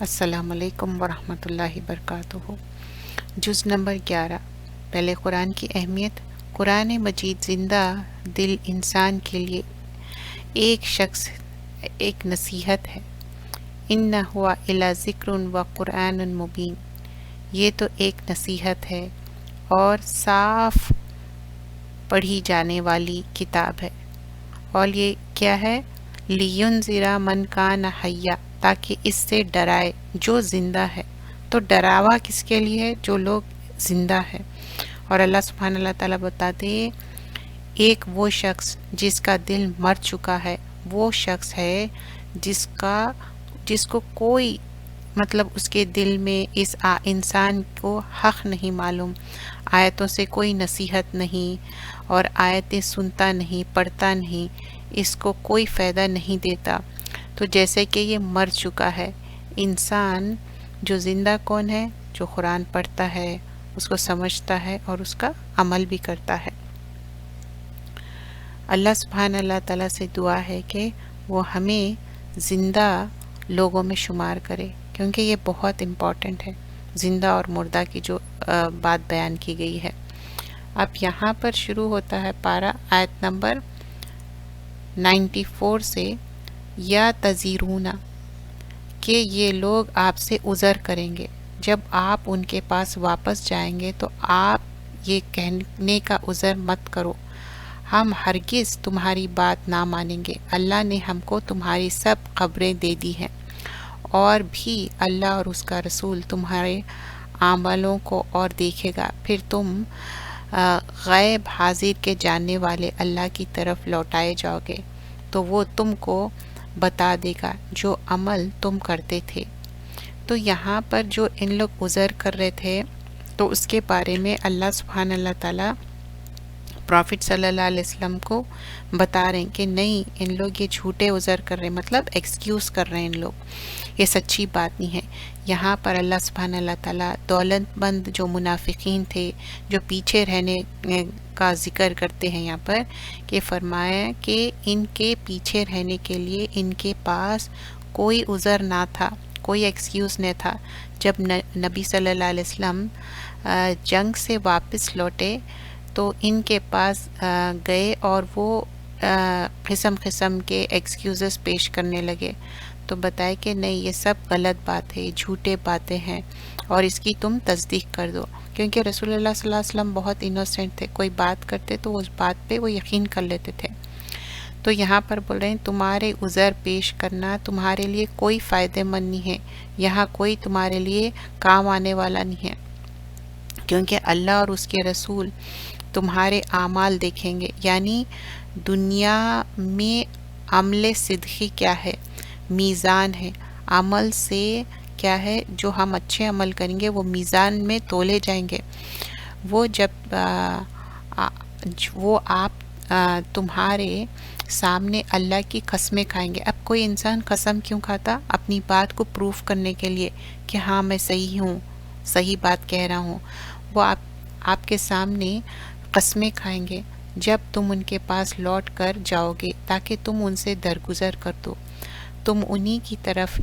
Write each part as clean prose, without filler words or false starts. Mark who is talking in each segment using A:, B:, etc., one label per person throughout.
A: السلام علیکم ورحمۃ اللہ وبرکاتہ۔ جز نمبر 11۔ پہلے قرآن کی اہمیت۔ قرآن مجید زندہ دل انسان کے لیے ایک نصیحت ہے۔ انہ الا ذکر و قرآن مبین، یہ تو ایک نصیحت ہے اور صاف پڑھی جانے والی کتاب ہے۔ اور یہ کیا ہے؟ لینذر من کان حیا، تاکہ اس سے ڈرائے جو زندہ ہے۔ تو ڈراوا کس کے لیے ہے؟ جو لوگ زندہ ہے۔ اور اللہ سبحانہ اللہ تعالیٰ بتاتے ہیں ایک وہ شخص جس کا دل مر چکا ہے، وہ شخص ہے جس کو کوئی اس کے دل میں اس انسان کو حق نہیں معلوم، آیتوں سے کوئی نصیحت نہیں، اور آیتیں سنتا نہیں، پڑھتا نہیں، اس کو کوئی فائدہ نہیں دیتا، تو جیسے کہ یہ مر چکا ہے۔ انسان جو زندہ کون ہے؟ جو قرآن پڑھتا ہے، اس کو سمجھتا ہے اور اس کا عمل بھی کرتا ہے۔ اللہ سبحانہ اللہ تعالیٰ سے دعا ہے کہ وہ ہمیں زندہ لوگوں میں شمار کرے، کیونکہ یہ بہت امپورٹنٹ ہے، زندہ اور مردہ کی جو بات بیان کی گئی ہے۔ اب یہاں پر شروع ہوتا ہے پارہ آیت نمبر 94 سے، یا تزیرون، کہ یہ لوگ آپ سے عذر کریں گے، جب آپ ان کے پاس واپس جائیں گے تو آپ یہ کہنے کا عذر مت کرو ہم ہرگز تمہاری بات نہ مانیں گے، اللہ نے ہم کو تمہاری سب خبریں دے دی ہیں، اور بھی اللہ اور اس کا رسول تمہارے اعمالوں کو اور دیکھے گا، پھر تم غیب حاضر کے جاننے والے اللہ کی طرف لوٹائے جاؤ گے، تو وہ تم کو بتا دے گا جو عمل تم کرتے تھے۔ تو یہاں پر جو ان لوگ عذر کر رہے تھے، تو اس کے بارے میں اللہ سبحانہ اللہ تعالیٰ پرافٹ صلی اللہ علیہ وسلم کو بتا رہے ہیں کہ نہیں، ان لوگ یہ جھوٹے عذر کر رہے ہیں، مطلب ایکسکیوز کر رہے ہیں ان لوگ، یہ سچی بات نہیں ہے۔ یہاں پر اللہ سبحانہ اللہ تعالیٰ دولت مند جو منافقین تھے، جو پیچھے رہنے کا ذکر کرتے ہیں یہاں پر، کہ فرمایا کہ ان کے پیچھے رہنے کے لیے ان کے پاس کوئی عذر نہ تھا، کوئی ایکسکیوز نہیں تھا۔ جب نبی صلی اللہ علیہ وسلم جنگ سے واپس لوٹے تو ان کے پاس گئے اور وہ قسم قسم کے ایکسکیوزز پیش کرنے لگے، تو بتائے کہ نہیں، یہ سب غلط بات ہے، جھوٹے باتیں ہیں، اور اس کی تم تصدیق کر دو، کیونکہ رسول اللہ صلی اللہ علیہ وسلم بہت انوسینٹ تھے، کوئی بات کرتے تو اس بات پہ وہ یقین کر لیتے تھے۔ تو یہاں پر بول رہے ہیں تمہارے عذر پیش کرنا تمہارے لیے کوئی فائدہ مند نہیں ہے، یہاں کوئی تمہارے لیے کام آنے والا نہیں ہے، کیونکہ اللہ اور اس کے رسول تمہارے اعمال دیکھیں گے۔ یعنی دنیا میں عمل صدقی کیا ہے؟ میزان ہے، عمل سے کیا ہے؟ جو ہم اچھے عمل کریں گے وہ میزان میں تولے جائیں گے، وہ جب وہ آپ تمہارے سامنے اللہ کی قسمیں کھائیں گے۔ اب کوئی انسان قسم کیوں کھاتا؟ اپنی بات کو پروف کرنے کے لیے کہ ہاں میں صحیح ہوں، صحیح بات کہہ رہا ہوں، وہ آپ کے سامنے قسمیں کھائیں گے جب تم ان کے پاس لوٹ کر جاؤ گے، تاکہ تم ان سے درگزر کر دو، تم انہی کی طرف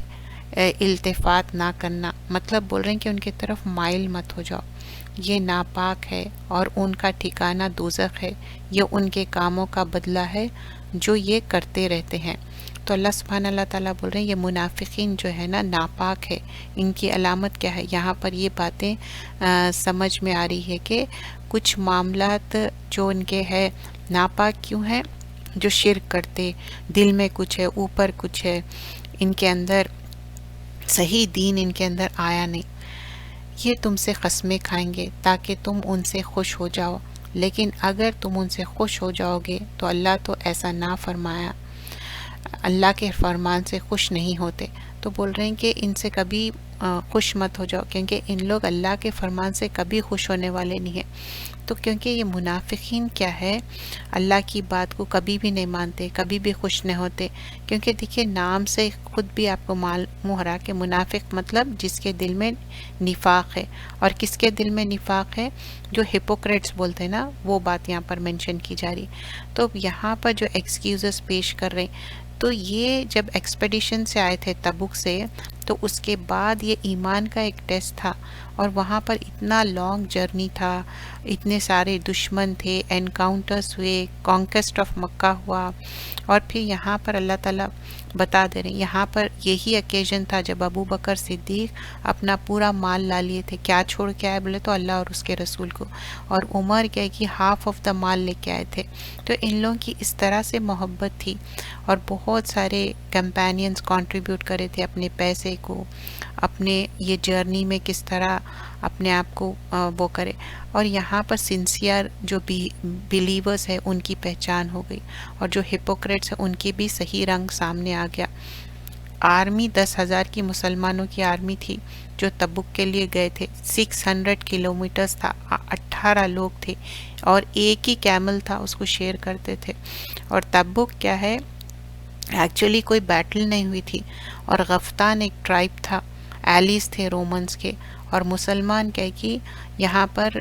A: التفات نہ کرنا، مطلب بول رہے ہیں کہ ان کی طرف مائل مت ہو جاؤ، یہ ناپاک ہے اور ان کا ٹھکانہ دوزخ ہے، یہ ان کے کاموں کا بدلہ ہے جو یہ کرتے رہتے ہیں۔ تو اللہ سبحانہ اللہ تعالیٰ بول رہے ہیں یہ منافقین جو ہے نا، ناپاک ہے، ان کی علامت کیا ہے؟ یہاں پر یہ باتیں سمجھ میں آ رہی ہے کہ کچھ معاملات جو ان کے ہے ناپاک کیوں ہیں؟ جو شرک کرتے، دل میں کچھ ہے، اوپر کچھ ہے، ان کے اندر صحیح دین ان کے اندر آیا نہیں، یہ تم سے قسمیں کھائیں گے تاکہ تم ان سے خوش ہو جاؤ، لیکن اگر تم ان سے خوش ہو جاؤ گے تو اللہ تو ایسا نہ فرمایا، اللہ کے فرمان سے خوش نہیں ہوتے، تو بول رہے ہیں کہ ان سے کبھی خوش مت ہو جاؤ، کیونکہ ان لوگ اللہ کے فرمان سے کبھی خوش ہونے والے نہیں ہیں۔ تو کیونکہ یہ منافقین کیا ہے، اللہ کی بات کو کبھی بھی نہیں مانتے، کبھی بھی خوش نہیں ہوتے، کیونکہ دیکھیے نام سے خود بھی آپ کو معلوم ہو رہا کہ منافق مطلب جس کے دل میں نفاق ہے، اور کس کے دل میں نفاق ہے؟ جو ہپوکریٹس بولتے ہیں نا، وہ بات یہاں پر منشن کی جا رہی۔ تو یہاں پر جو ایکسکیوزز پیش کر رہے ہیں، تو یہ جب ایکسپیڈیشن سے آئے تھے تبوک سے، تو اس کے بعد یہ ایمان کا ایک ٹیسٹ تھا، اور وہاں پر اتنا لانگ جرنی تھا، اتنے سارے دشمن تھے، انکاؤنٹرز ہوئے، کانکسٹ آف مکہ ہوا، اور پھر یہاں پر اللہ تعالیٰ بتا دے رہے ہیں، یہاں پر یہی اوکیزن تھا جب ابو بکر صدیق اپنا پورا مال لا لیے تھے. کیا چھوڑ کے آئے بولے تو اللہ اور اس کے رسول کو، اور عمر کیا کہ ہاف آف دا مال لے کے آئے تھے. تو ان لوگوں کی اس طرح سے محبت تھی، اور بہت سارے کمپینینز کنٹریبیوٹ کرے تھے اپنے پیسے کو، اپنے یہ جرنی میں کس طرح اپنے آپ کو وہ کرے. اور یہاں پر سنسیئر جو بلیورز ہے ان کی پہچان ہو گئی، اور جو ہپوکریٹس ہیں ان کی بھی صحیح رنگ سامنے آ گیا. آرمی 10,000 کی مسلمانوں کی آرمی تھی جو تبوک کے لیے گئے تھے. 600 کلومیٹرز تھا، 18 لوگ تھے، اور ایک ہی کیمل تھا، اس کو شیئر کرتے تھے. اور تبوک کیا ہے، ایکچولی کوئی بیٹل نہیں ہوئی تھی، اور غفتان ایک ٹرائب تھا، ایلیز تھے رومنز کے، اور مسلمان کہے کہ یہاں پر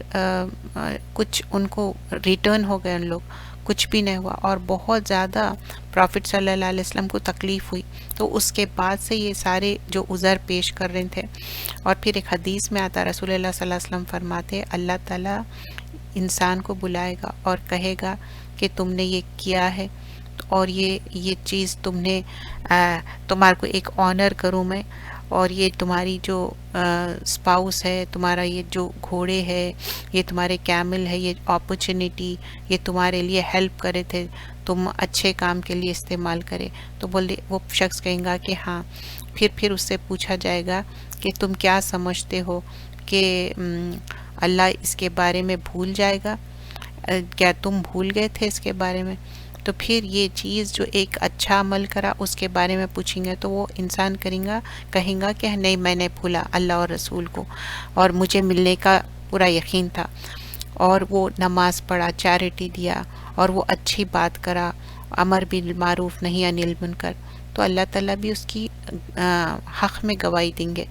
A: کچھ ان کو ریٹرن ہو گئے، ان لوگ کچھ بھی نہیں ہوا، اور بہت زیادہ پرافٹ صلی اللہ علیہ وسلم کو تکلیف ہوئی. تو اس کے بعد سے یہ سارے جو عذر پیش کر رہے تھے. اور پھر ایک حدیث میں آتا رسول اللہ صلی اللہ علیہ وسلم فرماتے اللہ تعالیٰ انسان کو بلائے گا اور کہے گا کہ تم نے یہ کیا ہے، اور یہ چیز تم نے تمہارے کو ایک آنر کروں میں، اور یہ تمہاری جو اسپاؤس ہے، تمہارا یہ جو گھوڑے ہے، یہ تمہارے کیمل ہے، یہ اپرچونیٹی یہ تمہارے لیے ہیلپ کرے تھے، تم اچھے کام کے لیے استعمال کرے. تو بولے وہ شخص کہیں گا کہ ہاں. پھر اس سے پوچھا جائے گا کہ تم کیا سمجھتے ہو کہ اللہ اس کے بارے میں بھول جائے گا، کیا تم بھول گئے تھے اس کے بارے میں؟ تو پھر یہ چیز جو ایک اچھا عمل کرا اس کے بارے میں پوچھیں گے تو وہ انسان کہیں گا کہ نہیں میں نے بھولا اللہ اور رسول کو، اور مجھے ملنے کا پورا یقین تھا، اور وہ نماز پڑھا، چیریٹی دیا، اور وہ اچھی بات کرا، امر بالمعروف نہیں عن المنکر، تو اللہ تعالیٰ بھی اس کی حق میں گواہی دیں گے.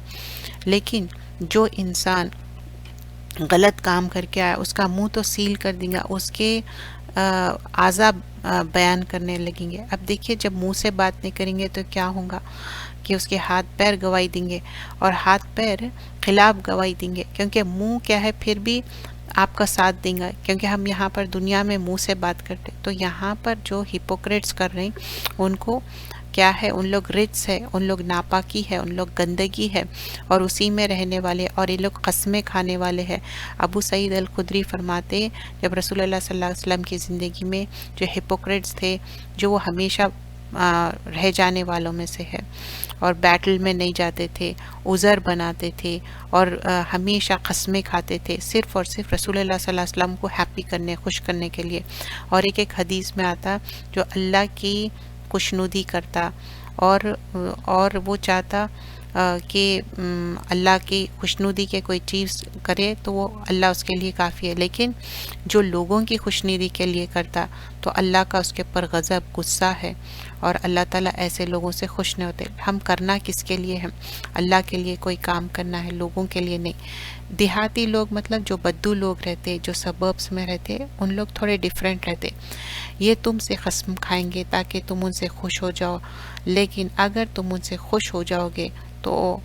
A: لیکن جو انسان غلط کام کر کے آیا اس کا منہ تو سیل کر دیں گا، اس کے اعضاء بیان کرنے لگیں گے. اب دیکھیے جب منہ سے بات نہیں کریں گے تو کیا ہوگا کہ اس کے ہاتھ پیر گواہی دیں گے، اور ہاتھ پیر خلاف گواہی دیں گے، کیونکہ منہ کیا ہے پھر بھی آپ کا ساتھ دیں گا، کیونکہ ہم یہاں پر دنیا میں منہ سے بات کرتے. تو یہاں پر جو ہپوکریٹس کر رہے ہیں ان کو کیا ہے، ان لوگ رجس ہے، ان لوگ ناپاکی ہے، ان لوگ گندگی ہے، اور اسی میں رہنے والے، اور یہ لوگ قسمیں کھانے والے ہیں. ابو سعید الخدری فرماتے جب رسول اللہ صلی اللہ علیہ وسلم کی زندگی میں جو ہپوکریٹس تھے، جو وہ ہمیشہ رہ جانے والوں میں سے ہے، اور بیٹل میں نہیں جاتے تھے، عذر بناتے تھے، اور ہمیشہ قسمیں کھاتے تھے صرف اور صرف رسول اللہ صلی اللہ علیہ وسلم کو ہیپی کرنے، خوش کرنے کے لیے. اور ایک حدیث میں آتا جو اللہ کی خوشنودی کرتا، اور وہ چاہتا کہ اللہ کی خوشنودی کے کوئی چیز کرے تو وہ اللہ اس کے لیے کافی ہے. لیکن جو لوگوں کی خوشنودی کے لیے کرتا تو اللہ کا اس کے اوپر غضب، غصہ ہے، اور اللہ تعالیٰ ایسے لوگوں سے خوش نہیں ہوتے. ہم کرنا کس کے لیے ہیں؟ اللہ کے لیے کوئی کام کرنا ہے، لوگوں کے لیے نہیں. دیہاتی لوگ مطلب جو بدو لوگ رہتے، جو سبربس میں رہتے، ان لوگ تھوڑے ڈیفرنٹ رہتے. یہ تم سے قسم کھائیں گے تاکہ تم ان سے خوش ہو جاؤ، لیکن اگر تم ان سے خوش ہو جاؤ گے تو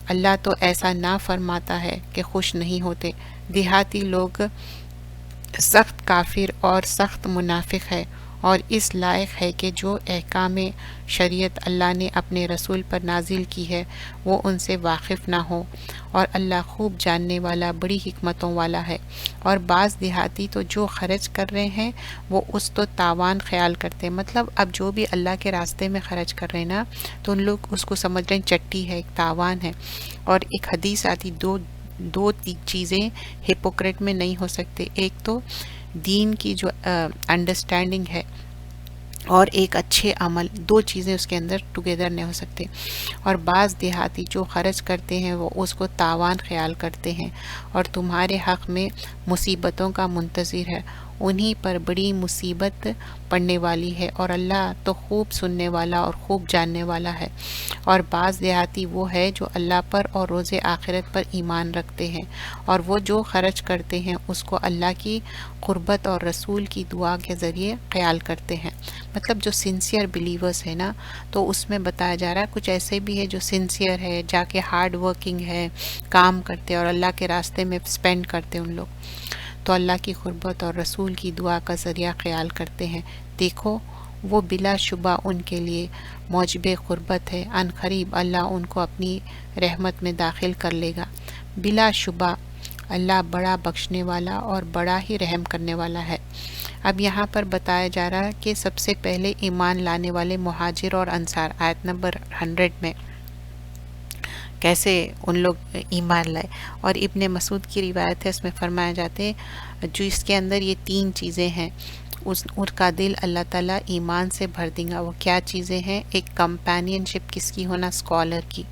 A: اللہ تو ایسا نہ فرماتا ہے کہ خوش نہیں ہوتے. دیہاتی لوگ سخت کافر اور سخت منافق ہے، اور اس لائق ہے کہ جو احکام شریعت اللہ نے اپنے رسول پر نازل کی ہے وہ ان سے واقف نہ ہو، اور اللہ خوب جاننے والا، بڑی حکمتوں والا ہے. اور بعض دیہاتی تو جو خرچ کر رہے ہیں وہ اس تو تاوان خیال کرتے ہیں، مطلب اب جو بھی اللہ کے راستے میں خرچ کر رہے ہیں نا تو ان لوگ اس کو سمجھ رہے ہیں چٹی ہے، ایک تاوان ہے. اور ایک حدیث آتی دو چیزیں ہپوکریٹ میں نہیں ہو سکتے، ایک تو دین کی جو انڈرسٹینڈنگ ہے، اور ایک اچھے عمل، دو چیزیں اس کے اندر ٹوگیدر نہیں ہو سکتے. اور بعض دیہاتی جو خرچ کرتے ہیں وہ اس کو تاوان خیال کرتے ہیں، اور تمہارے حق میں مصیبتوں کا منتظر ہے، انہی پر بڑی مصیبت پڑنے والی ہے، اور اللہ تو خوب سننے والا اور خوب جاننے والا ہے۔ اور بعض دیہاتی وہ ہے جو اللہ پر اور روز آخرت پر ایمان رکھتے ہیں، اور وہ جو خرچ کرتے ہیں اس کو اللہ کی قربت اور رسول کی دعا کے ذریعے خیال کرتے ہیں۔ مطلب جو سنسیئر بلیورز ہے نا، تو اس میں بتایا جا رہا ہے کچھ ایسے بھی ہے جو سنسیئر ہے، جا کے ہارڈ ورکنگ ہے، کام کرتے اور اللہ کے راستے میں سپینڈ کرتے ان لوگ، تو اللہ کی قربت اور رسول کی دعا کا ذریعہ خیال کرتے ہیں۔ دیکھو وہ بلا شبہ ان کے لیے موجب قربت ہے، ان قریب اللہ ان کو اپنی رحمت میں داخل کر لے گا۔ بلا شبہ اللہ بڑا بخشنے والا اور بڑا ہی رحم کرنے والا ہے۔ اب یہاں پر بتایا جا رہا ہے کہ سب سے پہلے ایمان لانے والے مہاجر اور انصار، آیت نمبر 100 میں کیسے ان لوگ ایمان لائے۔ اور ابن مسعود کی روایت ہے، اس میں فرمایا جاتے جو اس کے اندر یہ 3 چیزیں ہیں، ان کا دل اللہ تعالیٰ ایمان سے بھر دیں گا۔ وہ کیا چیزیں ہیں؟ ایک کمپینین شپ کس کی ہونا؟ اسکالر کی،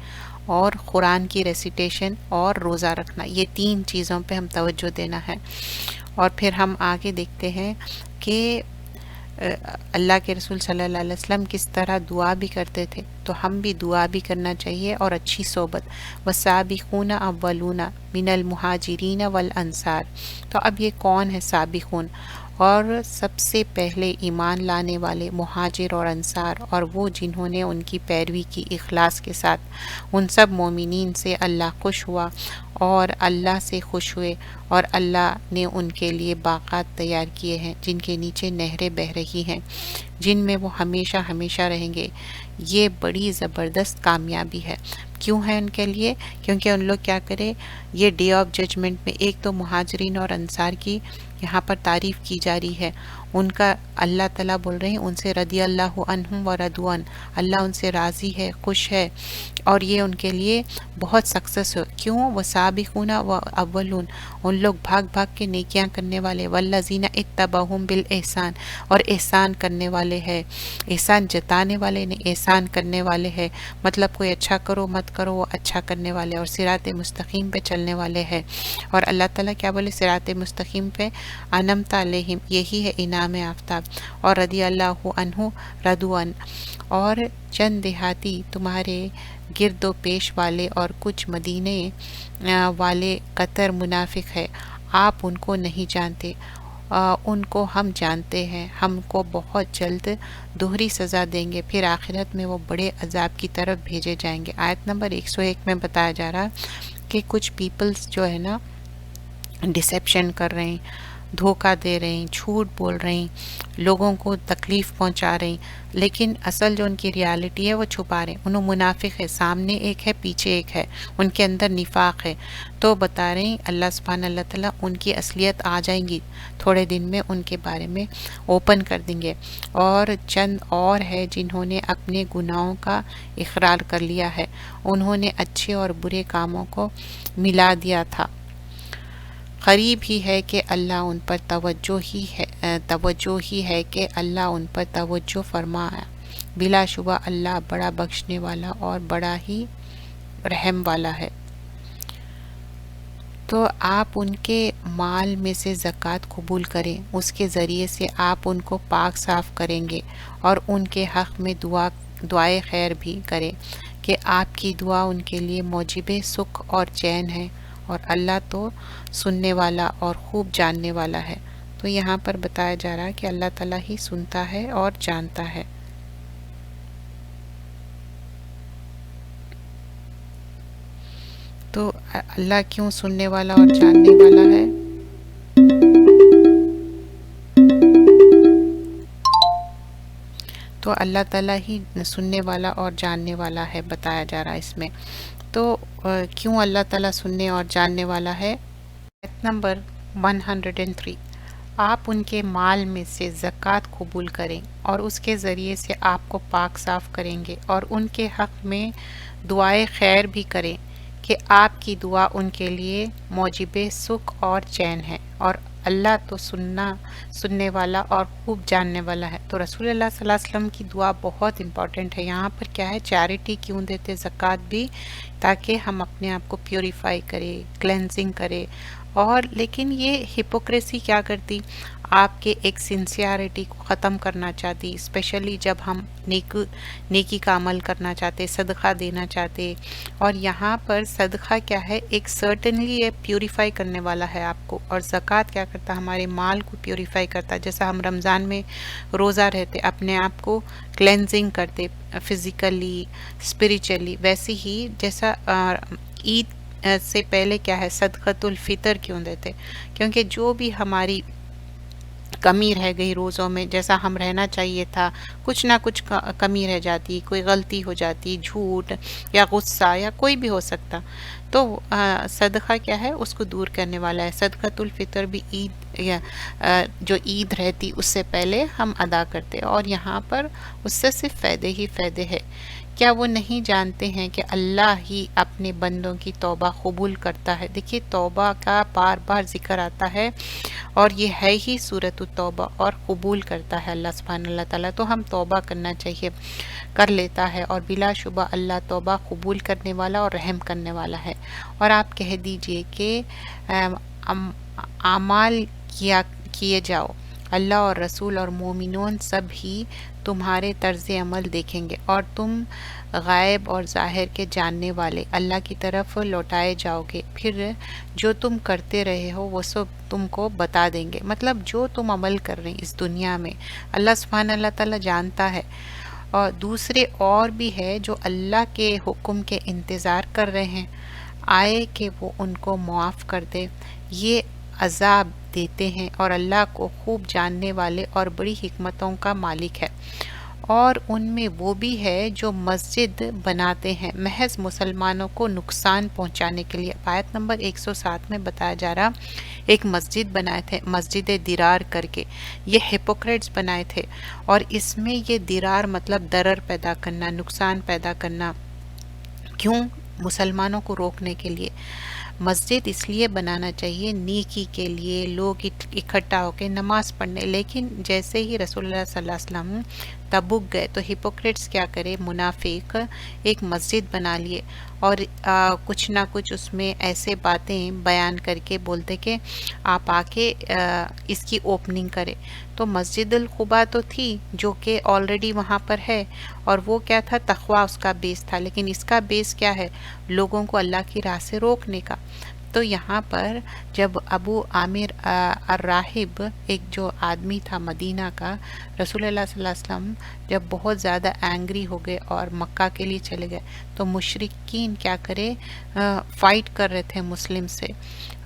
A: اور قرآن کی ریسیٹیشن اور روزہ رکھنا، یہ 3 چیزوں پہ ہم توجہ دینا ہے۔ اور پھر ہم آگے دیکھتے ہیں کہ اللہ کے رسول صلی اللہ علیہ وسلم کس طرح دعا بھی کرتے تھے، تو ہم بھی دعا بھی کرنا چاہیے اور اچھی صحبت۔ وَالسَّابِقُونَ اَوَّلُونَ مِنَ الْمُهَاجِرِينَ وَالْأَنصَارِ، تو اب یہ کون ہے سابقون؟ اور سب سے پہلے ایمان لانے والے مہاجر اور انصار، اور وہ جنہوں نے ان کی پیروی کی اخلاص کے ساتھ، ان سب مومنین سے اللہ خوش ہوا اور اللہ سے خوش ہوئے، اور اللہ نے ان کے لیے باغات تیار کیے ہیں جن کے نیچے نہریں بہہ رہی ہیں، جن میں وہ ہمیشہ ہمیشہ رہیں گے۔ یہ بڑی زبردست کامیابی ہے۔ کیوں ہے ان کے لیے؟ کیونکہ ان لوگ کیا کرے، یہ ڈے آف ججمنٹ میں ایک تو مہاجرین اور انصار کی یہاں پر تعریف کی جا رہی ہے، ان کا اللہ تعالیٰ بول رہے ہیں ان سے رضی اللہ عنہم و رضوا عنہ، اللہ ان سے راضی ہے، خوش ہے، اور یہ ان کے لیے بہت سکسیس ہو۔ کیوں؟ وہ سابقون و اولون، ان لوگ بھاگ بھاگ کے نیکیاں کرنے والے، والذین اتبعہم بالاحسان، اور احسان کرنے والے ہیں، احسان جتانے والے نہیں، احسان کرنے والے ہیں، مطلب کوئی اچھا کرو مت کرو، وہ اچھا کرنے والے اور صراط مستقیم پہ چلنے والے ہیں۔ اور اللہ تعالیٰ کیا بولے صراط مستقیم پہ؟ انعمت علیہم، یہی ہے انعام آفتاب، اور رضی اللہ عنہ رضوا عنہ۔ اور چند دیہاتی تمہارے گرد و پیش والے اور کچھ مدینے والے قطر منافق ہے، آپ ان کو نہیں جانتے، ان کو ہم جانتے ہیں، ہم کو بہت جلد دوہری سزا دیں گے، پھر آخرت میں وہ بڑے عذاب کی طرف بھیجے جائیں گے۔ آیت نمبر 101 میں بتایا جا رہا کہ کچھ پیپلز جو ہے نا ڈسیپشن کر رہے ہیں، دھوکہ دے رہے ہیں، جھوٹ بول رہے ہیں، لوگوں کو تکلیف پہنچا رہے ہیں، لیکن اصل جو ان کی ریالٹی ہے وہ چھپا رہے ہیں۔ انہوں منافق ہے، سامنے ایک ہے پیچھے ایک ہے، ان کے اندر نفاق ہے۔ تو بتا رہے ہیں اللہ سبحانہ اللہ تعالیٰ ان کی اصلیت آ جائیں گی تھوڑے دن میں، ان کے بارے میں اوپن کر دیں گے۔ اور چند اور ہے جنہوں نے اپنے گناہوں کا اقرار کر لیا ہے، انہوں نے اچھے اور برے کاموں کو ملا دیا تھا، قریب ہی ہے کہ اللہ ان پر توجہ ہی ہے کہ اللہ ان پر توجہ فرمایا، بلا شبہ اللہ بڑا بخشنے والا اور بڑا ہی رحم والا ہے۔ تو آپ ان کے مال میں سے زکوٰۃ قبول کریں، اس کے ذریعے سے آپ ان کو پاک صاف کریں گے، اور ان کے حق میں دعائے خیر بھی کریں کہ آپ کی دعا ان کے لیے موجب سکھ اور چین ہے، اور اللہ تو سننے والا اور خوب جاننے والا ہے۔ تو یہاں پر بتایا جا رہا ہے کہ اللہ تعالیٰ ہی سنتا ہے اور جانتا ہے۔ تو اللہ کیوں سننے والا اور جاننے والا ہے؟ تو اللہ تعالیٰ ہی سننے والا اور جاننے والا ہے، بتایا جا رہا ہے اس میں۔ تو کیوں اللہ تعالیٰ سننے اور جاننے والا ہے؟ آیت نمبر 103، آپ ان کے مال میں سے زکوٰۃ قبول کریں اور اس کے ذریعے سے آپ کو پاک صاف کریں گے، اور ان کے حق میں دعائے خیر بھی کریں کہ آپ کی دعا ان کے لیے موجب سکھ اور چین ہے، اور اللہ تو سننے والا اور خوب جاننے والا ہے۔ تو رسول اللہ صلی اللہ علیہ وسلم کی دعا بہت امپورٹنٹ ہے۔ یہاں پر کیا ہے، چیریٹی کیوں دیتے، زکوٰۃ بھی، تاکہ ہم اپنے آپ کو پیوریفائی کرے، کلینزنگ کرے، اور لیکن یہ ہپوکریسی کیا کرتی، آپ کے ایک سنسیئرٹی کو ختم کرنا چاہتی، اسپیشلی جب ہم نیکی کا عمل کرنا چاہتے، صدقہ دینا چاہتے. اور یہاں پر صدقہ کیا ہے، ایک سرٹنلی یہ پیوریفائی کرنے والا ہے آپ کو، اور زکوٰۃ کیا کرتا، ہمارے مال کو پیوریفائی کرتا. جیسا ہم رمضان میں روزہ رہتے اپنے آپ کو کلینزنگ کرتے فزیکلی اسپریچولی، ویسے ہی جیسا عید سے پہلے کیا ہے صدقۃ الفطر کیوں دیتے، کیونکہ جو بھی ہماری کمی رہ گئی روزوں میں، جیسا ہم رہنا چاہیے تھا، کچھ نہ کچھ کمی رہ جاتی، کوئی غلطی ہو جاتی، جھوٹ یا غصہ یا کوئی بھی ہو سکتا، تو صدقہ کیا ہے اس کو دور کرنے والا ہے. صدقۃ الفطر بھی عید یا جو عید رہتی اس سے پہلے ہم ادا کرتے، اور یہاں پر اس سے صرف فائدے ہی فائدے ہیں. کیا وہ نہیں جانتے ہیں کہ اللہ ہی اپنے بندوں کی توبہ قبول کرتا ہے؟ دیکھیے توبہ کا بار بار ذکر آتا ہے، اور یہ ہے ہی سورۃ التوبہ، اور قبول کرتا ہے اللہ سبحانہ اللہ تعالیٰ. تو ہم توبہ کرنا چاہیے، کر لیتا ہے، اور بلا شبہ اللہ توبہ قبول کرنے والا اور رحم کرنے والا ہے. اور آپ کہہ دیجئے کہ اعمال کیے جاؤ، اللہ اور رسول اور مومنون سب ہی تمہارے طرز عمل دیکھیں گے، اور تم غائب اور ظاہر کے جاننے والے اللہ کی طرف لوٹائے جاؤ گے، پھر جو تم کرتے رہے ہو وہ سب تم کو بتا دیں گے. مطلب جو تم عمل کر رہے ہیں اس دنیا میں اللہ سبحانہ اللہ تعالیٰ جانتا ہے، اور دوسرے اور بھی ہے جو اللہ کے حکم کے انتظار کر رہے ہیں آئے کہ وہ ان کو معاف کر دے. یہ عذاب دیتے ہیں، اور اللہ کو خوب جاننے والے اور بڑی حکمتوں کا مالک ہے. اور ان میں وہ بھی ہے جو مسجد بناتے ہیں محض مسلمانوں کو نقصان پہنچانے کے لیے. آیت نمبر 107 میں بتایا جا رہا ایک مسجد بنائے تھے، مسجد درار کر کے، یہ ہپوکریٹس بنائے تھے، اور اس میں یہ درار مطلب ضرر پیدا کرنا، نقصان پیدا کرنا. کیوں؟ مسلمانوں کو روکنے کے لیے. مسجد اس لیے بنانا چاہیے نیکی کے لیے، لوگ اکٹھا ہو کے نماز پڑھنے. لیکن جیسے ہی رسول اللہ صلی اللہ علیہ وسلم تبوک گئے تو ہپوکریٹس کیا کرے، منافق ایک مسجد بنا لیے، اور کچھ نہ کچھ اس میں ایسے باتیں بیان کر کے بولتے کہ آپ آ کے اس کی اوپننگ کرے. تو مسجد القباء تو تھی جو کہ آلریڈی وہاں پر ہے، اور وہ کیا تھا، تقوی اس کا بیس تھا. لیکن اس کا بیس کیا ہے، لوگوں کو اللہ کی راہ سے روکنے کا. تو یہاں پر جب ابو عامر الراہب ایک جو آدمی تھا مدینہ کا، رسول اللہ صلی اللہ علیہ وسلم جب بہت زیادہ اینگری ہو گئے اور مکہ کے لیے چلے گئے، تو مشرکین کیا کرے، فائٹ کر رہے تھے مسلم سے،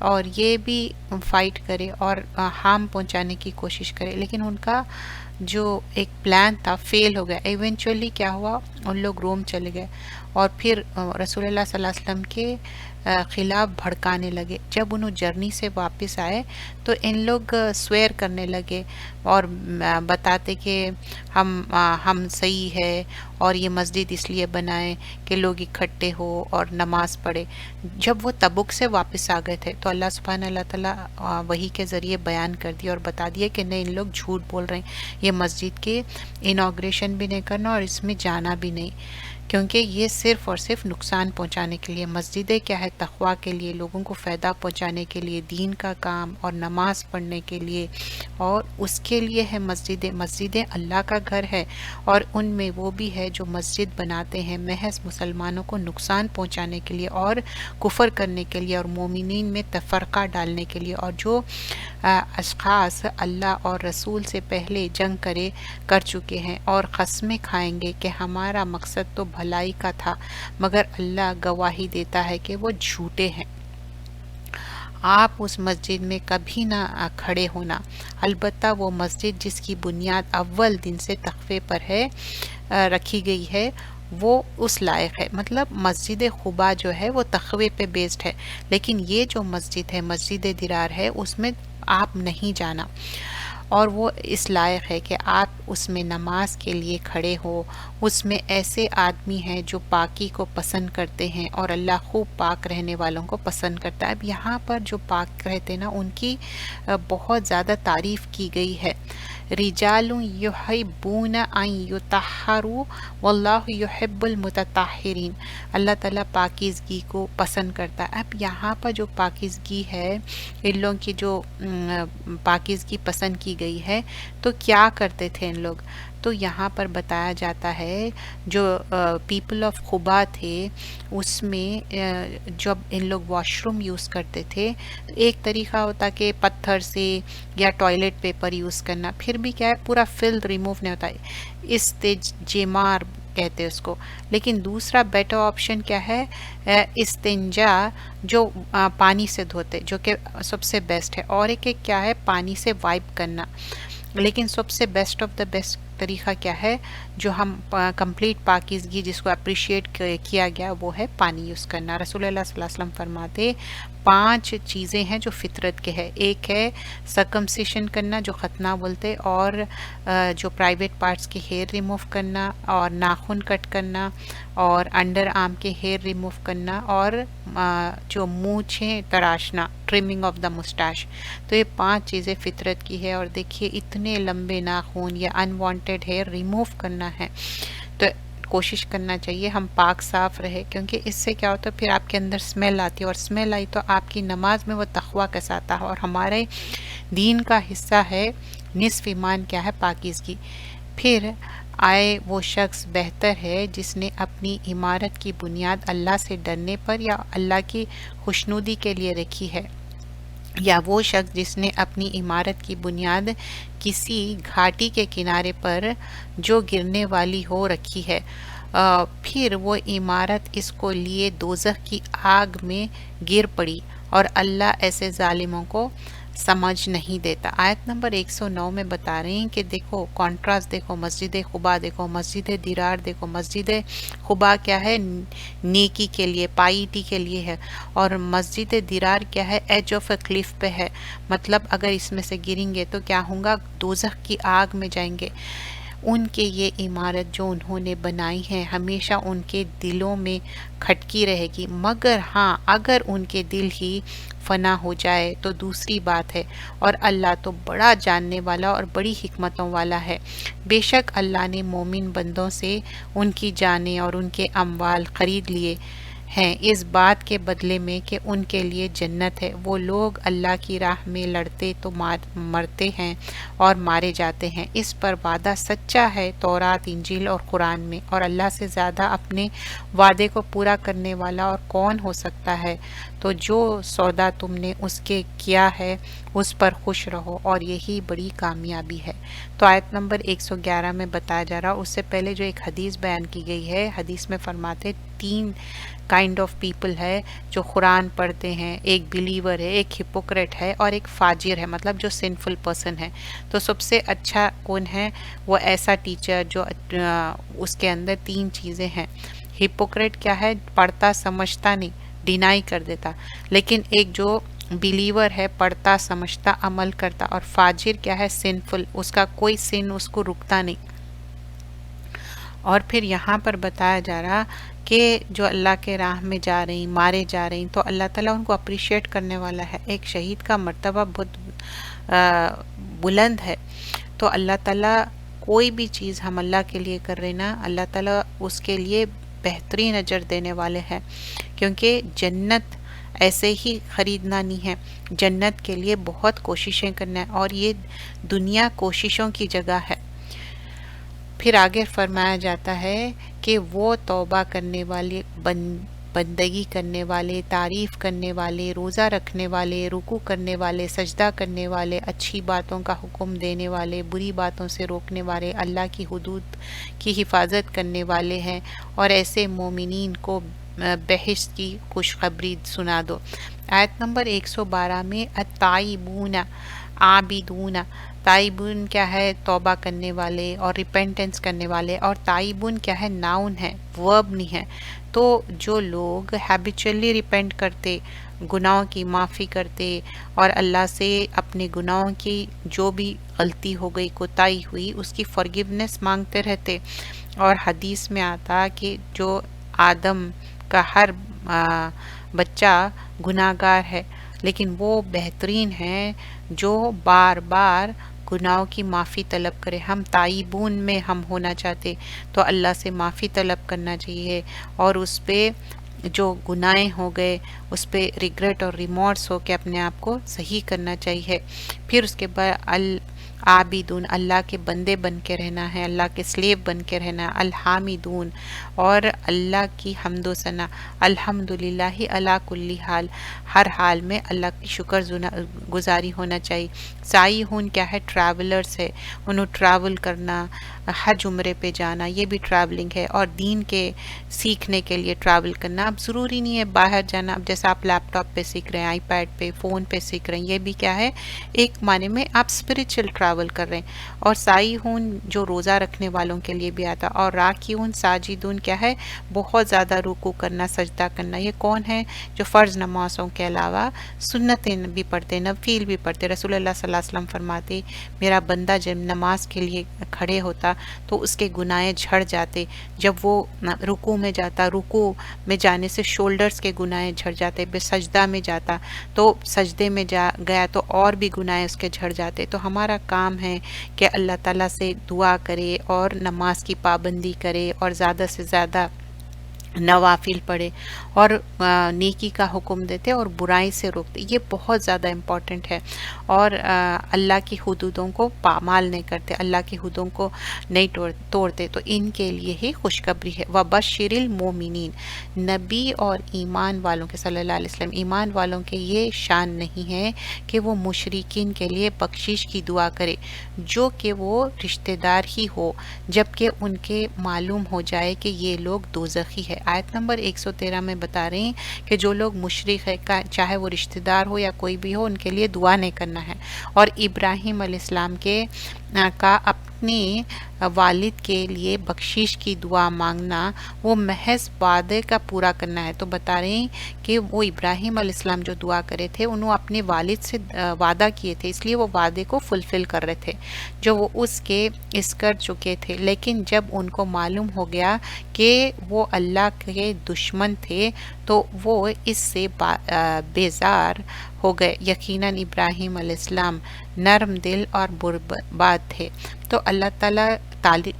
A: اور یہ بھی فائٹ کرے اور ہارم پہنچانے کی کوشش کرے. لیکن ان کا جو ایک پلان تھا فیل ہو گیا. ایونچولی کیا ہوا، ان لوگ روم چلے گئے، اور پھر رسول اللہ صلی اللہ علیہ وسلم کے خلاف بھڑکانے لگے. جب انہوں جرنی سے واپس آئے تو ان لوگ سویر کرنے لگے اور بتاتے کہ ہم صحیح ہے، اور یہ مسجد اس لیے بنائے کہ لوگ اکٹھے ہو اور نماز پڑھے. جب وہ تبوک سے واپس آ گئے تھے تو اللہ سبحانہ اللہ تعالیٰ وحی کے ذریعے بیان کر دیا اور بتا دیا کہ نہیں، ان لوگ جھوٹ بول رہے ہیں، یہ مسجد کے انوگریشن بھی نہیں کرنا اور اس میں جانا بھی نہیں، کیونکہ یہ صرف اور صرف نقصان پہنچانے کے لیے. مسجدیں کیا ہے، تقوی کے لیے، لوگوں کو فائدہ پہنچانے کے لیے، دین کا کام اور نماز پڑھنے کے لیے، اور اس کے لیے ہے مسجدیں. مسجدیں اللہ کا گھر ہے، اور ان میں وہ بھی ہے جو مسجد بناتے ہیں محض مسلمانوں کو نقصان پہنچانے کے لیے اور کفر کرنے کے لیے اور مومنین میں تفرقہ ڈالنے کے لیے. اور جو اشخاص اللہ اور رسول سے پہلے جنگ کر چکے ہیں اور قسمیں کھائیں گے کہ ہمارا مقصد تو بھلائی کا تھا، مگر اللہ گواہی دیتا ہے کہ وہ جھوٹے ہیں. آپ اس مسجد میں کبھی نہ کھڑے ہونا، البتہ وہ مسجد جس کی بنیاد اول دن سے تخفے پر ہے رکھی گئی ہے وہ اس لائق ہے. مطلب مسجد قباء جو ہے وہ تخوے پہ بیسڈ ہے، لیکن یہ جو مسجد ہے، مسجد درار ہے، اس میں آپ نہیں جانا، اور وہ اس لائق ہے کہ آپ اس میں نماز کے لیے کھڑے ہو. اس میں ایسے آدمی ہیں جو پاکی کو پسند کرتے ہیں، اور اللہ خوب پاک رہنے والوں کو پسند کرتا ہے. اب یہاں پر جو پاک رہتے نا، ان کی بہت زیادہ تعریف کی گئی ہے. رجال یحبون ان یطہروا واللہ یحب المتطہرین، اللہ تعالیٰ پاکیزگی کو پسند کرتا ہے۔ اب یہاں پر جو پاکیزگی ہے، ان لوگوں کی جو پاکیزگی پسند کی گئی ہے، تو کیا کرتے تھے ان لوگ؟ تو یہاں پر بتایا جاتا ہے جو پیپل آف قبا تھے، اس میں جب ان لوگ واش روم یوز کرتے تھے، تو ایک طریقہ ہوتا کہ پتھر سے یا ٹوائلٹ پیپر یوز کرنا، پھر بھی کیا ہے پورا فلد ریموو نہیں ہوتا ہے، استجمار کہتے ہیں اس کو۔ لیکن دوسرا بیٹر آپشن کیا ہے؟ استنجا، جو پانی سے دھوتے، جو کہ سب سے بیسٹ ہے، اور ایک کیا ہے پانی سے وائپ کرنا۔ لیکن سب سے بیسٹ آف دا بیسٹ طریقہ کیا ہے جو ہم کمپلیٹ پاکیزگی جس کو اپریشیٹ کیا گیا وہ ہے پانی یوز کرنا۔ رسول اللہ صلی اللہ علیہ وسلم فرماتے 5 چیزیں ہیں جو فطرت کے ہے، ایک ہے سرکمسیشن کرنا جو ختنہ بولتے، اور جو پرائیویٹ پارٹس کے ہیئر ریموو کرنا، اور ناخن کٹ کرنا، اور انڈر آرم کے ہیئر ریموو کرنا، اور جو مونچھیں تراشنا، ٹرمنگ آف دا مسٹاش۔ تو یہ 5 چیزیں فطرت کی ہے، اور دیکھیے اتنے لمبے ناخن یا انوانٹیڈ ہیئر ریموو کرنا ہے، تو کوشش کرنا چاہیے ہم پاک صاف رہے، کیونکہ اس سے کیا ہوتا ہے پھر آپ کے اندر اسمیل آتی ہے، اور اسمیل آئی تو آپ کی نماز میں وہ تقویٰ کیسا آتا ہے، اور ہمارے دین کا حصہ ہے نصف ایمان کیا ہے پاکیزگی۔ پھر آئے وہ شخص بہتر ہے جس نے اپنی عمارت کی بنیاد اللہ سے ڈرنے پر یا اللہ کی خوشنودی کے لیے رکھی ہے، یا وہ شخص جس نے اپنی عمارت کی بنیاد کسی گھاٹی کے کنارے پر جو گرنے والی ہو رکھی ہے، پھر وہ عمارت اس کو لیے دوزخ کی آگ میں گر پڑی، اور اللہ ایسے ظالموں کو سمجھ نہیں دیتا۔ آیت نمبر 109 میں بتا رہے ہیں کہ دیکھو کانٹراسٹ، دیکھو مسجد قباء، دیکھو مسجد درار، دیکھو مسجد قباء کیا ہے نیکی کے لیے، پائیٹی کے لیے ہے، اور مسجد درار کیا ہے ایج آف اے کلف پہ ہے، مطلب اگر اس میں سے گریں گے تو کیا ہوگا دوزخ کی آگ میں جائیں گے۔ ان کے یہ عمارت جو انہوں نے بنائی ہے ہمیشہ ان کے دلوں میں کھٹکی رہے گی، مگر ہاں اگر ان کے دل ہی فنا ہو جائے تو دوسری بات ہے، اور اللہ تو بڑا جاننے والا اور بڑی حکمتوں والا ہے۔ بے شک اللہ نے مومن بندوں سے ان کی جانیں اور ان کے اموال خرید لیے ہیں اس بات کے بدلے میں کہ ان کے لیے جنت ہے، وہ لوگ اللہ کی راہ میں لڑتے تو مرتے ہیں اور مارے جاتے ہیں، اس پر وعدہ سچا ہے تورات، انجیل اور قرآن میں، اور اللہ سے زیادہ اپنے وعدے کو پورا کرنے والا اور کون ہو سکتا ہے۔ تو جو سودا تم نے اس کے کیا ہے اس پر خوش رہو، اور یہی بڑی کامیابی ہے۔ تو آیت نمبر 111 میں بتایا جا رہا، اس سے پہلے جو ایک حدیث بیان کی گئی ہے، حدیث میں فرماتے 3 کائنڈ آف پیپل ہے جو قرآن پڑھتے ہیں، ایک بلیور ہے، ایک ہپوکریٹ ہے، اور ایک فاجر ہے، مطلب جو سنفل پرسن ہے۔ تو سب سے اچھا کون ہے؟ وہ ایسا ٹیچر جو اس کے اندر 3 چیزیں ہیں۔ ہپوکریٹ کیا ہے؟ پڑھتا سمجھتا نہیں، ڈینائی کر دیتا، لیکن ایک جو بلیور ہے پڑھتا سمجھتا عمل کرتا، اور فاجر کیا ہے؟ سنفل، اس کا کوئی سن اس کو رکتا نہیں۔ اور پھر یہاں پر بتایا جا رہا کہ جو اللہ کے راہ میں جا رہی مارے جا رہی تو اللہ تعالیٰ ان کو اپریشیٹ کرنے والا ہے، ایک شہید کا مرتبہ بہت بلند ہے۔ تو اللہ تعالیٰ کوئی بھی چیز ہم اللہ کے لیے کر رہے نا، اللہ تعالیٰ اس کے لیے بہترین اجر دینے والے ہیں، کیونکہ جنت ایسے ہی خریدنا نہیں ہے، جنت کے لیے بہت کوششیں کرنا ہے، اور یہ دنیا کوششوں کی جگہ ہے۔ پھر آگے فرمایا جاتا ہے کہ وہ توبہ کرنے والے، بندگی کرنے والے، تعریف کرنے والے، روزہ رکھنے والے، رکوع کرنے والے، سجدہ کرنے والے، اچھی باتوں کا حکم دینے والے، بری باتوں سے روکنے والے، اللہ کی حدود کی حفاظت کرنے والے ہیں، اور ایسے مومنین کو بہشت کی خوشخبری سنا دو۔ آیت نمبر 112 میں التائبون عابدون، تائبون کیا ہے؟ توبہ کرنے والے اور ریپینٹنس کرنے والے، اور تائبون کیا ہے؟ ناؤن ہے، ورب نہیں ہے۔ تو جو لوگ ہیبیچولی ریپینٹ کرتے، گناہوں کی معافی کرتے، اور اللہ سے اپنے گناہوں کی جو بھی غلطی ہو گئی، کوتاہی ہوئی، اس کی فرگیونیس مانگتے رہتے، اور حدیث میں آتا کہ جو آدم کا ہر بچہ گناہ گار ہے، لیکن وہ بہترین ہیں جو بار بار گناہوں کی معافی طلب کرے. ہم تائبون میں ہم ہونا چاہتے تو اللہ سے معافی طلب کرنا چاہیے، اور اس پہ جو گناہیں ہو گئے اس پہ ریگریٹ اور ریمورس ہو کے اپنے آپ کو صحیح کرنا چاہیے. پھر اس کے بعد عابدون، اللہ کے بندے بن کے رہنا ہے، اللہ کے سلیو بن کے رہنا ہے. الحامدون، اور اللہ کی حمد و ثنا، الحمدللہ علی کل حال، ہر حال میں اللہ کی شکر گزاری ہونا چاہیے. سائحون کیا ہے؟ ٹریولرز ہے، انہوں ٹریول کرنا، حج عمرے پہ جانا یہ بھی ٹریولنگ ہے، اور دین کے سیکھنے کے لیے ٹریول کرنا. اب ضروری نہیں ہے باہر جانا، اب جیسا آپ لیپ ٹاپ پہ سیکھ رہے ہیں، آئی پیڈ پہ، فون پہ سیکھ رہے ہیں، یہ بھی کیا ہے؟ ایک معنی میں آپ اسپریچل ٹریول کر رہے ہیں. اور سائحون جو روزہ رکھنے والوں کے لیے بھی آتا. اور راکعون ساجدون کیا ہے؟ بہت زیادہ رکوع کرنا، سجدہ کرنا. یہ کون ہے؟ جو فرض نمازوں کے علاوہ سنتیں بھی پڑھتے، نفل بھی پڑھتے. رسول اللہ صلی اللہ علیہ وسلم فرماتے میرا بندہ جب نماز کے لیے کھڑے ہوتا تو اس کے گناہیں جھڑ جاتے. جب وہ رکوع میں جاتا، رکوع میں جانے سے شولڈرز کے گناہیں جھڑ جاتے. پھر سجدہ میں جاتا تو سجدے میں گیا تو اور بھی گناہیں اس کے جھڑ جاتے. تو ہمارا کام ہے کہ اللہ تعالیٰ سے دعا کرے اور نماز کی پابندی کرے اور زیادہ سے زیادہ نوافل پڑھے اور نیکی کا حکم دیتے اور برائی سے روکتے. یہ بہت زیادہ امپورٹنٹ ہے. اور اللہ کی حدودوں کو پامال نہیں کرتے، اللہ کی حدودوں کو نہیں توڑتے. تو ان کے لیے ہی خوشخبری ہے. وبشر المومنین، نبی اور ایمان والوں کے، صلی اللہ علیہ وسلم ایمان والوں کے یہ شان نہیں ہے کہ وہ مشرکین کے لیے بخشش کی دعا کرے جو کہ وہ رشتہ دار ہی ہو، جبکہ ان کے معلوم ہو جائے کہ یہ لوگ دوزخی ہے. آیت نمبر 113 میں بتا رہے ہیں کہ جو لوگ مشرک ہے، چاہے وہ رشتہ دار ہو یا کوئی بھی ہو، ان کے لیے دعا نہیں کرنا ہے. اور ابراہیم علیہ السلام کا اپنے والد کے لیے بخشش کی دعا مانگنا وہ محض وعدے کا پورا کرنا ہے. تو بتا رہے ہیں کہ وہ ابراہیم علیہ السلام جو دعا کرے تھے انہوں اپنے والد سے وعدہ کیے تھے، اس لیے وہ وعدے کو فلفل کر رہے تھے جو وہ اس کر چکے تھے. لیکن جب ان کو معلوم ہو گیا کہ وہ اللہ کے دشمن تھے تو وہ اس سے بیزار ہو گئے. یقیناً ابراہیم علیہ السلام نرم دل اور برباد تھے. تو اللہ تعالیٰ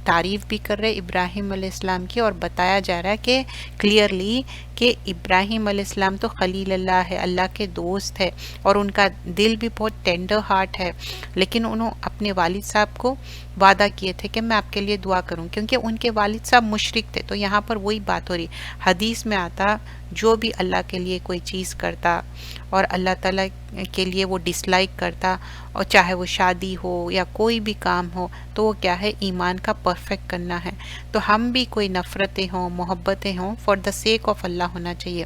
A: تعریف بھی کر رہے ابراہیم علیہ السلام کی، اور بتایا جا رہا ہے کہ کلیئرلی کہ ابراہیم علیہ السلام تو خلیل اللہ ہے، اللہ کے دوست ہے، اور ان کا دل بھی بہت ٹینڈر ہارٹ ہے. لیکن انہوں اپنے والد صاحب کو وعدہ کیے تھے کہ میں آپ کے لیے دعا کروں، کیونکہ ان کے والد صاحب مشرک تھے. تو یہاں پر وہی بات ہو رہی، حدیث میں آتا جو بھی اللہ کے لیے کوئی چیز کرتا اور اللہ تعالیٰ کے لیے وہ ڈس لائک کرتا، اور چاہے وہ شادی ہو یا کوئی بھی کام ہو، تو وہ کیا ہے؟ ایمان کا پرفیکٹ کرنا ہے. تو ہم بھی کوئی نفرتیں ہوں، محبتیں ہوں، فار دا سیک آف اللہ ہونا چاہیے.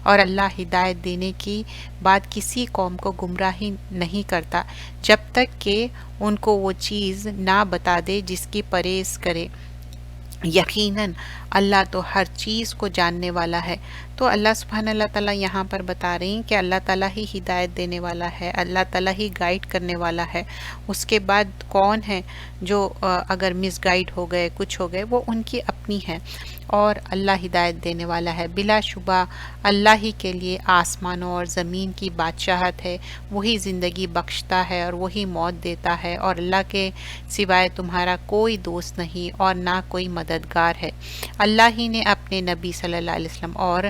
A: اور اللہ ہدایت دینے کی بات کسی قوم کو گمراہی نہیں کرتا جب تک کہ ان کو وہ چیز نہ بتا دے جس کی پرہیز کرے. یقیناً اللہ تو ہر چیز کو جاننے والا ہے. تو اللہ سبحانہ اللہ تعالیٰ یہاں پر بتا رہی ہیں کہ اللہ تعالیٰ ہی ہدایت دینے والا ہے، اللہ تعالیٰ ہی گائیڈ کرنے والا ہے. اس کے بعد کون ہے جو اگر مس گائیڈ ہو گئے، کچھ ہو گئے، وہ ان کی اپنی ہے، اور اللہ ہدایت دینے والا ہے. بلا شبہ اللہ ہی کے لیے آسمانوں اور زمین کی بادشاہت ہے، وہی زندگی بخشتا ہے اور وہی موت دیتا ہے، اور اللہ کے سوائے تمہارا کوئی دوست نہیں اور نہ کوئی مددگار ہے. اللہ ہی نے اپنے نبی صلی اللہ علیہ وسلم اور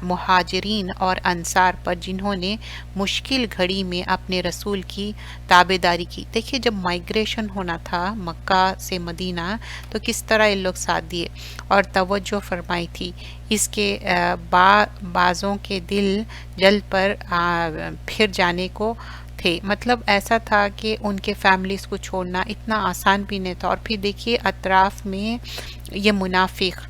A: مہاجرین اور انصار پر جنہوں نے مشکل گھڑی میں اپنے رسول کی تابع داری کی. دیکھیے جب مائگریشن ہونا تھا مکہ سے مدینہ تو کس طرح یہ لوگ ساتھ دیے اور توجہ فرمائی تھی. اس کے بعضوں کے دل جلد پر پھر جانے کو تھے. مطلب ایسا تھا کہ ان کے فیملیز کو چھوڑنا اتنا آسان بھی نہیں تھا. اور پھر دیکھیے اطراف میں یہ منافق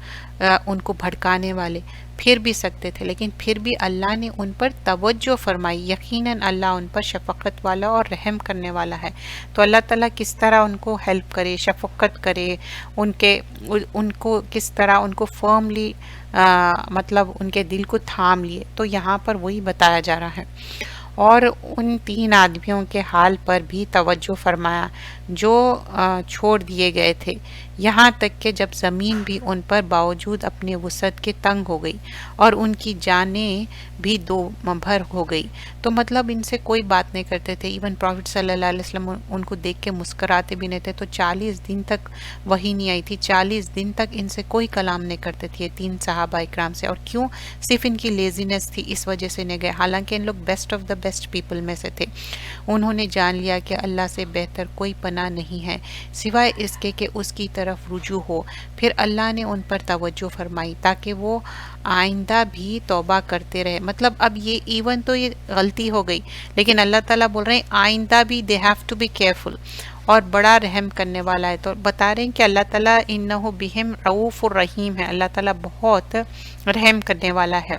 A: ان کو بھڑکانے والے پھر بھی سکتے تھے، لیکن پھر بھی اللہ نے ان پر توجہ فرمائی. یقیناً اللہ ان پر شفقت والا اور رحم کرنے والا ہے. تو اللہ تعالیٰ کس طرح ان کو ہیلپ کرے، شفقت کرے، ان کو کس طرح ان کو فرملی مطلب ان کے دل کو تھام لیے. تو یہاں پر وہی بتایا جا رہا ہے. اور ان 3 آدمیوں کے حال پر بھی توجہ فرمایا جو چھوڑ دیے گئے تھے. یہاں تک کہ جب زمین بھی ان پر باوجود اپنے وسعت کے تنگ ہو گئی اور ان کی جانیں بھی دو بھر ہو گئی. تو مطلب ان سے کوئی بات نہیں کرتے تھے. ایون پروفٹ صلی اللہ علیہ وسلم ان کو دیکھ کے مسکراتے بھی نہیں تھے. تو 40 دن تک وہی نہیں آئی تھی. 40 دن تک ان سے کوئی کلام نہیں کرتے تھے 3 صحابہ اکرام سے. اور کیوں؟ صرف ان کی لیزینس تھی، اس وجہ سے نہیں گئے. حالانکہ ان لوگ best of the best people میں سے تھے. انہوں نے جان لیا کہ اللہ سے بہتر کوئی پناہ نہیں ہے سوائے اس کے کہ اس کی طرف رجوع ہو. پھر اللہ نے ان پر توجہ فرمائی تاکہ وہ آئندہ بھی توبہ کرتے رہے. مطلب اب یہ ایون تو یہ غلطی ہو گئی، لیکن اللہ تعالیٰ بول رہے ہیں آئندہ بھی they have to be careful, اور بڑا رحم کرنے والا ہے. تو بتا رہے ہیں کہ اللہ تعالیٰ انہ بہم رؤوف الرحیم ہے. اللہ تعالیٰ بہت رحم کرنے والا ہے.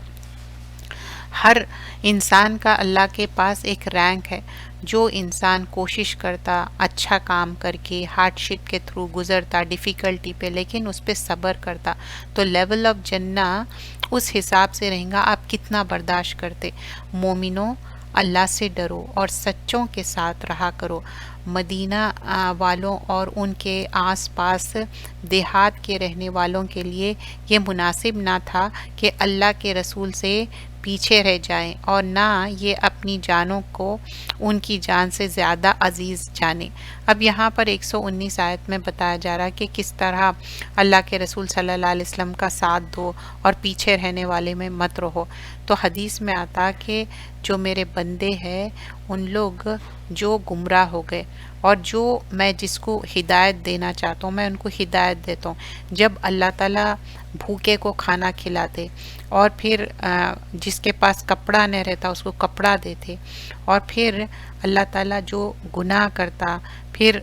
A: ہر انسان کا اللہ کے پاس ایک رینک ہے. جو انسان کوشش کرتا، اچھا کام کر کے، ہارڈ شپ کے تھرو گزرتا، ڈیفیکلٹی پہ، لیکن اس پہ صبر کرتا، تو لیول آف جنہ اس حساب سے رہیں گا آپ کتنا برداشت کرتے. مومنوں، اللہ سے ڈرو اور سچوں کے ساتھ رہا کرو. مدینہ والوں اور ان کے آس پاس دیہات کے رہنے والوں کے لیے یہ مناسب نہ تھا کہ اللہ کے رسول سے پیچھے رہ جائیں، اور نہ یہ اپنی جانوں کو ان کی جان سے زیادہ عزیز جانیں. اب یہاں پر 119 آیت میں بتایا جا رہا کہ کس طرح اللہ کے رسول صلی اللہ علیہ وسلم کا ساتھ دو اور پیچھے رہنے والے میں مت رہو. تو حدیث میں آتا کہ جو میرے بندے ہیں ان لوگ جو گمراہ ہو گئے، اور جو میں جس کو ہدایت دینا چاہتا ہوں میں ان کو ہدایت دیتا ہوں. جب اللہ تعالیٰ بھوکے کو کھانا کھلاتے، اور پھر جس کے پاس کپڑا نہیں رہتا اس کو کپڑا دیتے، اور پھر اللہ تعالیٰ جو گناہ کرتا پھر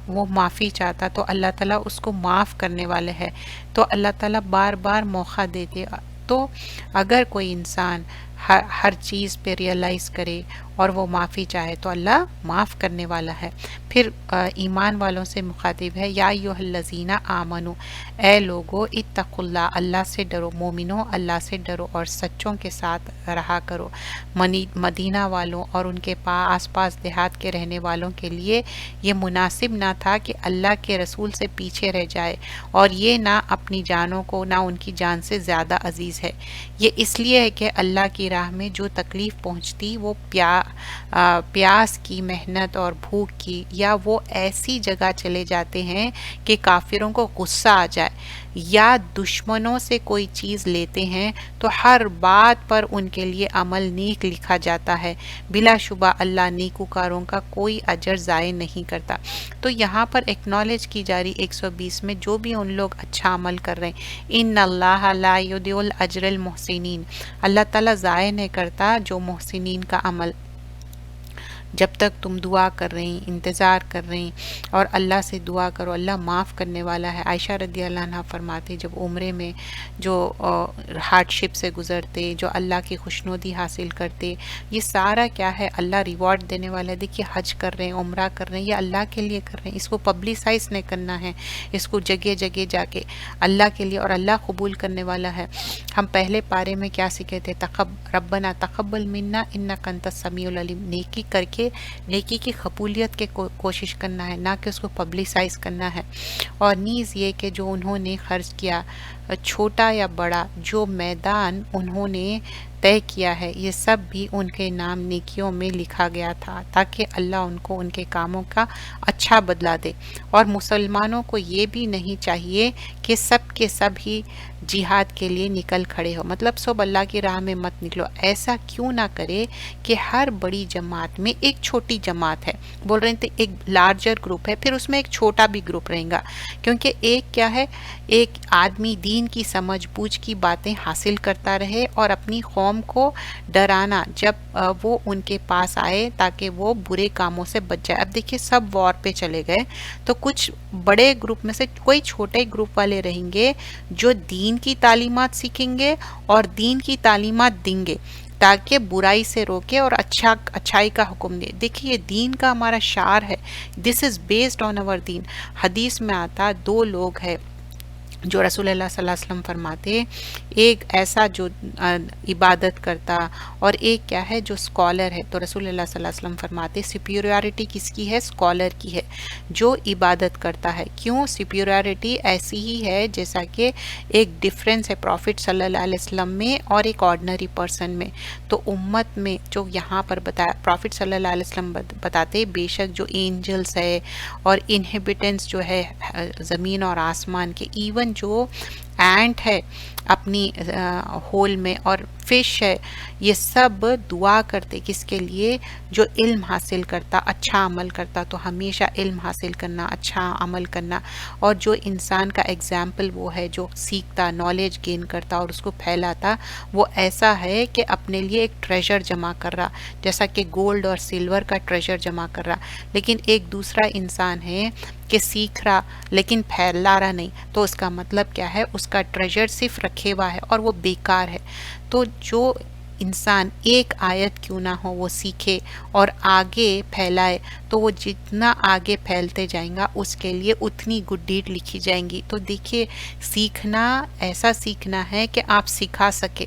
A: وہ معافی چاہتا تو اللہ تعالیٰ اس کو معاف کرنے والے ہے. تو اللہ تعالیٰ بار بار موقع دیتے. تو اگر کوئی انسان ہر چیز پہ ریئلائز کرے اور وہ معافی چاہے تو اللہ معاف کرنے والا ہے. پھر ایمان والوں سے مخاطب ہے، یا ایھا الذین آمنو، اے لوگو، اتقوا اللہ، اللہ سے ڈرو. مومنو، اللہ سے ڈرو اور سچوں کے ساتھ رہا کرو. مدینہ والوں اور ان کے آس پاس دیہات کے رہنے والوں کے لیے یہ مناسب نہ تھا کہ اللہ کے رسول سے پیچھے رہ جائے، اور یہ نہ اپنی جانوں کو نہ ان کی جان سے زیادہ عزیز ہے. یہ اس لیے ہے کہ اللہ کی راہ میں جو تکلیف پہنچتی وہ پیاس کی، محنت اور بھوک کی، یا وہ ایسی جگہ چلے جاتے ہیں کہ کافروں کو غصہ آ جائے، یا دشمنوں سے کوئی چیز لیتے ہیں تو ہر بات پر ان کے لیے عمل نیک لکھا جاتا ہے. بلا شبہ اللہ نیکوکاروں کا کوئی اجر ضائع نہیں کرتا. تو یہاں پر ایکنالج کی جا رہی 120 میں جو بھی ان لوگ اچھا عمل کر رہے ہیں، ان اللہ لا یضیع الاجر المحسنین، اللہ تعالیٰ ضائع نہیں کرتا جو محسنین کا عمل. جب تک تم دعا کر رہی، انتظار کر رہی، اور اللہ سے دعا کرو، اللہ معاف کرنے والا ہے. عائشہ رضی اللہ عنہ فرماتے جب عمرے میں جو ہارڈ شپ سے گزرتے، جو اللہ کی خوشنودی حاصل کرتے، یہ سارا کیا ہے؟ اللہ ریوارڈ دینے والا ہے. دیکھیے حج کر رہے ہیں، عمرہ کر رہے ہیں، یہ اللہ کے لیے کر رہے ہیں. اس کو پبلسائز نہیں کرنا ہے، اس کو جگہ جگہ جا کے اللہ کے لیے، اور اللہ قبول کرنے والا ہے. ہم پہلے پارے میں کیا سیکھے تھے؟ ربنا تقبل منا انک انت السمیع العلیم. نیکی کر کے نیکی کی قبولیت کے کوشش کرنا ہے، نہ کہ اس کو پبلسائز کرنا ہے. اور نیز یہ کہ جو انہوں نے خرچ کیا، چھوٹا یا بڑا، جو میدان انہوں نے طے کیا ہے، یہ سب بھی ان کے نام نیکیوں میں لکھا گیا تھا تاکہ اللہ ان کو ان کے کاموں کا اچھا بدلہ دے. اور مسلمانوں کو یہ بھی نہیں چاہیے کہ سب کے سب ہی جہاد کے لیے نکل کھڑے ہو. مطلب سب اللہ کی راہ میں مت نکلو. ایسا کیوں نہ کرے کہ ہر بڑی جماعت میں ایک چھوٹی جماعت ہے، بول رہے تھے ایک لارجر گروپ ہے، پھر اس میں ایک چھوٹا بھی گروپ رہے گا. کیونکہ ایک کیا ہے، ایک آدمی دین کی سمجھ بوجھ کی باتیں حاصل کرتا رہے اور اپنی قوم کو ڈرانا جب وہ ان کے پاس آئے تاکہ وہ برے کاموں سے بچ جائے. اب دیکھیے سب وار پہ چلے گئے تو کچھ بڑے گروپ میں سے کوئی چھوٹے گروپ والے رہیں گے جو دین کی تعلیمات سیکھیں گے اور دین کی تعلیمات دیں گے تاکہ برائی سے روکے اور اچھائی کا حکم دے. دیکھیے یہ دین کا ہمارا شعار ہے، دس از بیسڈ آن اور دین. حدیث میں آتا دو لوگ ہیں، جو رسول اللہ صلی اللہ علیہ وسلم فرماتے ایک ایسا جو عبادت کرتا اور ایک کیا ہے جو اسکالر ہے، تو رسول اللہ صلی اللہ علیہ وسلم فرماتے سپیریورٹی کس کی ہے؟ اسکالر کی ہے جو عبادت کرتا ہے۔ کیوں سپیریورٹی ایسی ہی ہے جیسا کہ ایک ڈفرینس ہے پروفٹ صلی اللہ علیہ وسلم میں اور ایک آرڈنری پرسن میں۔ تو امت میں جو یہاں پر بتایا پروفٹ صلی اللہ علیہ وسلم بتاتے بے شک جو اینجلز ہے اور انہیبیٹنٹس جو ہے زمین اور آسمان کے، ایون جو اینٹ ہے اپنی ہول میں اور فش ہے، یہ سب دعا کرتے کس کے لیے؟ جو علم حاصل کرتا، اچھا عمل کرتا۔ تو ہمیشہ علم حاصل کرنا، اچھا عمل کرنا، اور جو انسان کا ایگزامپل وہ ہے جو سیکھتا، نالج گین کرتا اور اس کو پھیلاتا، وہ ایسا ہے کہ اپنے لیے ایک ٹریجر جمع کر رہا، جیسا کہ گولڈ اور سلور کا ٹریجر جمع کر رہا۔ لیکن ایک دوسرا انسان ہے کہ سیکھ رہا لیکن پھیلا رہا نہیں، تو اس کا مطلب کیا ہے؟ اس کا ٹریجر صرف رکھے ہوا ہے اور وہ بیکار ہے۔ تو جو انسان ایک آیت کیوں نہ ہو وہ سیکھے اور آگے پھیلائے، تو وہ جتنا آگے پھیلتے جائیں گا اس کے لیے اتنی گڈ ڈیڈ لکھی جائیں گی۔ تو دیکھیے سیکھنا ایسا سیکھنا ہے کہ آپ سکھا سکے۔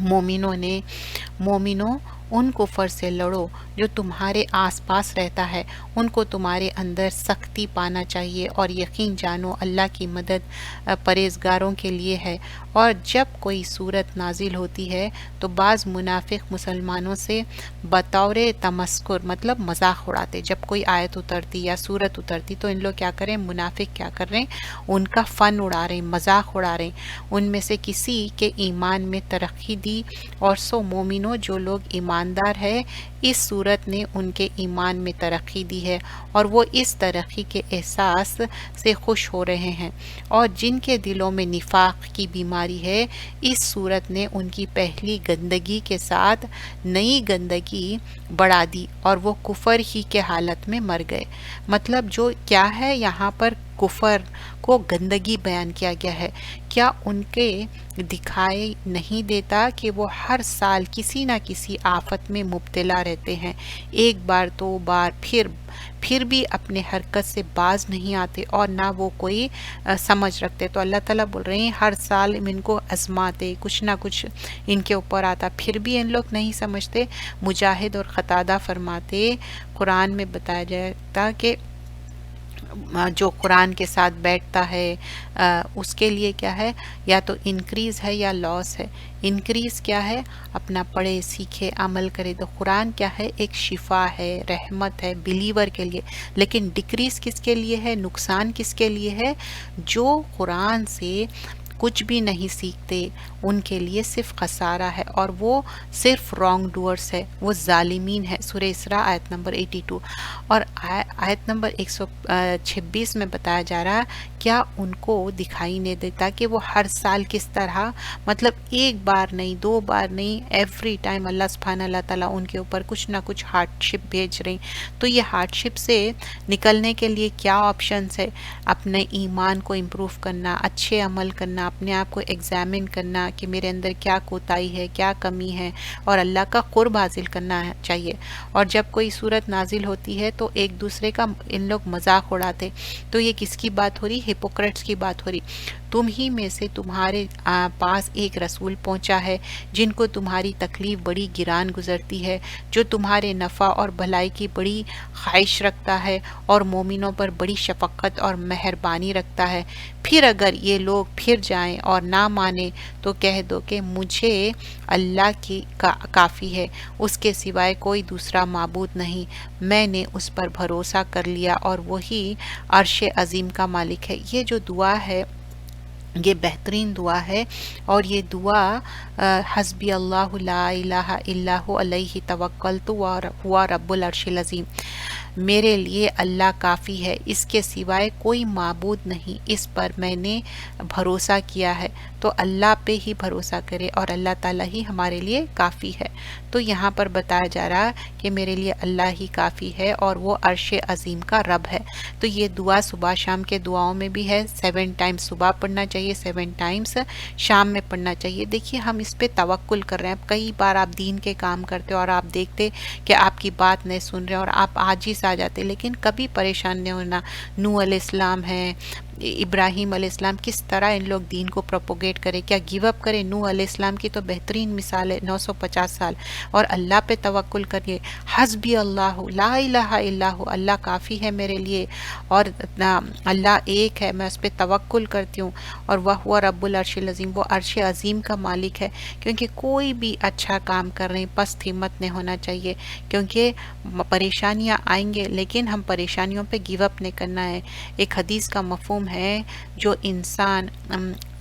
A: مومنوں ان کفر سے لڑو جو تمہارے آس پاس رہتا ہے، ان کو تمہارے اندر سختی پانا چاہیے، اور یقین جانو اللہ کی مدد پرہیزگاروں کے لیے ہے۔ اور جب کوئی صورت نازل ہوتی ہے تو بعض منافق مسلمانوں سے بطور تمسخر مطلب مذاق اڑاتے، جب کوئی آیت اترتی یا صورت اترتی تو ان لوگ کیا کریں؟ منافق کیا کر رہے ہیں؟ ان کا فن اڑا رہے ہیں، مذاق اڑا رہے ہیں۔ ان میں سے کسی کے ایمان میں ترقی دی، اور سو مومنوں جو لوگ ایماندار ہے اس صورت نے ان کے ایمان میں ترقی دی ہے، اور وہ اس ترقی کے احساس سے خوش ہو رہے ہیں۔ اور جن کے دلوں میں نفاق کی بیماری ہے اس صورت نے ان کی پہلی گندگی کے ساتھ نئی گندگی بڑھا دی اور وہ کفر ہی کے حالت میں مر گئے۔ مطلب جو کیا ہے یہاں پر کفر کو گندگی بیان کیا گیا ہے۔ کیا ان کے دکھائی نہیں دیتا کہ وہ ہر سال کسی نہ کسی آفت میں مبتلا رہتے ہیں، ایک بار دو بار، پھر بھی اپنے حرکت سے باز نہیں آتے اور نہ وہ کوئی سمجھ رکھتے۔ تو اللہ تعالیٰ بول رہے ہیں ہر سال ان کو آزماتے، کچھ نہ کچھ ان کے اوپر آتا، پھر بھی ان لوگ نہیں سمجھتے۔ مجاہد اور قتادہ فرماتے قرآن میں بتایا جاتا کہ جو قرآن کے ساتھ بیٹھتا ہے اس کے لیے کیا ہے؟ یا تو انکریز ہے یا لاس ہے۔ انکریز کیا ہے؟ اپنا پڑھے سیکھے عمل کرے۔ تو قرآن کیا ہے؟ ایک شفا ہے، رحمت ہے بلیور کے لیے۔ لیکن ڈکریز کس کے لیے ہے؟ نقصان کس کے لیے ہے؟ جو قرآن سے کچھ بھی نہیں سیکھتے ان کے لیے صرف خسارہ ہے، اور وہ صرف رانگ ڈوئرس ہے، وہ ظالمین ہے۔ سورہ اسراء آیت نمبر 82 اور آیت نمبر 126 میں بتایا جا رہا کیا ان کو دکھائی نہیں دیتا کہ وہ ہر سال کس طرح، مطلب ایک بار نہیں، دو بار نہیں، ایوری ٹائم اللہ تعالیٰ ان کے اوپر کچھ نہ کچھ ہارڈ شپ بھیج رہے ہیں۔ تو یہ ہارڈ شپ سے نکلنے کے لیے کیا آپشنس ہے؟ اپنے ایمان کو امپروو کرنا، اچھے عمل کرنا، اپنے آپ کو ایگزامن کرنا کہ میرے اندر کیا کوتاہی ہے، کیا کمی ہے، اور اللہ کا قرب حاصل کرنا چاہیے۔ اور جب کوئی صورت نازل ہوتی ہے تو ایک دوسرے کا ان لوگ مذاق اڑاتے، تو یہ کس کی بات ہو رہی؟ ہپوکریٹس کی بات ہو رہی۔ تم ہی میں سے تمہارے پاس ایک رسول پہنچا ہے جن کو تمہاری تکلیف بڑی گران گزرتی ہے، جو تمہارے نفع اور بھلائی کی بڑی خواہش رکھتا ہے اور مومنوں پر بڑی شفقت اور مہربانی رکھتا ہے۔ پھر اگر یہ لوگ پھر جائیں اور نہ مانیں تو کہہ دو کہ مجھے اللہ کی کافی ہے، اس کے سوائے کوئی دوسرا معبود نہیں، میں نے اس پر بھروسہ کر لیا اور وہی عرش عظیم کا مالک ہے۔ یہ جو دعا ہے یہ بہترین دعا ہے، اور یہ دعا حسبی اللہ لا الہ الا ہو علیہ توکلت ہوا رب العرش العظیم، میرے لیے اللہ کافی ہے، اس کے سوائے کوئی معبود نہیں، اس پر میں نے بھروسہ کیا ہے۔ تو اللہ پہ ہی بھروسہ کرے اور اللہ تعالیٰ ہی ہمارے لیے کافی ہے۔ تو یہاں پر بتایا جا رہا کہ میرے لیے اللہ ہی کافی ہے اور وہ عرش عظیم کا رب ہے۔ تو یہ دعا صبح شام کے دعاؤں میں بھی ہے، 7 ٹائمز صبح پڑھنا چاہیے، 7 ٹائمز شام میں پڑھنا چاہیے۔ دیکھیے ہم اس پہ توکل کر رہے ہیں، کئی بار آپ دین کے کام کرتے اور آپ دیکھتے کہ آپ کی بات نہیں سن رہے اور آپ عاجز آ جاتے، لیکن کبھی پریشان نہیں ہونا۔ نوح علیہ السلام ہیں، ابراہیم علیہ السلام کس طرح ان لوگ دین کو پروپوگیٹ کرے، کیا گیو اپ کرے؟ نوح علیہ السلام کی تو بہترین مثال ہے، 950 سال اور اللہ پہ توکل کریے، حسبی اللہ لا الہ الا ہو، اللہ کافی ہے میرے لیے اور اللہ ایک ہے، میں اس پہ توکل کرتی ہوں، اور وہ رب العرش العظیم، وہ عرش عظیم کا مالک ہے۔ کیونکہ کوئی بھی اچھا کام کر رہے ہیں پست ہمت نہیں ہونا چاہیے، کیونکہ پریشانیاں آئیں گے لیکن ہم پریشانیوں پہ گیو اپ نہیں کرنا ہے۔ ایک حدیث کا مفہوم ہے، جو انسان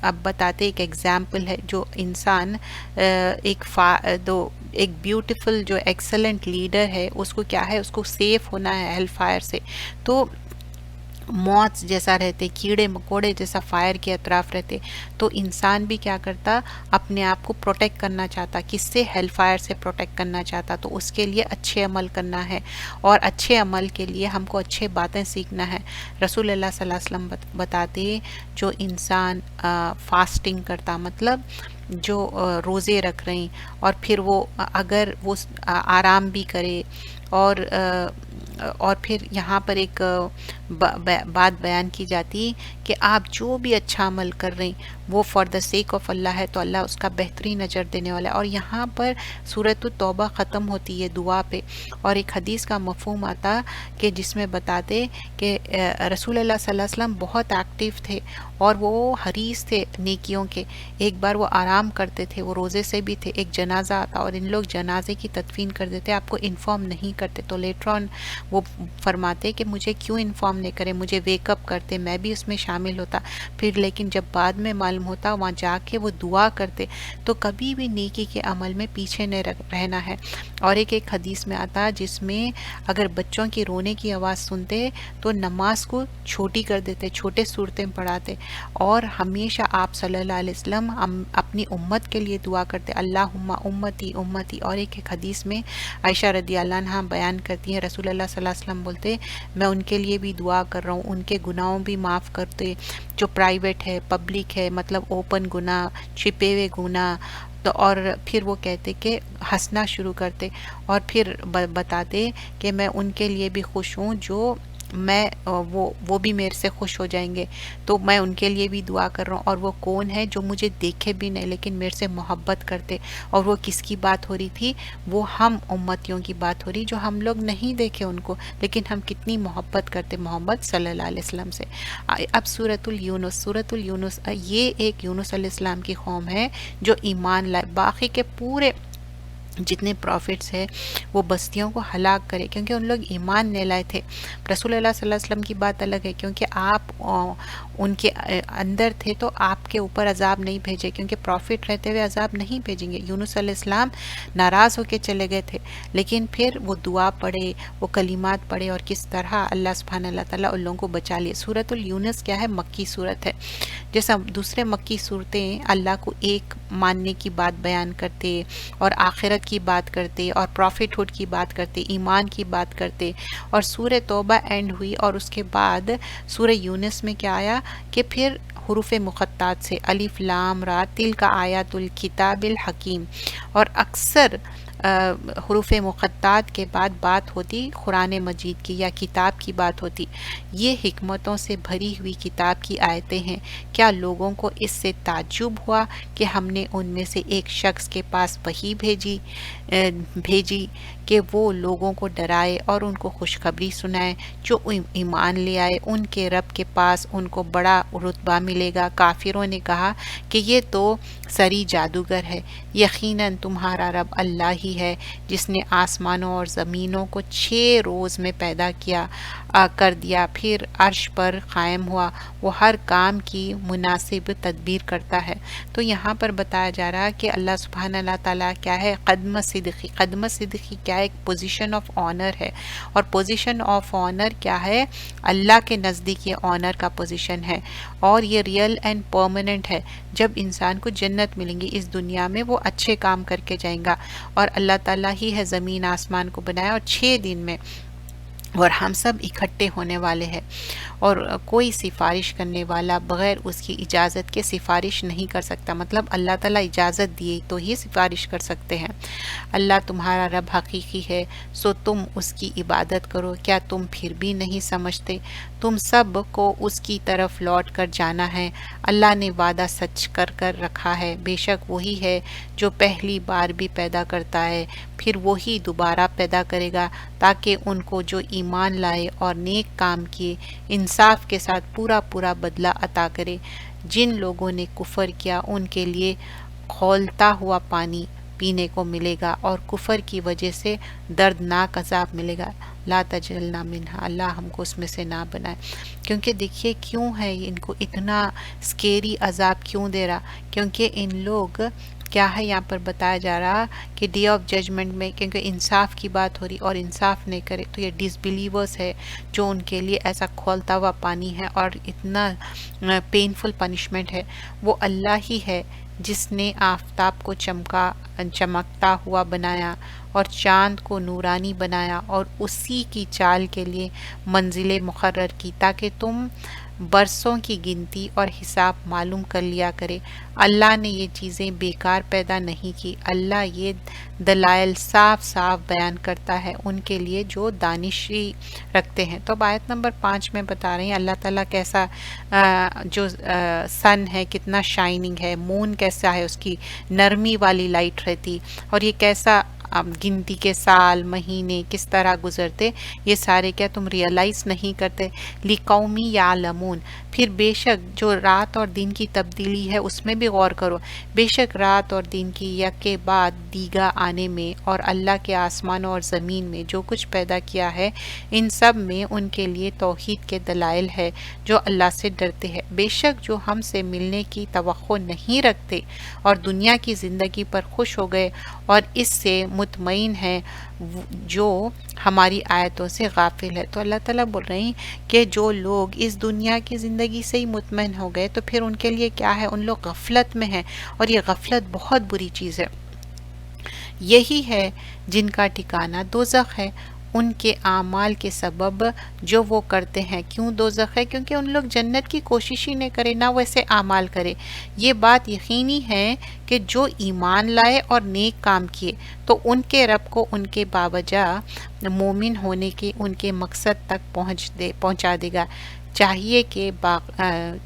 A: اب بتاتے ایک ایگزامپل ہے، جو انسان ایک بیوٹیفل جو ایکسلنٹ لیڈر ہے، اس کو کیا ہے، اس کو سیف ہونا ہے ہیل فائر سے، تو موت جیسا رہتے، کیڑے مکوڑے جیسا فائر کے اطراف رہتے، تو انسان بھی کیا کرتا، اپنے آپ کو پروٹیکٹ کرنا چاہتا، کس سے؟ ہیل فائر سے پروٹیکٹ کرنا چاہتا، تو اس کے لیے اچھے عمل کرنا ہے، اور اچھے عمل کے لیے ہم کو اچھے باتیں سیکھنا ہے۔ رسول اللہ صلی اللہ علیہ وسلم بتاتے، جو انسان فاسٹنگ کرتا، مطلب جو روزے رکھ رہے ہیں، اور پھر وہ اگر وہ آرام بھی کرے، اور پھر یہاں پر ایک بات بیان کی جاتی کہ آپ جو بھی اچھا عمل کر رہے ہیں وہ فار دا سیک آف اللہ ہے، تو اللہ اس کا بہترین اجر دینے والا ہے۔ اور یہاں پر سورۃ التوبہ ختم ہوتی ہے دعا پہ، اور ایک حدیث کا مفہوم آتا کہ جس میں بتاتے کہ رسول اللہ صلی اللہ علیہ وسلم بہت ایکٹیو تھے اور وہ حریص تھے نیکیوں کے۔ ایک بار وہ آرام کرتے تھے، وہ روزے سے بھی تھے، ایک جنازہ آتا اور ان لوگ جنازے کی تدفین کر دیتے، آپ کو انفارم نہیں کرتے، تو لیٹر آن وہ فرماتے کہ مجھے کیوں انفارم نہیں کرے، مجھے ویک اپ کرتے، میں بھی اس میں شامل ہوتا۔ پھر لیکن جب بعد میں معلوم ہوتا، وہاں جا کے وہ دعا کرتے، تو کبھی بھی نیکی کے عمل میں پیچھے نہیں رہنا ہے۔ اور ایک حدیث میں آتا جس میں اگر بچوں کی رونے کی آواز سنتے تو نماز کو چھوٹی کر دیتے، چھوٹے صورتیں پڑھاتے، اور ہمیشہ آپ صلی اللہ علیہ وسلم اپنی امت کے لیے دعا کرتے، اللہم امتی امتی۔ اور ایک حدیث میں عائشہ رضی اللہ عنہا بیان کرتی ہیں، رسول اللہ صلی اللہ علیہ وسلم بولتے میں ان کے لیے بھی دعا کر رہا ہوں، ان کے گناہوں بھی معاف کرتے، جو پرائیویٹ ہے، پبلک ہے، مطلب اوپن گناہ، چھپے ہوئے گناہ۔ تو اور پھر وہ کہتے کہ ہنسنا شروع کرتے، اور پھر بتاتے کہ میں ان کے لیے بھی خوش ہوں جو وہ بھی میرے سے خوش ہو جائیں گے، تو میں ان کے لیے بھی دعا کر رہا ہوں۔ اور وہ کون ہے؟ جو مجھے دیکھے بھی نہیں لیکن میرے سے محبت کرتے۔ اور وہ کس کی بات ہو رہی تھی؟ وہ ہم امتیوں کی بات ہو رہی، جو ہم لوگ نہیں دیکھے ان کو لیکن ہم کتنی محبت کرتے محمد صلی اللہ علیہ وسلم سے۔ اب سورۃ الیونس، یہ ایک یونس علیہ السلام کی قوم ہے جو ایمان لائے، باقی کے پورے جتنے پروفٹس ہیں وہ بستیوں کو ہلاک کرے کیونکہ ان لوگ ایمان نہیں لائے تھے۔ رسول اللہ صلی اللہ علیہ وسلم کی بات الگ ہے، کیونکہ آپ ان کے اندر تھے تو آپ کے اوپر عذاب نہیں بھیجے، کیونکہ پروفٹ رہتے ہوئے عذاب نہیں بھیجیں گے۔ یونس علیہ السلام ناراض ہو کے چلے گئے تھے، لیکن پھر وہ دعا پڑھے، وہ کلمات پڑھے، اور کس طرح اللہ سبحانہ اللہ تعالیٰ ان لوگوں کو بچا لیے۔ سورۃ الیونس کیا ہے؟ مکی صورت ہے۔ جیسا دوسرے مکی صورتیں اللہ کو ایک ماننے کی بات بیان کرتے، اور آخرت کی بات کرتے، اور پروفٹ ہوڈ کی بات کرتے، ایمان کی بات کرتے، اور سورہ توبہ اینڈ ہوئی، اور اس کے بعد سورہ یونس میں کیا آیا کہ پھر حروف مقطعات سے الف لام را تلک آیات الکتاب الحکیم، اور اکثر حروف مقطعات کے بعد بات ہوتی قرآن مجید کی یا کتاب کی بات ہوتی۔ یہ حکمتوں سے بھری ہوئی کتاب کی آیتیں ہیں، کیا لوگوں کو اس سے تعجب ہوا کہ ہم نے ان میں سے ایک شخص کے پاس وحی بھیجی کہ وہ لوگوں کو ڈرائے اور ان کو خوشخبری سنائے، جو ایمان لے آئے ان کے رب کے پاس ان کو بڑا رتبہ ملے گا۔ کافروں نے کہا کہ یہ تو سری جادوگر ہے، یقیناً تمہارا رب اللہ ہی ہے جس نے آسمانوں اور زمینوں کو 6 روز میں پیدا کر دیا، پھر عرش پر قائم ہوا، وہ ہر کام کی مناسب تدبیر کرتا ہے۔ تو یہاں پر بتایا جا رہا ہے کہ اللہ سبحانہ اللہ تعالیٰ کیا ہے؟ قدم صدقی کیا ہے؟ ایک پوزیشن آف آنر ہے، اور پوزیشن آف آنر کیا ہے؟ اللہ کے نزدیک یہ آنر کا پوزیشن ہے، اور یہ ریئل اینڈ پرماننٹ ہے۔ جب انسان کو جنت ملیں گی اس دنیا میں، وہ اچھے کام کر کے جائیں گا، اور اللہ تعالیٰ ہی ہے زمین آسمان کو بنایا اور 6 دن میں، اور ہم سب اکٹھے ہونے والے ہیں۔ اور کوئی سفارش کرنے والا بغیر اس کی اجازت کے سفارش نہیں کر سکتا، مطلب اللہ تعالیٰ اجازت دیے تو ہی سفارش کر سکتے ہیں۔ اللہ تمہارا رب حقیقی ہے، سو تم اس کی عبادت کرو، کیا تم پھر بھی نہیں سمجھتے؟ تم سب کو اس کی طرف لوٹ کر جانا ہے، اللہ نے وعدہ سچ کر رکھا ہے، بے شک وہی ہے جو پہلی بار بھی پیدا کرتا ہے، پھر وہی دوبارہ پیدا کرے گا، تاکہ ان کو جو ایمان لائے اور نیک کام کیے انصاف کے ساتھ پورا پورا بدلہ عطا کرے۔ جن لوگوں نے کفر کیا ان کے لیے کھولتا ہوا پانی پینے کو ملے گا اور کفر کی وجہ سے دردناک عذاب ملے گا۔ لا تجعلنا منہا، اللہ ہم کو اس میں سے نہ بنائے۔ کیونکہ دیکھیے کیوں ہے ان کو اتنا سکیری عذاب کیوں دے رہا، کیونکہ ان لوگ کیا ہے یہاں پر بتایا جا رہا کہ ڈے آف ججمنٹ میں کیونکہ انصاف کی بات ہو رہی اور انصاف نہیں کرے تو یہ ڈس بلیورس ہے جو ان کے لیے ایسا کھولتا ہوا پانی ہے اور اتنا پینفل پنشمنٹ ہے۔ وہ اللہ ہی ہے جس نے آفتاب کو چمکتا ہوا بنایا اور چاند کو نورانی بنایا اور اسی کی چال کے لیے منزلیں مقرر کی تاکہ تم برسوں کی گنتی اور حساب معلوم کر لیا کرے۔ اللہ نے یہ چیزیں بیکار پیدا نہیں کی، اللہ یہ دلائل صاف صاف بیان کرتا ہے ان کے لیے جو دانشی رکھتے ہیں۔ تو آیت نمبر 5 میں بتا رہے ہیں اللہ تعالیٰ کیسا جو سن ہے کتنا شائننگ ہے، مون کیسا ہے، اس کی نرمی والی لائٹ رہتی، اور یہ کیسا گنتی کے سال مہینے کس طرح گزرتے، یہ سارے کیا تم ریئلائز نہیں کرتے؟ لِقَوْمِ یعلمون۔ پھر بے شک جو رات اور دن کی تبدیلی ہے اس میں بھی غور کرو، بے شک رات اور دن کی یک کے بعد دیگا آنے میں اور اللہ کے آسمانوں اور زمین میں جو کچھ پیدا کیا ہے ان سب میں ان کے لیے توحید کے دلائل ہے جو اللہ سے ڈرتے ہیں۔ بے شک جو ہم سے ملنے کی توقع نہیں رکھتے اور دنیا کی زندگی پر خوش ہو گئے اور اس سے مطمئن ہیں جو ہماری آیتوں سے غافل ہے۔ تو اللہ تعالیٰ بول رہے ہیں کہ جو لوگ اس دنیا کی زندگی سے ہی مطمئن ہو گئے تو پھر ان کے لیے کیا ہے، ان لوگ غفلت میں ہیں، اور یہ غفلت بہت بری چیز ہے۔ یہی ہے جن کا ٹھکانہ دوزخ ہے ان کے اعمال کے سبب جو وہ کرتے ہیں۔ کیوں دوزخ ہے؟ کیونکہ ان لوگ جنت کی کوشش ہی نہیں کرے، نہ ویسے اعمال کرے۔ یہ بات یقینی ہے کہ جو ایمان لائے اور نیک کام کیے تو ان کے رب کو ان کے باوجہ مومن ہونے کے ان کے مقصد تک پہنچا دے گا۔ چاہیے کہ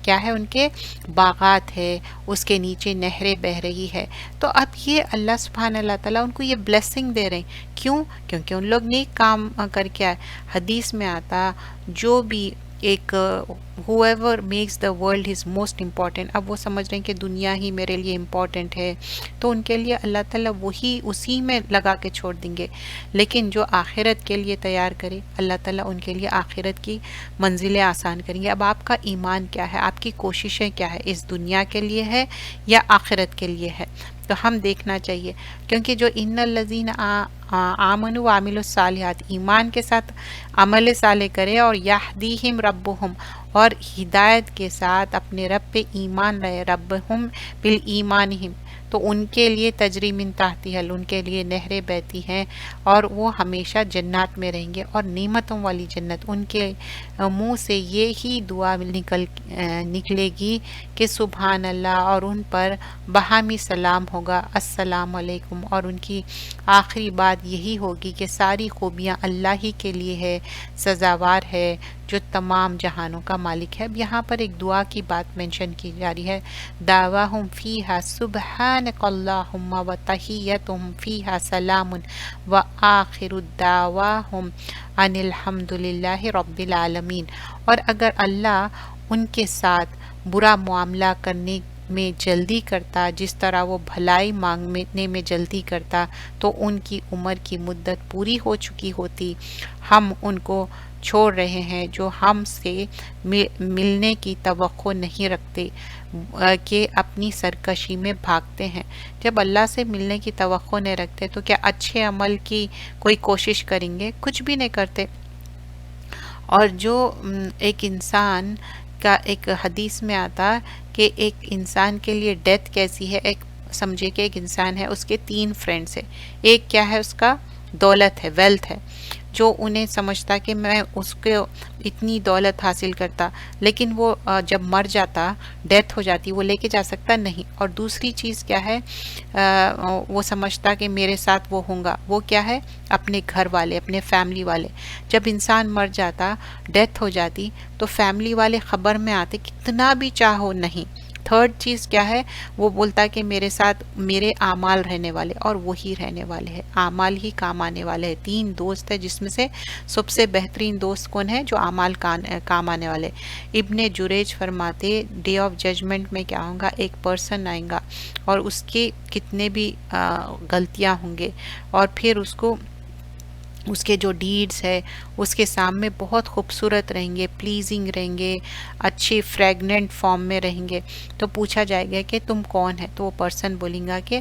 A: کیا ہے، ان کے باغات ہے، اس کے نیچے نہریں بہہ رہی ہے۔ تو اب یہ اللہ سبحانہ اللہ تعالیٰ ان کو یہ بلیسنگ دے رہے ہیں، کیوں؟ کیونکہ ان لوگ نیک کام کر کے آئے۔ حدیث میں آتا جو بھی ایک whoever makes the world his most important، اب وہ سمجھ رہے ہیں کہ دنیا ہی میرے لیے امپورٹنٹ ہے تو ان کے لیے اللہ تعالیٰ وہی اسی میں لگا کے چھوڑ دیں گے، لیکن جو آخرت کے لیے تیار کرے اللہ تعالیٰ ان کے لیے آخرت کی منزلیں آسان کریں گے۔ اب آپ کا ایمان کیا ہے، آپ کی کوششیں کیا ہے، اس دنیا کے لیے ہے یا آخرت کے لیے ہے؟ تو ہم دیکھنا چاہیے، کیونکہ جو ان الذین آمنوا وعملوا الصالحات، ایمان کے ساتھ عمل صالح کرے اور یہدیہم ربہم، اور ہدایت کے ساتھ اپنے رب پہ ایمان رہے، ربہم بالایمانہم، تو ان کے لیے تجری من تحتہا، ان کے لیے نہریں بہتی ہیں اور وہ ہمیشہ جنات میں رہیں گے، اور نعمتوں والی جنت۔ ان کے منہ سے یہی دعا نکلے گی کہ سبحان اللہ، اور ان پر باہمی سلام ہوگا، السلام علیکم، اور ان کی آخری بات یہی ہوگی کہ ساری خوبیاں اللہ ہی کے لیے ہے، سزاوار ہے جو تمام جہانوں کا مالک ہے۔ اب یہاں پر ایک دعا کی بات مینشن کی جا رہی ہے، دعواہم فیہا سبحانک اللہم وتحیتہم فیہا سلام وآخر دعواہم ان الحمد للہ رب العالمین۔ اور اگر اللہ ان کے ساتھ برا معاملہ کرنے میں جلدی کرتا جس طرح وہ بھلائی مانگنے میں جلدی کرتا تو ان کی عمر کی مدت پوری ہو چکی ہوتی۔ ہم ان کو چھوڑ رہے ہیں جو ہم سے ملنے کی توقع نہیں رکھتے کہ اپنی سرکشی میں بھاگتے ہیں۔ جب اللہ سے ملنے کی توقع نہیں رکھتے تو کیا اچھے عمل کی کوئی کوشش کریں گے؟ کچھ بھی نہیں کرتے۔ اور جو ایک انسان کا ایک حدیث میں آتا کہ ایک انسان کے لیے ڈیتھ کیسی ہے، ایک سمجھے کہ ایک انسان ہے، اس کے 3 فرینڈس ہیں، ایک کیا ہے، اس کا دولت ہے، ویلتھ ہے، جو انہیں سمجھتا کہ میں اس کو اتنی دولت حاصل کرتا، لیکن وہ جب مر جاتا، ڈیتھ ہو جاتی، وہ لے کے جا سکتا نہیں۔ اور دوسری چیز کیا ہے، وہ سمجھتا کہ میرے ساتھ وہ ہوں گا، وہ کیا ہے، اپنے گھر والے، اپنے فیملی والے۔ جب انسان مر جاتا، ڈیتھ ہو جاتی، تو فیملی والے خبر میں آتے کتنا بھی چاہو نہیں۔ تھرڈ چیز کیا ہے، وہ بولتا کہ میرے ساتھ میرے اعمال رہنے والے، اور وہی رہنے والے ہیں، اعمال ہی کام آنے والے ہیں۔ تین دوست ہیں جس میں سے سب سے بہترین دوست کون ہے، جو اعمال کام آنے والے۔ ابن جریج فرماتے ڈے آف ججمنٹ میں کیا ہوگا، ایک پرسن آئے گا اور اس کے کتنے بھی غلطیاں ہوں گے، اور پھر اس کے جو ڈیڈز ہے اس کے سامنے بہت خوبصورت رہیں گے، پلیزنگ رہیں گے، اچھے فریگننٹ فارم میں رہیں گے۔ تو پوچھا جائے گا کہ تم کون ہے، تو وہ پرسن بولیں گا کہ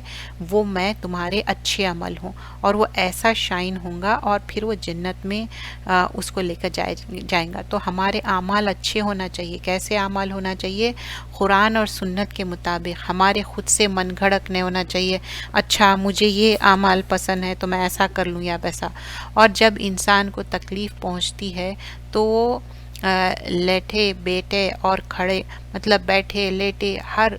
A: وہ میں تمہارے اچھے عمل ہوں، اور وہ ایسا شائن ہوں گا، اور پھر وہ جنت میں اس کو لے کر جائیں گا۔ تو ہمارے اعمال اچھے ہونا چاہیے۔ کیسے اعمال ہونا چاہیے، قرآن اور سنت کے مطابق، ہمارے خود سے من گھڑت نہیں ہونا چاہیے، اچھا مجھے یہ اعمال پسند ہے تو میں ایسا کر لوں یا ویسا۔ اور جب انسان کو تکلیف پہنچتی ہے تو وہ لیٹے بیٹھے اور کھڑے، مطلب بیٹھے لیٹے ہر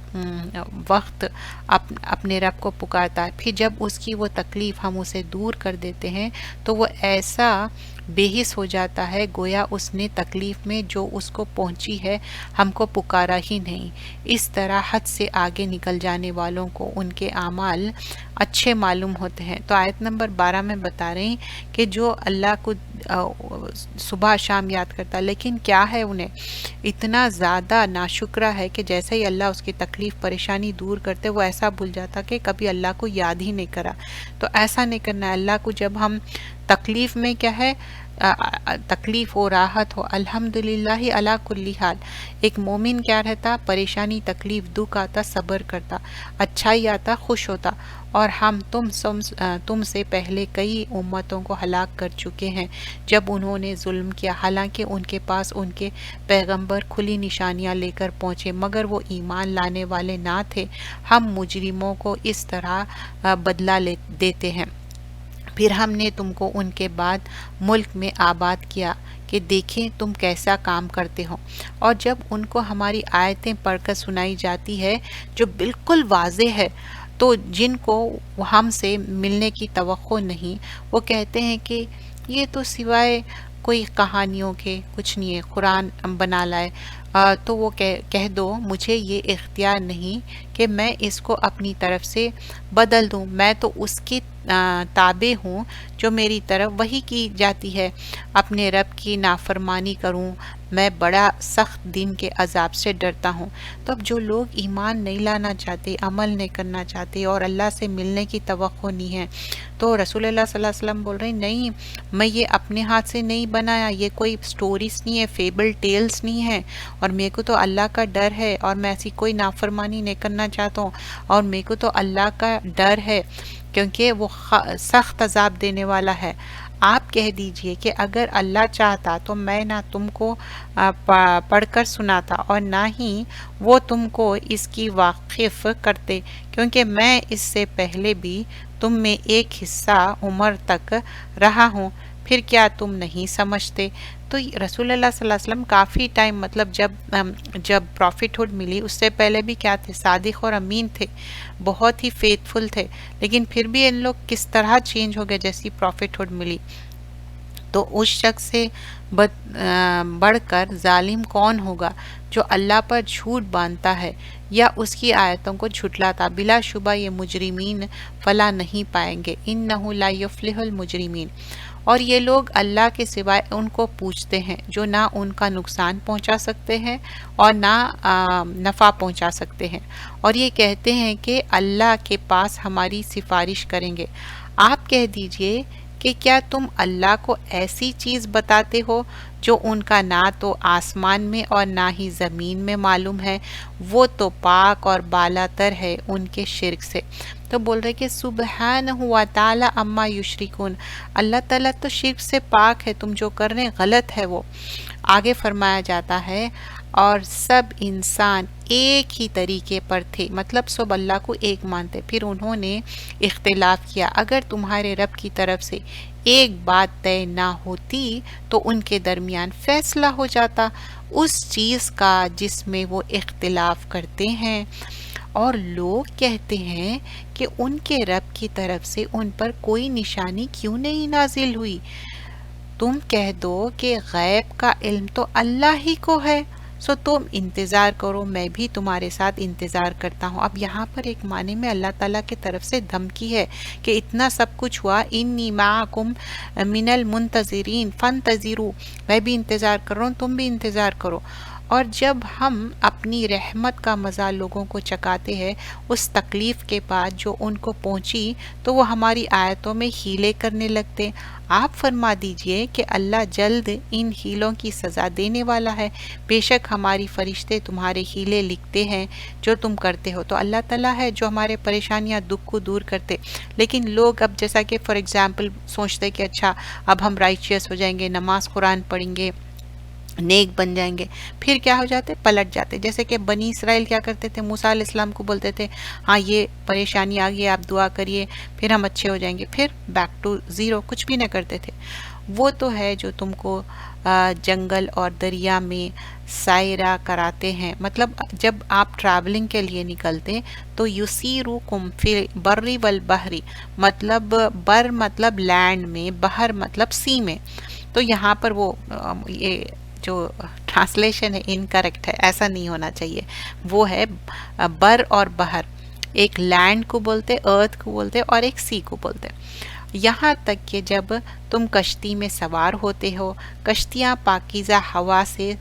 A: وقت اپنے رب کو پکارتا ہے۔ پھر جب اس کی وہ تکلیف ہم اسے دور کر دیتے ہیں تو وہ ایسا بے حس ہو جاتا ہے گویا اس نے تکلیف میں جو اس کو پہنچی ہے ہم کو پکارا ہی نہیں۔ اس طرح حد سے آگے نکل جانے والوں کو ان کے اعمال اچھے معلوم ہوتے ہیں۔ تو آیت نمبر 12 میں بتا رہے ہیں کہ جو اللہ کو صبح شام یاد کرتا، لیکن کیا ہے انہیں اتنا زیادہ ناشکرہ ہے کہ جیسے ہی اللہ اس کی تکلیف پریشانی دور کرتے، وہ ایسا بھول جاتا کہ کبھی اللہ کو یاد ہی نہیں کرا۔ تو ایسا نہیں کرنا ہے۔ اللہ کو جب ہم تکلیف میں کیا ہے، تکلیف ہو، راحت ہو، الحمدللہ علی کل حال۔ ایک مومن کیا رہتا، پریشانی تکلیف دکھ آتا صبر کرتا، اچھائی آتا خوش ہوتا۔ اور ہم تم سے پہلے کئی امتوں کو ہلاک کر چکے ہیں جب انہوں نے ظلم کیا، حالانکہ ان کے پاس ان کے پیغمبر کھلی نشانیاں لے کر پہنچے مگر وہ ایمان لانے والے نہ تھے۔ ہم مجرموں کو اس طرح بدلہ دیتے ہیں۔ پھر ہم نے تم کو ان کے بعد ملک میں آباد کیا کہ دیکھیں تم کیسا کام کرتے ہو۔ اور جب ان کو ہماری آیتیں پڑھ کر سنائی جاتی ہے جو بالکل واضح ہے، تو جن کو ہم سے ملنے کی توقع نہیں، وہ کہتے ہیں کہ یہ تو سوائے کوئی کہانیوں کے کچھ نہیں ہے، قرآن بنا لائے۔ تو وہ کہہ دو مجھے یہ اختیار نہیں کہ میں اس کو اپنی طرف سے بدل دوں، میں تو اس کی تابع ہوں جو میری طرف وحی کی جاتی ہے۔ اپنے رب کی نافرمانی کروں، میں بڑا سخت دن کے عذاب سے ڈرتا ہوں۔ تو اب جو لوگ ایمان نہیں لانا چاہتے، عمل نہیں کرنا چاہتے اور اللہ سے ملنے کی توقع نہیں ہے، تو رسول اللہ صلی اللہ علیہ وسلم بول رہے ہیں نہیں، میں یہ اپنے ہاتھ سے نہیں بنایا، یہ کوئی سٹوریز نہیں ہے، فیبل ٹیلز نہیں ہے، اور میرے کو تو اللہ کا ڈر ہے اور میں ایسی کوئی نافرمانی نہیں کرنا چاہتا ہوں، اور میرے کو تو اللہ کا ڈر ہے کیونکہ وہ سخت عذاب دینے والا ہے۔ آپ کہہ دیجئے کہ اگر اللہ چاہتا تو میں نہ تم کو پڑھ کر سناتا اور نہ ہی وہ تم کو اس کی واقف کرتے، کیونکہ میں اس سے پہلے بھی تم میں ایک حصہ عمر تک رہا ہوں، پھر کیا تم نہیں سمجھتے؟ تو رسول اللہ صلی اللہ علیہ وسلم کافی ٹائم، مطلب جب پروفٹ ہوڈ ملی اس سے پہلے بھی کیا تھے، صادق اور امین تھے، بہت ہی فیتھفل تھے، لیکن پھر بھی ان لوگ کس طرح چینج ہو گئے جیسی پروفٹ ہوڈ ملی۔ تو اس شخص سے بڑھ کر ظالم کون ہوگا جو اللہ پر جھوٹ باندھتا ہے یا اس کی آیتوں کو جھٹلاتا؟ بلا شبہ یہ مجرمین فلاح نہیں پائیں گے، انہ لا یفلح المجرمین۔ اور یہ لوگ اللہ کے سوائے ان کو پوجتے ہیں جو نہ ان کا نقصان پہنچا سکتے ہیں اور نہ نفع پہنچا سکتے ہیں، اور یہ کہتے ہیں کہ اللہ کے پاس ہماری سفارش کریں گے۔ آپ کہہ دیجئے کہ کیا تم اللہ کو ایسی چیز بتاتے ہو جو ان کا نہ تو آسمان میں اور نہ ہی زمین میں معلوم ہے؟ وہ تو پاک اور بالا تر ہے ان کے شرک سے۔ تو بول رہے کہ سبحانہ و تعالی اما یشرکون، اللہ تعالیٰ تو شرک سے پاک ہے، تم جو کر رہے ہیں غلط ہے وہ۔ آگے فرمایا جاتا ہے اور سب انسان ایک ہی طریقے پر تھے، مطلب سب اللہ کو ایک مانتے، پھر انہوں نے اختلاف کیا۔ اگر تمہارے رب کی طرف سے ایک بات طے نہ ہوتی تو ان کے درمیان فیصلہ ہو جاتا اس چیز کا جس میں وہ اختلاف کرتے ہیں۔ اور لوگ کہتے ہیں کہ ان کے رب کی طرف سے ان پر کوئی نشانی کیوں نہیں نازل ہوئی؟ تم کہہ دو کہ غیب کا علم تو اللہ ہی کو ہے، سو تم انتظار کرو، میں بھی تمہارے ساتھ انتظار کرتا ہوں۔ اب یہاں پر ایک معنی میں اللہ تعالیٰ کی طرف سے دھمکی ہے کہ اتنا سب کچھ ہوا، انی معکم من المنتظرین فانتظروا، میں بھی انتظار کر رہا ہوں، تم بھی انتظار کرو۔ اور جب ہم اپنی رحمت کا مزہ لوگوں کو چکاتے ہیں اس تکلیف کے بعد جو ان کو پہنچی تو وہ ہماری آیتوں میں ہیلے کرنے لگتے۔ آپ فرما دیجئے کہ اللہ جلد ان ہیلوں کی سزا دینے والا ہے، بے شک ہماری فرشتے تمہارے ہیلے لکھتے ہیں جو تم کرتے ہو۔ تو اللہ تعالیٰ ہے جو ہمارے پریشانیاں دکھ کو دور کرتے، لیکن لوگ اب جیسا کہ فار ایگزامپل سوچتے کہ اچھا اب ہم رائچیس ہو جائیں گے، نماز قرآن پڑھیں گے، نیک بن جائیں گے، پھر کیا ہو جاتے؟ پلٹ جاتے۔ جیسے کہ بنی اسرائیل کیا کرتے تھے؟ موسیٰ علیہ السلام کو بولتے تھے ہاں یہ پریشانی آ گئی، آپ دعا کریے پھر ہم اچھے ہو جائیں گے، پھر بیک ٹو زیرو، کچھ بھی نہ کرتے تھے۔ وہ تو ہے جو تم کو جنگل اور دریا میں سائرہ کراتے ہیں، مطلب جب آپ ٹریولنگ کے لیے نکلتے تو یسیرکم فی البر والبحر، مطلب بر مطلب لینڈ میں، بحر مطلب سی میں۔ تو یہاں پر وہ یہ جو ٹرانسلیشن ہے انکریکٹ ہے، ایسا نہیں ہونا چاہیے، وہ ہے بر اور بحر، ایک لینڈ کو بولتے، ارتھ کو بولتے، اور ایک سی کو بولتے۔ یہاں تک کہ جب تم کشتی میں سوار ہوتے ہو، کشتیاں پاکیزہ ہوا سے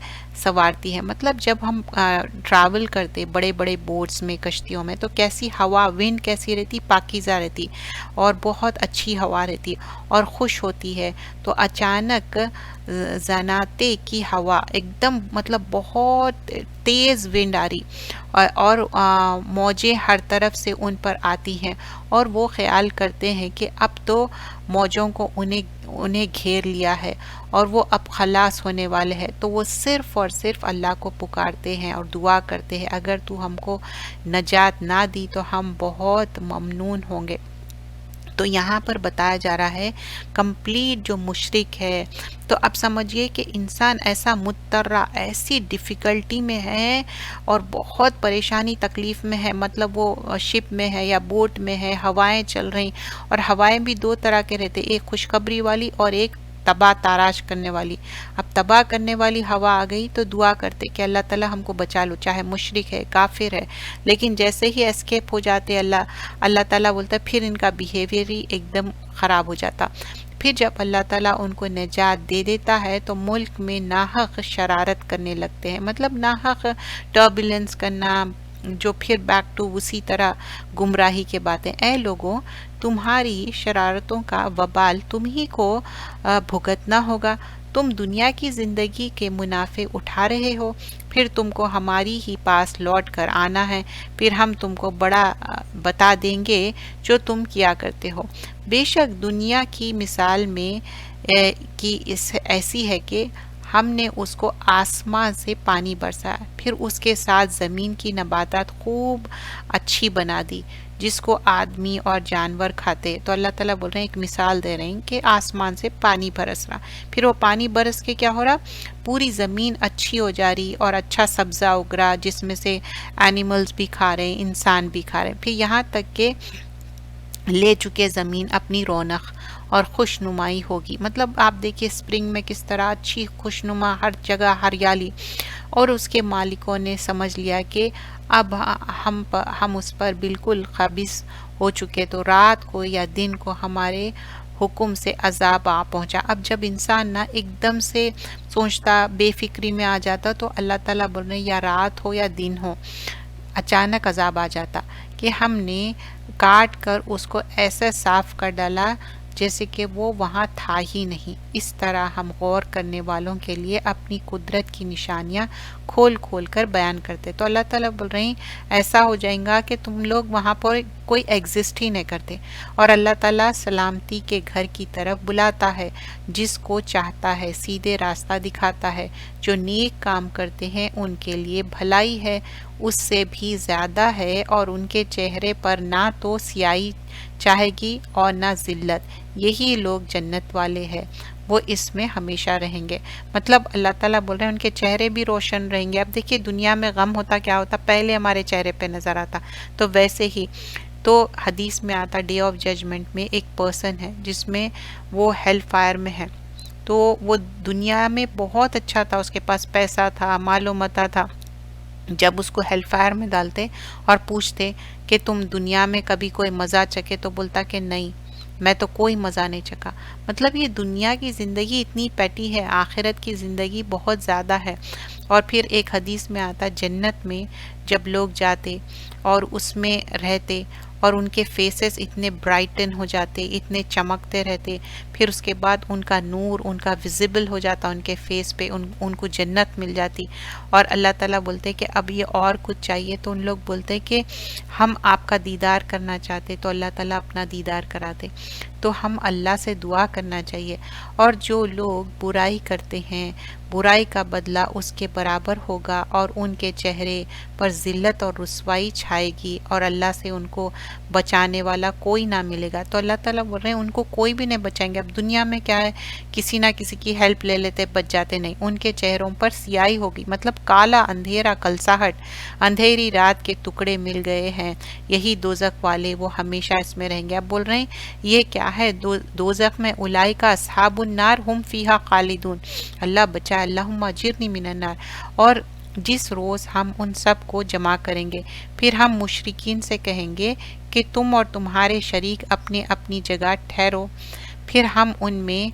A: سوارتی ہیں، مطلب جب ہم ٹریول کرتے بڑے بڑے بوٹس میں، کشتیوں میں، تو کیسی ہوا، ونڈ کیسی رہتی؟ پاکیزہ رہتی اور بہت اچھی ہوا رہتی اور خوش ہوتی ہے۔ تو اچانک زناتے کی ہوا ایک دم مطلب بہت تیز ونڈ آ رہی اور موجیں ہر طرف سے ان پر آتی ہیں، اور وہ خیال کرتے ہیں کہ اب تو موجوں کو انہیں گھیر لیا ہے اور وہ اب خلاص ہونے والے ہیں، تو وہ صرف اور صرف اللہ کو پکارتے ہیں اور دعا کرتے ہیں اگر تو ہم کو نجات نہ دی تو ہم بہت ممنون ہوں گے۔ تو یہاں پر بتایا جا رہا ہے کمپلیٹ جو مشرک ہے، تو اب سمجھیے کہ انسان ایسا مضطرہ، ایسی ڈیفیکلٹی میں ہے اور بہت پریشانی تکلیف میں ہے، مطلب وہ شپ میں ہے یا بوٹ میں ہے، ہوائیں چل رہی، اور ہوائیں بھی دو طرح کے رہتے، ایک خوشخبری والی اور ایک تباہ تاراش کرنے والی۔ اب تباہ کرنے والی ہوا آ گئی تو دعا کرتے کہ اللہ تعالیٰ ہم کو بچا لو، چاہے مشرک ہے، کافر ہے، لیکن جیسے ہی اسکیپ ہو جاتے اللہ تعالیٰ بولتا ہے پھر ان کا بیہیویئر ہی ایک دم خراب ہو جاتا۔ پھر جب اللہ تعالیٰ ان کو نجات دے دیتا ہے تو ملک میں ناحق شرارت کرنے لگتے ہیں، مطلب ناحق ٹربولنس کرنا، جو پھر بیک ٹو اسی طرح گمراہی کے باتیں۔ اے لوگوں، تمہاری شرارتوں کا وبال تم ہی کو بھگتنا ہوگا، تم دنیا کی زندگی کے منافع اٹھا رہے ہو، پھر تم کو ہماری ہی پاس لوٹ کر آنا ہے، پھر ہم تم کو بڑا بتا دیں گے جو تم کیا کرتے ہو۔ بے شک دنیا کی مثال میں ایسی ہے کہ ہم نے اس کو آسمان سے پانی برسایا، پھر اس کے ساتھ زمین کی نباتات خوب اچھی بنا دی جس کو آدمی اور جانور کھاتے۔ تو اللہ تعالیٰ بول رہے ہیں، ایک مثال دے رہے ہیں کہ آسمان سے پانی برس رہا، پھر وہ پانی برس کے کیا ہو رہا؟ پوری زمین اچھی ہو جا رہی اور اچھا سبزہ اگ رہا جس میں سے اینیملز بھی کھا رہے ہیں، انسان بھی کھا رہے ہیں، پھر یہاں تک کہ لے چکے زمین اپنی رونق اور خوش نمائی ہوگی۔ مطلب آپ دیکھیے اسپرنگ میں کس طرح اچھی خوش نما، ہر جگہ ہریالی، اور اس کے مالکوں نے سمجھ لیا کہ اب ہم اس پر بالکل قابض ہو چکے، تو رات کو یا دن کو ہمارے حکم سے عذاب آ پہنچا۔ اب جب انسان نہ ایک دم سے سوچتا، بے فکری میں آ جاتا، تو اللہ تعالیٰ بول رہے ہیں یا رات ہو یا دن ہو، اچانک عذاب آ جاتا کہ ہم نے کاٹ کر اس کو ایسا صاف کر ڈالا جیسے کہ وہ وہاں تھا ہی نہیں۔ اس طرح ہم غور کرنے والوں کے لیے اپنی قدرت کی نشانیاں کھول کھول کر بیان کرتے۔ تو اللہ تعالیٰ بول رہے ہیں ایسا ہو جائے گا کہ تم لوگ وہاں پر کوئی ایگزسٹ ہی نہیں کرتے. اور اللہ تعالیٰ سلامتی کے گھر کی طرف بلاتا ہے جس کو چاہتا ہے، سیدھے راستہ دکھاتا ہے. جو نیک کام کرتے ہیں ان کے لیے بھلائی ہے، اس سے بھی زیادہ ہے، اور ان کے چہرے پر نہ تو سیاہی چاہے گی اور نہ ذلت. یہی لوگ جنت والے ہیں، وہ اس میں ہمیشہ رہیں گے. مطلب اللہ تعالیٰ بول رہے ہیں ان کے چہرے بھی روشن رہیں گے. اب دیکھیے دنیا میں غم ہوتا کیا ہوتا، پہلے ہمارے چہرے پہ نظر آتا، تو ویسے ہی تو حدیث میں آتا ڈے آف ججمنٹ میں ایک پرسن ہے جس میں وہ ہیل فائر میں ہے. تو وہ دنیا میں بہت اچھا تھا، اس کے پاس پیسہ تھا، مال و متاع تھا. جب اس کو ہیل فائر میں ڈالتے اور پوچھتے کہ تم دنیا میں کبھی کوئی مزہ چکے، تو بولتا کہ نہیں، میں تو کوئی مزہ نہیں چکا. مطلب یہ دنیا کی زندگی اتنی پیٹی ہے، آخرت کی زندگی بہت زیادہ ہے. اور پھر ایک حدیث میں آتا جنت میں جب لوگ جاتے اور اس میں رہتے اور ان کے فیسز اتنے برائٹن ہو جاتے، اتنے چمکتے رہتے، پھر اس کے بعد ان کا نور ان کا ویزیبل ہو جاتا ان کے فیس پہ، ان کو جنت مل جاتی. اور اللہ تعالیٰ بولتے کہ اب یہ اور کچھ چاہیے، تو ان لوگ بولتے کہ ہم آپ کا دیدار کرنا چاہتے، تو اللہ تعالیٰ اپنا دیدار کراتے. تو ہم اللہ سے دعا کرنا چاہیے. اور جو لوگ برائی کرتے ہیں، برائی کا بدلہ اس کے برابر ہوگا، اور ان کے چہرے پر ذلت اور رسوائی چھائے گی، اور اللہ سے ان کو بچانے والا کوئی نہ ملے گا. تو اللہ تعالیٰ بول رہے ہیں ان کو کوئی بھی نہیں بچائیں گے. اب دنیا میں کیا ہے، کسی نہ کسی کی ہیلپ لے لیتے، بچ جاتے. نہیں، ان کے چہروں پر سیاہی ہوگی، مطلب کالا اندھیرا، کلساہٹ، اندھیری رات کے ٹکڑے مل گئے ہیں. یہی دوزخ والے، وہ ہمیشہ اس میں رہیں گے. اب بول رہے ہیں یہ کیا ہے دوزخ میں، اولئک اصحاب النار ہم فیہا خالدون. اللہ بچائے، اللہم اجرنی من النار. اور جس روز ہم ان سب کو جمع کریں گے، پھر ہم مشرکین سے کہیں گے کہ تم اور تمہارے شریک اپنے اپنی جگہ ٹھہرو. پھر ہم ان میں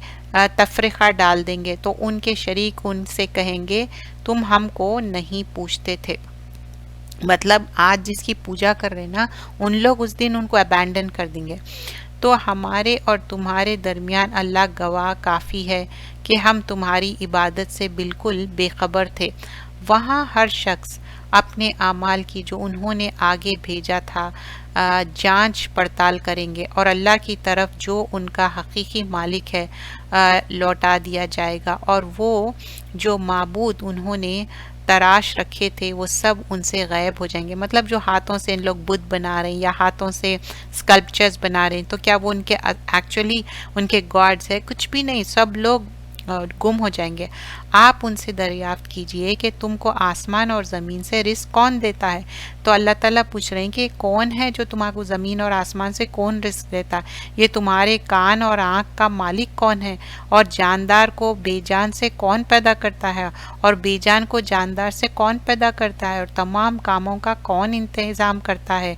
A: تفرقہ ڈال دیں گے، تو ان کے شریک ان سے کہیں گے تم ہم کو نہیں پوچھتے تھے. مطلب آج جس کی پوجا کر رہے نا، ان لوگ اس دن ان کو ابینڈن کر دیں گے. تو ہمارے اور تمہارے درمیان اللہ گواہ کافی ہے کہ ہم تمہاری عبادت سے بالکل بے خبر تھے. وہاں ہر شخص اپنے اعمال کی جو انہوں نے آگے بھیجا تھا جانچ پڑتال کریں گے، اور اللہ کی طرف جو ان کا حقیقی مالک ہے لوٹا دیا جائے گا. اور وہ جو معبود انہوں نے تراش رکھے تھے وہ سب ان سے غائب ہو جائیں گے. مطلب جو ہاتھوں سے ان لوگ بت بنا رہے ہیں یا ہاتھوں سے اسکلپچرز بنا رہے ہیں، تو کیا وہ ان کے ایکچولی ان کے گاڈز ہے؟ کچھ بھی نہیں، سب لوگ گم ہو جائیں گے. آپ ان سے دریافت کیجئے کہ تم کو آسمان اور زمین سے رزق کون دیتا ہے. تو اللہ تعالیٰ پوچھ رہے ہیں کہ کون ہے جو تمہارے کو زمین اور آسمان سے کون رزق دیتا ہے؟ یہ تمہارے کان اور آنکھ کا مالک کون ہے؟ اور جاندار کو بے جان سے کون پیدا کرتا ہے؟ اور بے جان کو جاندار سے کون پیدا کرتا ہے؟ اور تمام کاموں کا کون انتظام کرتا ہے؟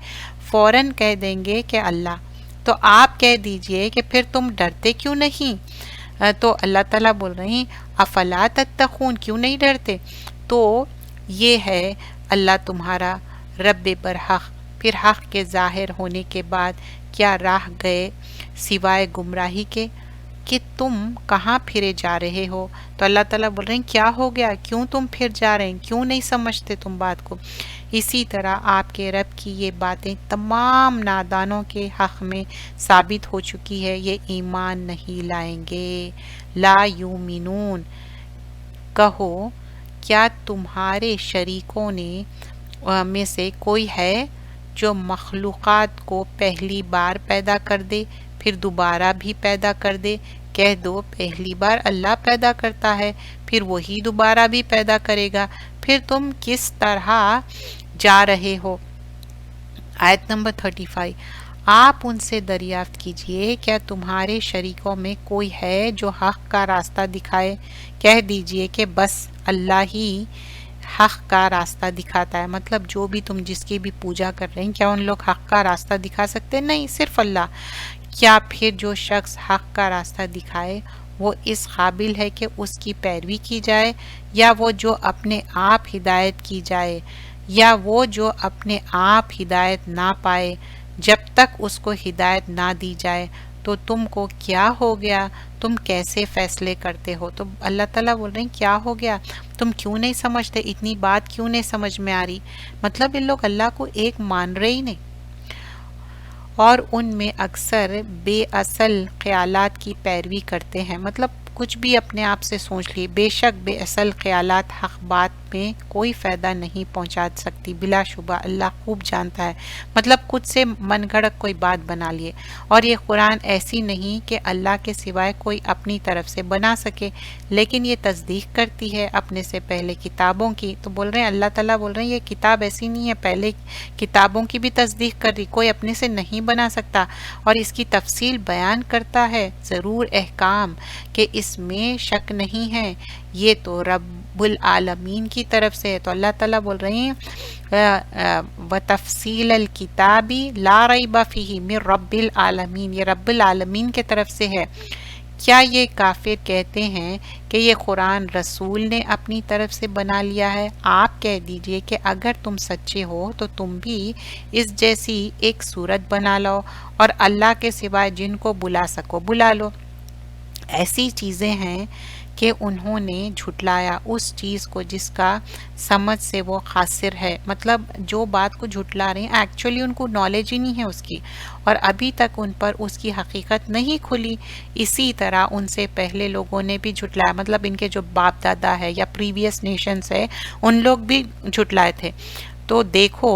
A: فوراً کہہ دیں گے کہ اللہ. تو آپ کہہ دیجئے کہ پھر تم ڈرتے کیوں نہیں؟ تو اللہ تعالیٰ بول رہے ہیں افلا تتقون، کیوں نہیں ڈرتے؟ تو یہ ہے اللہ تمہارا رب برحق. پھر حق کے ظاہر ہونے کے بعد کیا راہ گئے سوائے گمراہی کے کہ تم کہاں پھرے جا رہے ہو؟ تو اللہ تعالیٰ بول رہے ہیں کیا ہو گیا، کیوں تم پھر جا رہے ہیں، کیوں نہیں سمجھتے تم بات کو؟ اسی طرح آپ کے رب کی یہ باتیں تمام نادانوں کے حق میں ثابت ہو چکی ہے، یہ ایمان نہیں لائیں گے. لا یومنون، کہو کیا تمہارے شریکوں نے میں سے کوئی ہے جو مخلوقات کو پہلی بار پیدا کر دے پھر دوبارہ بھی پیدا کر دے؟ کہہ دو پہلی بار اللہ پیدا کرتا ہے، پھر وہی دوبارہ بھی پیدا کرے گا. پھر تم کس طرح جا رہے ہو؟ آیت نمبر 35. آپ ان سے دریافت کیجئے کیا تمہارے شریکوں میں کوئی ہے جو حق کا راستہ دکھائے؟ کہہ دیجئے کہ بس اللہ ہی حق کا راستہ دکھاتا ہے. مطلب جو بھی تم جس کی بھی پوجا کر رہے ہیں، کیا ان لوگ حق کا راستہ دکھا سکتے؟ نہیں، صرف اللہ. کیا پھر جو شخص حق کا راستہ دکھائے وہ اس قابل ہے کہ اس کی پیروی کی جائے، یا وہ جو اپنے آپ ہدایت کی جائے، یا وہ جو اپنے آپ ہدایت نہ پائے جب تک اس کو ہدایت نہ دی جائے؟ تو تم کو کیا ہو گیا، تم کیسے فیصلے کرتے ہو؟ تو اللہ تعالیٰ بول رہے ہیں کیا ہو گیا، تم کیوں نہیں سمجھتے، اتنی بات کیوں نہیں سمجھ میں آ رہی؟ مطلب ان لوگ اللہ کو ایک مان رہے ہی نہیں. اور ان میں اکثر بے اصل خیالات کی پیروی کرتے ہیں، مطلب کچھ بھی اپنے آپ سے سوچ لی، بے شک بے اصل خیالات حق بات میں کوئی فائدہ نہیں پہنچا سکتی، بلا شبہ اللہ خوب جانتا ہے، مطلب کچھ سے من گھڑت کوئی بات بنا لیے۔ اور یہ قرآن ایسی نہیں کہ اللہ کے سوائے کوئی اپنی طرف سے بنا سکے، لیکن یہ تصدیق کرتی ہے اپنے سے پہلے کتابوں کی۔ تو بول رہے ہیں اللہ تعالیٰ بول رہے ہیں یہ کتاب ایسی نہیں ہے، پہلے کتابوں کی بھی تصدیق کر رہی، کوئی اپنے سے نہیں بنا سکتا، اور اس کی تفصیل بیان کرتا ہے، ضرور احکام کہ اس میں شک نہیں ہے، یہ تو رب العالمین کی طرف سے ہے۔ تو اللہ تعالیٰ بول رہے ہیں وَتَفْصِيلَ الْكِتَابِ لَا رَيْبَ فِيهِ مِن رَبِّ الْعَالَمِينَ، یہ رب العالمین کے طرف سے ہے۔ کیا یہ کافر کہتے ہیں کہ یہ قرآن رسول نے اپنی طرف سے بنا لیا ہے؟ آپ کہہ دیجئے کہ اگر تم سچے ہو تو تم بھی اس جیسی ایک صورت بنا لو اور اللہ کے سوائے جن کو بلا سکو بلا لو۔ ایسی چیزیں ہیں کہ انہوں نے جھٹلایا اس چیز کو جس کا سمجھ سے وہ قاصر ہے، مطلب جو بات کو جھٹلا رہے ہیں ایکچولی ان کو نالج ہی نہیں ہے اس کی، اور ابھی تک ان پر اس کی حقیقت نہیں کھلی۔ اسی طرح ان سے پہلے لوگوں نے بھی جھٹلایا، مطلب ان کے جو باپ دادا ہے یا پریویس نیشنز ہے ان لوگ بھی جھٹلائے تھے۔ تو دیکھو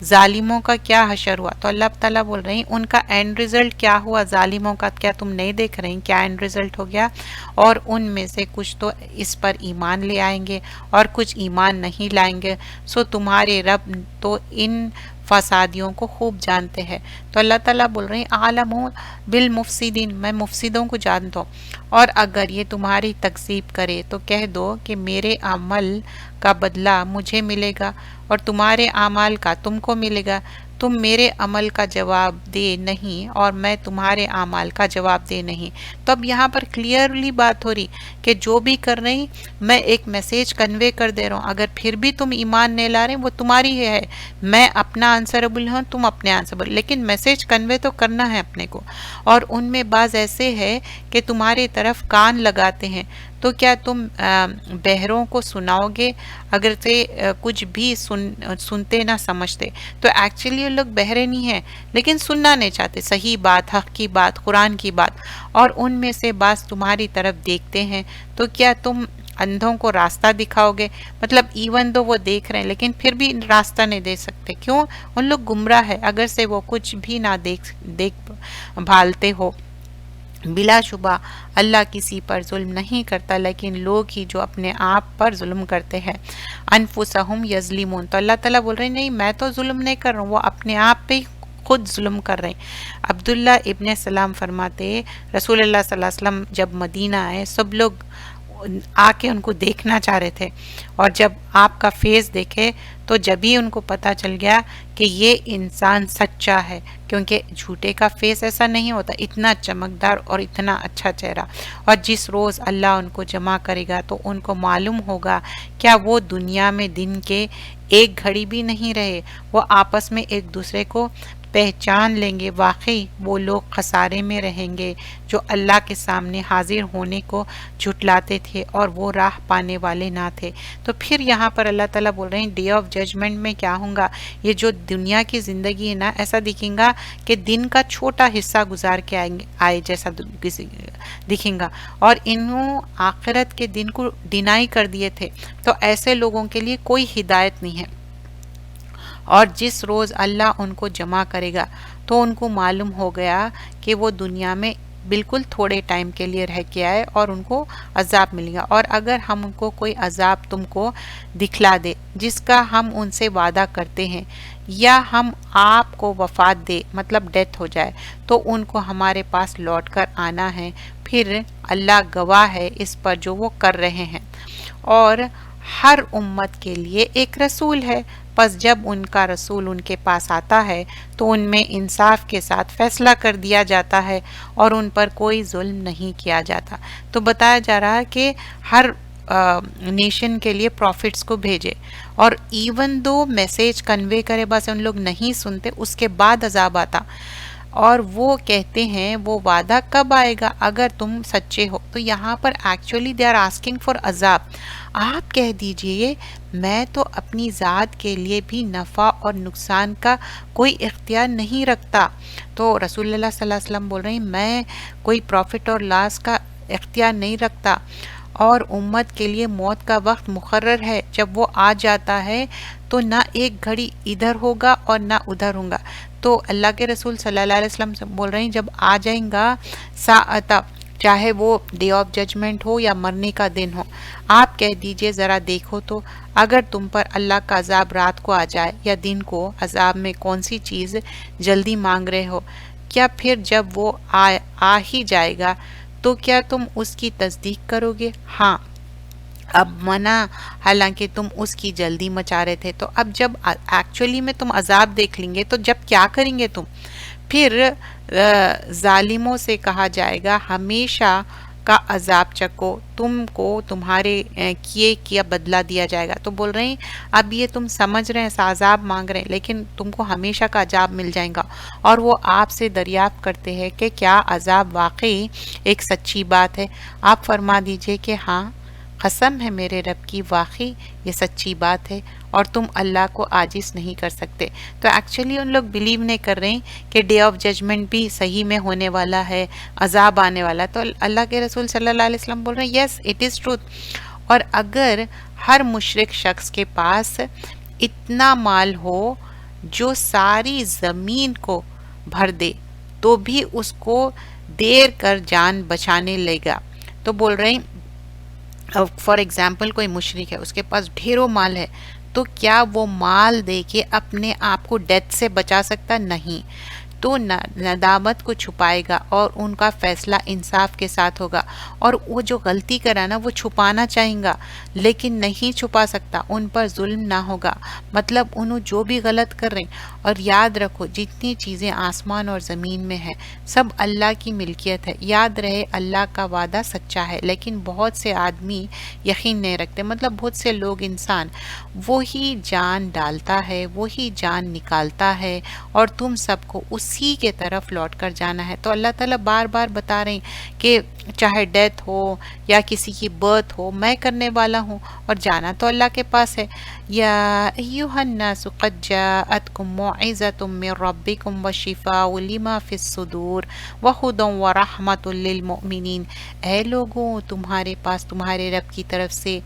A: ظالموں کا کیا حشر ہوا۔ تو اللہ تعالیٰ بول رہے ہیں ان کا اینڈ رزلٹ کیا ہوا، ظالموں کا کیا تم نہیں دیکھ رہے ہیں کیا اینڈ رزلٹ ہو گیا؟ اور ان میں سے کچھ تو اس پر ایمان لے آئیں گے اور کچھ ایمان نہیں لائیں گے، سو تمہارے رب تو ان فسادیوں کو خوب جانتے ہیں۔ تو اللہ تعالیٰ بول رہے ہیں عالم بالمفسدین، میں مفسدوں کو جانتا ہوں، اور اگر یہ تمہاری تکذیب کرے تو کہہ دو کہ میرے عمل کا بدلہ مجھے ملے گا اور تمہارے اعمال کا تم کو ملے گا، تم میرے عمل کا جواب دے نہیں اور میں تمہارے اعمال کا جواب دے نہیں۔ تو اب یہاں پر کلیئرلی بات ہو رہی کہ جو بھی کر رہی میں ایک میسیج کنوے کر دے رہا ہوں، اگر پھر بھی تم ایمان نہیں لا رہے وہ تمہاری ہے، میں اپنا آنسربل ہوں تم اپنے آنسربل، لیکن میسیج کنوے تو کرنا ہے اپنے کو۔ اور ان میں بعض ایسے ہے کہ تمہاری طرف کان لگاتے ہیں، تو کیا تم بہروں کو سناؤ گے اگر سے کچھ بھی سنتے نہ سمجھتے؟ تو ایکچولی یہ لوگ بہرے نہیں ہیں لیکن سننا نہیں چاہتے صحیح بات، حق کی بات، قرآن کی بات، اور ان میں سے بعض تمہاری طرف دیکھتے ہیں، تو کیا تم اندھوں کو راستہ دکھاؤ گے؟ مطلب ایون دو وہ دیکھ رہے ہیں لیکن پھر بھی راستہ نہیں دے سکتے، کیوں؟ ان لوگ گمراہ ہے اگر سے وہ کچھ بھی نہ دیکھ بھالتے ہو۔ بلا شبہ اللہ کسی پر ظلم نہیں کرتا، لیکن لوگ ہی جو اپنے آپ پر ظلم کرتے ہیں۔ انفسہم یظلمون، تو اللہ تعالیٰ بول رہے ہیں نہیں میں تو ظلم نہیں کر رہا ہوں، وہ اپنے آپ پہ خود ظلم کر رہے ہیں۔ عبداللہ ابن سلام فرماتے رسول اللہ صلی اللہ علیہ وسلم جب مدینہ آئے سب لوگ آ کے ان کو دیکھنا چاہ رہے تھے، اور جب آپ کا فیس دیکھے تو جب ہی ان کو پتہ چل گیا کہ یہ انسان سچا ہے، کیونکہ جھوٹے کا فیس ایسا نہیں ہوتا، اتنا چمکدار اور اتنا اچھا چہرہ۔ اور جس روز اللہ ان کو جمع کرے گا تو ان کو معلوم ہوگا کیا وہ دنیا میں دن کے ایک گھڑی بھی نہیں رہے، وہ آپس میں ایک دوسرے کو پہچان لیں گے، واقعی وہ لوگ خسارے میں رہیں گے جو اللہ کے سامنے حاضر ہونے کو جھٹلاتے تھے اور وہ راہ پانے والے نہ تھے۔ تو پھر یہاں پر اللہ تعالیٰ بول رہے ہیں ڈے آف ججمنٹ میں کیا ہوگا، یہ جو دنیا کی زندگی ہے نا ایسا دکھیں گا کہ دن کا چھوٹا حصہ گزار کے آئے جیسا دکھیں گا، اور انہوں آخرت کے دن کو ڈینائی کر دیے تھے، تو ایسے لوگوں کے لیے کوئی ہدایت نہیں ہے۔ اور جس روز اللہ ان کو جمع کرے گا تو ان کو معلوم ہو گیا کہ وہ دنیا میں بالکل تھوڑے ٹائم کے لیے رہ کے آئے اور ان کو عذاب ملے گا، اور اگر ہم ان کو کوئی عذاب تم کو دکھلا دے جس کا ہم ان سے وعدہ کرتے ہیں، یا ہم آپ کو وفات دے مطلب ڈیتھ ہو جائے، تو ان کو ہمارے پاس لوٹ کر آنا ہے، پھر اللہ گواہ ہے اس پر جو وہ کر رہے ہیں۔ اور ہر امت کے لیے ایک رسول ہے، پس جب ان کا رسول ان کے پاس آتا ہے تو ان میں انصاف کے ساتھ فیصلہ کر دیا جاتا ہے اور ان پر کوئی ظلم نہیں کیا جاتا۔ تو بتایا جا رہا ہے کہ ہر نیشن کے لیے پروفٹس کو بھیجے، اور ایون دو میسیج کنوے کرے بس ان لوگ نہیں سنتے، اس کے بعد عذاب آتا۔ اور وہ کہتے ہیں وہ وعدہ کب آئے گا اگر تم سچے ہو. تو یہاں پر actually they are asking for عذاب. آپ کہہ دیجئے میں تو اپنی ذات کے لیے بھی نفع اور نقصان کا کوئی اختیار نہیں رکھتا. تو رسول اللہ صلی اللہ علیہ وسلم بول رہے ہیں میں کوئی پروفٹ اور لاس کا اختیار نہیں رکھتا، اور امت کے لیے موت کا وقت مقرر ہے. جب وہ آ جاتا ہے تو نہ ایک گھڑی ادھر ہوگا اور نہ ادھر ہوگا. تو اللہ کے رسول صلی اللہ علیہ وسلم سے بول رہے ہیں جب آ جائیں گا ساعتہ، چاہے وہ ڈے آف ججمنٹ ہو یا مرنے کا دن ہو، آپ کہہ دیجئے ذرا دیکھو تو اگر تم پر اللہ کا عذاب رات کو آ جائے یا دن کو، عذاب میں کون سی چیز جلدی مانگ رہے ہو؟ کیا پھر جب وہ آ ہی جائے گا تو کیا تم اس کی تصدیق کرو گے؟ ہاں. اب منع، حالانکہ تم اس کی جلدی مچا رہے تھے. تو اب جب ایکچولی میں تم عذاب دیکھ لیں گے تو جب کیا کریں گے تم؟ پھر ظالموں سے کہا جائے گا ہمیشہ کا عذاب چکو، تم کو تمہارے کیے کیا بدلہ دیا جائے گا. تو بول رہے ہیں اب یہ تم سمجھ رہے ہیں عذاب مانگ رہے ہیں لیکن تم کو ہمیشہ کا عذاب مل جائے گا. اور وہ آپ سے دریافت کرتے ہیں کہ کیا عذاب واقعی ایک سچی بات ہے؟ آپ فرما دیجئے کہ ہاں، قسم ہے میرے رب کی، واقعی یہ سچی بات ہے اور تم اللہ کو عاجز نہیں کر سکتے. تو ایکچولی ان لوگ بلیو نہیں کر رہے ہیں کہ ڈے آف ججمنٹ بھی صحیح میں ہونے والا ہے، عذاب آنے والا. تو اللہ کے رسول صلی اللہ علیہ وسلم بول رہے ہیں یس اٹ از ٹروتھ. اور اگر ہر مشرک شخص کے پاس اتنا مال ہو جو ساری زمین کو بھر دے تو بھی اس کو دیر کر جان بچانے لے گا. تو بول رہے ہیں فار ایگزامپل کوئی مشرک ہے، اس کے پاس ڈھیروں مال ہے، تو کیا وہ مال دے کے اپنے آپ کو ڈیتھ سے بچا سکتا؟ نہیں. تو ندامت کو چھپائے گا اور ان کا فیصلہ انصاف کے ساتھ ہوگا. اور وہ جو غلطی کرا نا وہ چھپانا چاہیں گا لیکن نہیں چھپا سکتا، ان پر ظلم نہ ہوگا. مطلب انہوں جو بھی غلط کر رہے ہیں. اور یاد رکھو جتنی چیزیں آسمان اور زمین میں ہیں سب اللہ کی ملکیت ہے. یاد رہے اللہ کا وعدہ سچا ہے لیکن بہت سے آدمی یقین نہیں رکھتے. مطلب بہت سے لوگ انسان وہی جان ڈالتا ہے، وہی جان نکالتا ہے، اور تم سب کو اسی کے طرف لوٹ کر جانا ہے. تو اللہ تعالیٰ بار بار بتا رہے ہیں کہ چاہے ڈیتھ ہو یا کسی کی برتھ ہو میں کرنے والا ہوں اور جانا تو اللہ کے پاس ہے. یا ایھا الناس قد جاءتکم موعظۃ من ربکم وشفاء لما فی الصدور وہدی ورحمۃ للمؤمنین. اے لوگوں تمہارے پاس تمہارے رب کی طرف سے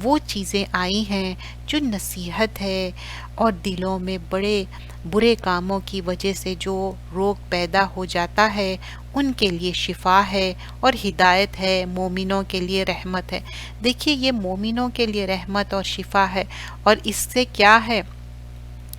A: وہ چیزیں آئی ہیں جو نصیحت ہے، اور دلوں میں بڑے برے کاموں کی وجہ سے جو روگ پیدا ہو جاتا ہے ان کے لیے شفا ہے اور ہدایت ہے، مومنوں کے لیے رحمت ہے. دیکھیے یہ مومنوں کے لیے رحمت اور شفا ہے، اور اس سے کیا ہے؟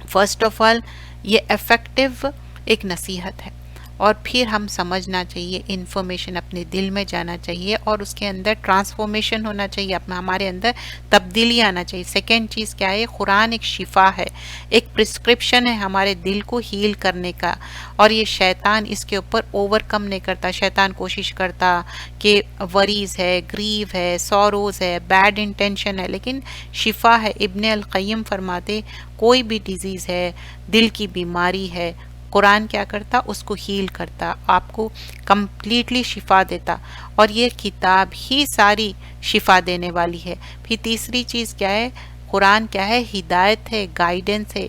A: فرسٹ آف آل یہ افیکٹو ایک نصیحت ہے، اور پھر ہم سمجھنا چاہیے، انفارمیشن اپنے دل میں جانا چاہیے اور اس کے اندر ٹرانسفارمیشن ہونا چاہیے، ہمارے اندر تبدیلی آنا چاہیے. سیکنڈ چیز کیا ہے؟ قرآن ایک شفا ہے، ایک پرسکرپشن ہے ہمارے دل کو ہیل کرنے کا، اور یہ شیطان اس کے اوپر اوور کم نہیں کرتا. شیطان کوشش کرتا کہ وریز ہے، گریو ہے، سوروز ہے، بیڈ انٹینشن ہے، لیکن شفا ہے. ابن القیم فرماتے کوئی بھی ڈیزیز ہے، دل کی بیماری ہے، قرآن کیا کرتا؟ اس کو ہیل کرتا، آپ کو کمپلیٹلی شفا دیتا، اور یہ کتاب ہی ساری شفا دینے والی ہے. پھر تیسری چیز کیا ہے؟ قرآن کیا ہے؟ ہدایت ہے، گائیڈنس ہے،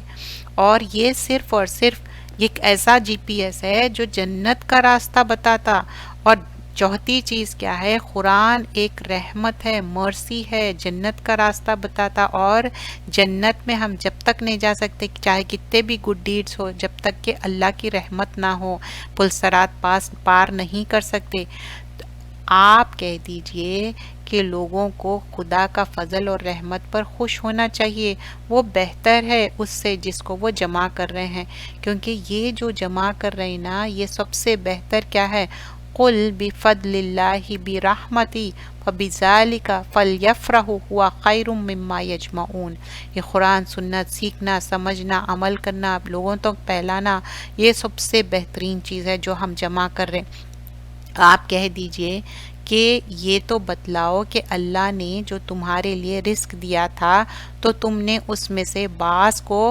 A: اور یہ صرف اور صرف ایک ایسا جی پی ایس ہے جو جنت کا راستہ بتاتا. اور چوتھی چیز کیا ہے؟ قرآن ایک رحمت ہے، مرسی ہے، جنت کا راستہ بتاتا، اور جنت میں ہم جب تک نہیں جا سکتے چاہے کتنے بھی گڈ ڈیڈز ہو، جب تک کہ اللہ کی رحمت نہ ہو پل صراط پار نہیں کر سکتے. آپ کہہ دیجئے کہ لوگوں کو خدا کا فضل اور رحمت پر خوش ہونا چاہیے، وہ بہتر ہے اس سے جس کو وہ جمع کر رہے ہیں، کیونکہ یہ جو جمع کر رہے ہیں نا یہ سب سے بہتر کیا ہے؟ قل بفضل اللہ برحمتی فبذالک فلیفرحوا هو خیر مما یجمعون. یہ قرآن سننا، سیکھنا، سمجھنا، عمل کرنا، لوگوں تک پھیلانا، یہ سب سے بہترین چیز ہے جو ہم جمع کر رہے ہیں. آپ کہہ دیجئے کہ یہ تو بتلاؤ کہ اللہ نے جو تمہارے لیے رزق دیا تھا تو تم نے اس میں سے بعض کو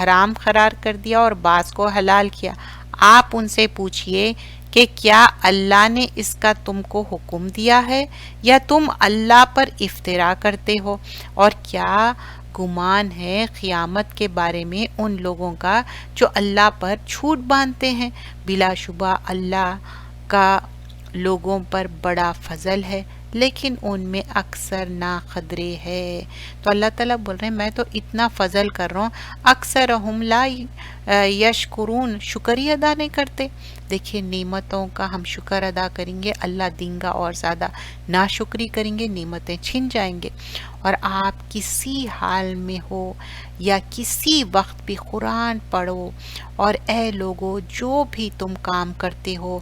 A: حرام قرار کر دیا اور بعض کو حلال کیا. آپ ان سے پوچھئے کہ کیا اللہ نے اس کا تم کو حکم دیا ہے یا تم اللہ پر افترا کرتے ہو؟ اور کیا گمان ہے قیامت کے بارے میں ان لوگوں کا جو اللہ پر جھوٹ باندھتے ہیں؟ بلا شبہ اللہ کا لوگوں پر بڑا فضل ہے لیکن ان میں اکثر ناقدرے ہے۔ تو اللہ تعالیٰ بول رہے ہیں میں تو اتنا فضل کر رہا ہوں، اکثر ہم لا یشکرون، شکریہ ادا نہیں کرتے۔ دیکھیے نعمتوں کا ہم شکر ادا کریں گے اللہ دیں گا اور زیادہ، ناشکری کریں گے نعمتیں چھن جائیں گے۔ اور آپ کسی حال میں ہو یا کسی وقت بھی قرآن پڑھو، اور اے لوگو جو بھی تم کام کرتے ہو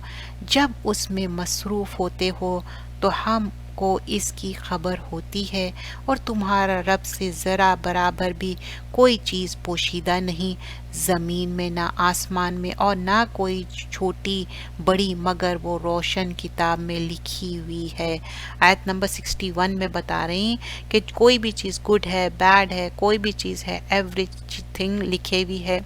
A: جب اس میں مصروف ہوتے ہو تو ہم کو اس کی خبر ہوتی ہے، اور تمہارا رب سے ذرا برابر بھی کوئی چیز پوشیدہ نہیں زمین میں نہ آسمان میں، اور نہ کوئی چھوٹی بڑی مگر وہ روشن کتاب میں لکھی ہوئی ہے۔ آیت نمبر 61 میں بتا رہی ہیں کہ کوئی بھی چیز گڈ ہے بیڈ ہے کوئی بھی چیز ہے ایوری تھنگ لکھے ہوئی ہے،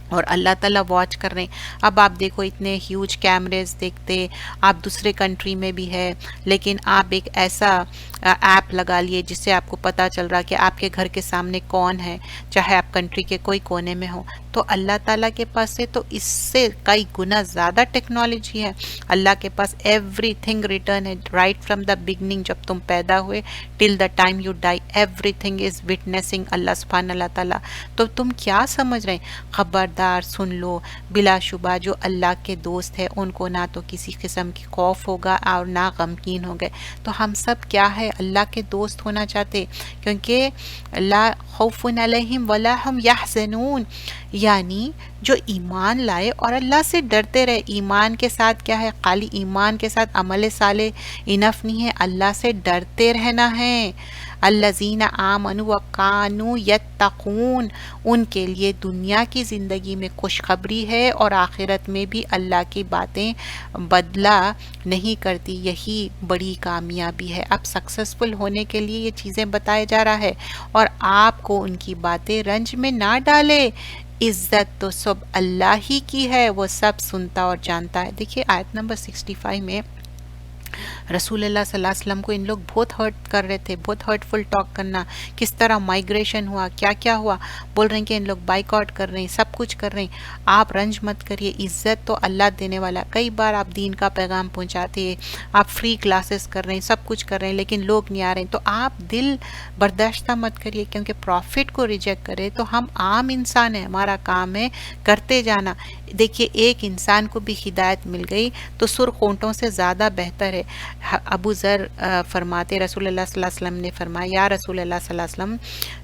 A: اور اللہ تعالیٰ واچ کر رہے ہیں۔ اب آپ دیکھو اتنے ہیوج کیمریز دیکھتے، آپ دوسرے کنٹری میں بھی ہے لیکن آپ ایک ایسا ایپ لگا لیے جس سے آپ کو پتہ چل رہا کہ آپ کے گھر کے سامنے کون ہے، چاہے آپ کنٹری کے کوئی کونے میں ہو۔ تو اللہ تعالیٰ کے پاس سے تو اس سے کئی گنا زیادہ ٹیکنالوجی ہے۔ اللہ کے پاس ایوری تھنگ ریٹرن ہے، رائٹ فرام دا بگننگ، جب تم پیدا ہوئے till the time you die, everything is witnessing اللہ سبحانہ اللہ تعالیٰ۔ تو تم کیا سمجھ رہے ہیں؟ خبردار سن لو، بلا شبہ جو اللہ کے دوست ہے ان کو نہ تو کسی قسم کی خوف ہوگا اور نہ غمگین ہو گئے۔ تو ہم سب کیا ہے اللہ کے دوست ہونا چاہتے، کیونکہ لا خوف علیہم ولا ہم یحزنون، یعنی جو ایمان لائے اور اللہ سے ڈرتے رہے۔ ایمان کے ساتھ کیا ہے؟ خالی ایمان کے ساتھ عمل صالح انف نہیں ہے، اللہ سے ڈرتے رہنا ہے۔ الذین آمنوا وکانوا یتقون، ان کے لیے دنیا کی زندگی میں خوشخبری ہے اور آخرت میں بھی اللہ کی باتیں بدلہ نہیں کرتی، یہی بڑی کامیابی ہے۔ اب سکسیسفل ہونے کے لیے یہ چیزیں بتائے جا رہا ہے، اور آپ کو ان کی باتیں رنج میں نہ ڈالے۔ عزت تو سب اللہ ہی کی ہے، وہ سب سنتا اور جانتا ہے۔ دیکھیے آیت نمبر 65 میں رسول اللہ صلی اللہ علیہ وسلم کو ان لوگ بہت ہرٹ کر رہے تھے، بہت ہرٹفل ٹاک کرنا، کس طرح مائگریشن ہوا، کیا کیا ہوا، بول رہے ہیں کہ ان لوگ بائک آؤٹ کر رہے ہیں، سب کچھ کر رہے ہیں۔ آپ رنج مت کریے، عزت تو اللہ دینے والا۔ کئی بار آپ دین کا پیغام پہنچاتے ہیں، آپ فری کلاسز کر رہے ہیں، سب کچھ کر رہے ہیں، لیکن لوگ نہیں آ رہے ہیں، تو آپ دل برداشتہ مت کریے، کیونکہ پروفٹ کو ریجیکٹ کرے تو ہم عام انسان ہیں، ہمارا کام ہے کرتے جانا۔ دیکھیے ایک انسان کو بھی ہدایت مل گئی تو سرخ اونٹوں سے زیادہ بہتر ہے۔ ابو ذر فرماتے رسول اللہ صلی اللہ علیہ وسلم نے فرمایا، یا رسول اللہ صلی اللہ علیہ وسلم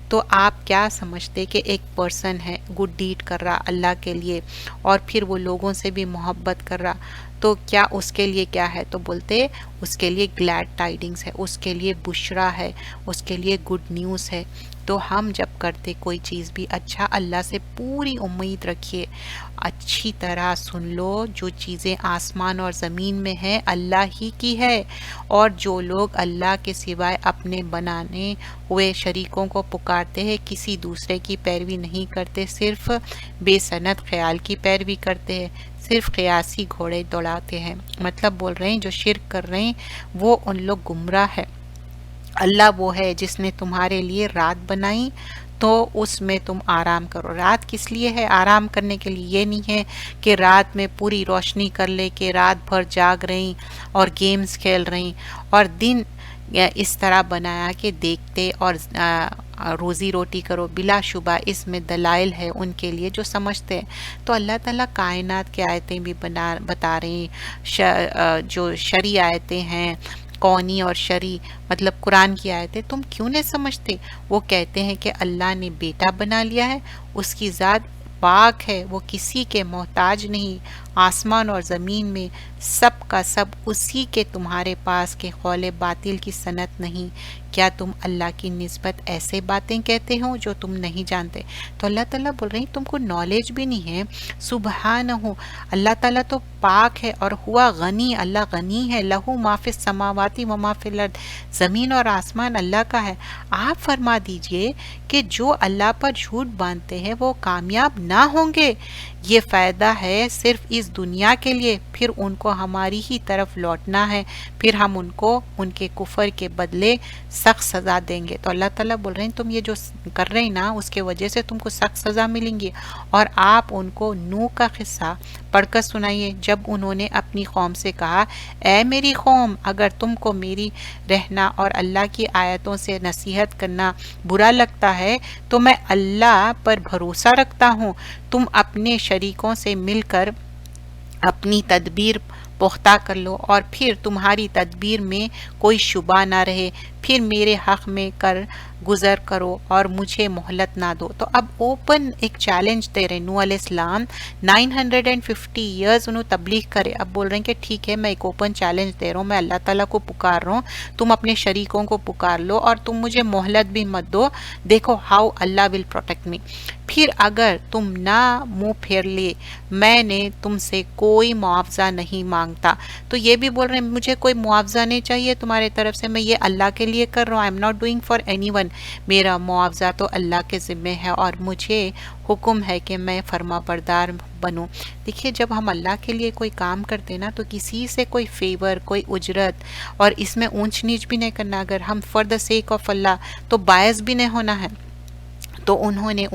A: تو آپ کیا سمجھتے کہ ایک پرسن ہے گڈ ڈیڈ کر رہا اللہ کے لیے اور پھر وہ لوگوں سے بھی محبت کر رہا، تو کیا اس کے لیے کیا ہے؟ تو بولتے اس کے لیے گلیڈ ٹائڈنگز ہے، اس کے لیے بشرا ہے، اس کے لیے گڈ نیوز ہے۔ تو ہم جب کرتے کوئی چیز بھی اچھا، اللہ سے پوری امید رکھیے، اچھی طرح سن لو، جو چیزیں آسمان اور زمین میں ہیں اللہ ہی کی ہے، اور جو لوگ اللہ کے سوائے اپنے بنانے ہوئے شریکوں کو پکارتے ہیں کسی دوسرے کی پیروی نہیں کرتے، صرف بے سند خیال کی پیروی کرتے ہیں، صرف قیاسی گھوڑے دوڑاتے ہیں۔ مطلب بول رہے ہیں جو شرک کر رہے ہیں وہ ان لوگ گمراہ ہے۔ اللہ وہ ہے جس نے تمہارے لیے رات بنائی تو اس میں تم آرام کرو۔ رات کس لیے ہے؟ آرام کرنے کے لیے، یہ نہیں ہے کہ رات میں پوری روشنی کر لے کہ رات بھر جاگ رہی اور گیمز کھیل رہی، اور دن اس طرح بنایا کہ دیکھتے اور روزی روٹی کرو۔ بلا شبہ اس میں دلائل ہے ان کے لیے جو سمجھتے ہیں۔ تو اللہ تعالیٰ کائنات کی آیتیں بھی بتا رہے ہیں، جو شرعی آیتیں ہیں کونی اور شرعی، مطلب قرآن کی آیتیں تم کیوں نہیں سمجھتے؟ وہ کہتے ہیں کہ اللہ نے بیٹا بنا لیا ہے، اس کی ذات پاک ہے، وہ کسی کے محتاج نہیں، آسمان اور زمین میں سب کا سب اسی کے، تمہارے پاس کے قول باطل کی صنعت نہیں۔ کیا تم اللہ کی نسبت ایسے باتیں کہتے ہو جو تم نہیں جانتے؟ تو اللہ تعالیٰ بول رہے ہیں تم کو نالج بھی نہیں ہے۔ سبحانہ، اللہ تعالیٰ تو پاک ہے، اور ہوا غنی، اللہ غنی ہے، لہو ما فی السماوات و ما فی الارض، زمین اور آسمان اللہ کا ہے۔ آپ فرما دیجئے کہ جو اللہ پر جھوٹ باندھتے ہیں وہ کامیاب نہ ہوں گے، یہ فائدہ ہے صرف اس دنیا کے لیے، پھر ان کو ہماری ہی طرف لوٹنا ہے، پھر ہم ان کو ان کے کفر کے بدلے سخت سزا دیں گے۔ تو اللہ تعالیٰ بول رہے ہیں تم یہ جو کر رہے ہیں نا اس کے وجہ سے تم کو سخت سزا ملیں گی۔ اور آپ ان کو نوح کا قصہ پڑھ کر سنائیے، جب انہوں نے اپنی قوم سے کہا اے میری قوم، اگر تم کو میری رہنا اور اللہ کی آیتوں سے نصیحت کرنا برا لگتا ہے تو میں اللہ پر بھروسہ رکھتا ہوں، تم اپنے شریکوں سے مل کر اپنی تدبیر پختہ کر لو اور پھر تمہاری تدبیر میں کوئی شبہ نہ رہے، پھر میرے حق میں کر گزر کرو اور مجھے مہلت نہ دو۔ تو اب اوپن ایک چیلنج دے رہے نوح علیہ السلام، 950 ایئرز انہوں تبلیغ کرے، اب بول رہے ہیں کہ ٹھیک ہے میں ایک اوپن چیلنج دے رہا ہوں، میں اللہ تعالیٰ کو پکار رہا ہوں، تم اپنے شریکوں کو پکار لو اور تم مجھے مہلت بھی مت دو، دیکھو how Allah will protect me. پھر اگر تم نہ منہ پھیر لے میں نے تم سے کوئی معاوضہ نہیں مانگتا۔ تو یہ بھی بول رہے ہیں مجھے کوئی معاوضہ نہیں چاہیے تمہارے طرف سے، میں یہ اللہ کے لیے کر رہا ہوں، I am not doing for any one, میرا معاوضہ تو اللہ کے ذمے ہے اور مجھے حکم ہے کہ میں فرما بردار بنوں۔ دیکھیے جب ہم اللہ کے لیے کوئی کام کرتے نا تو کسی سے کوئی فیور، کوئی اجرت اور اس میں اونچ نیچ بھی نہیں کرنا، اگر ہم فار دا سیک آف اللہ تو باعث بھی نہیں ہونا ہے۔ تو انہوں نے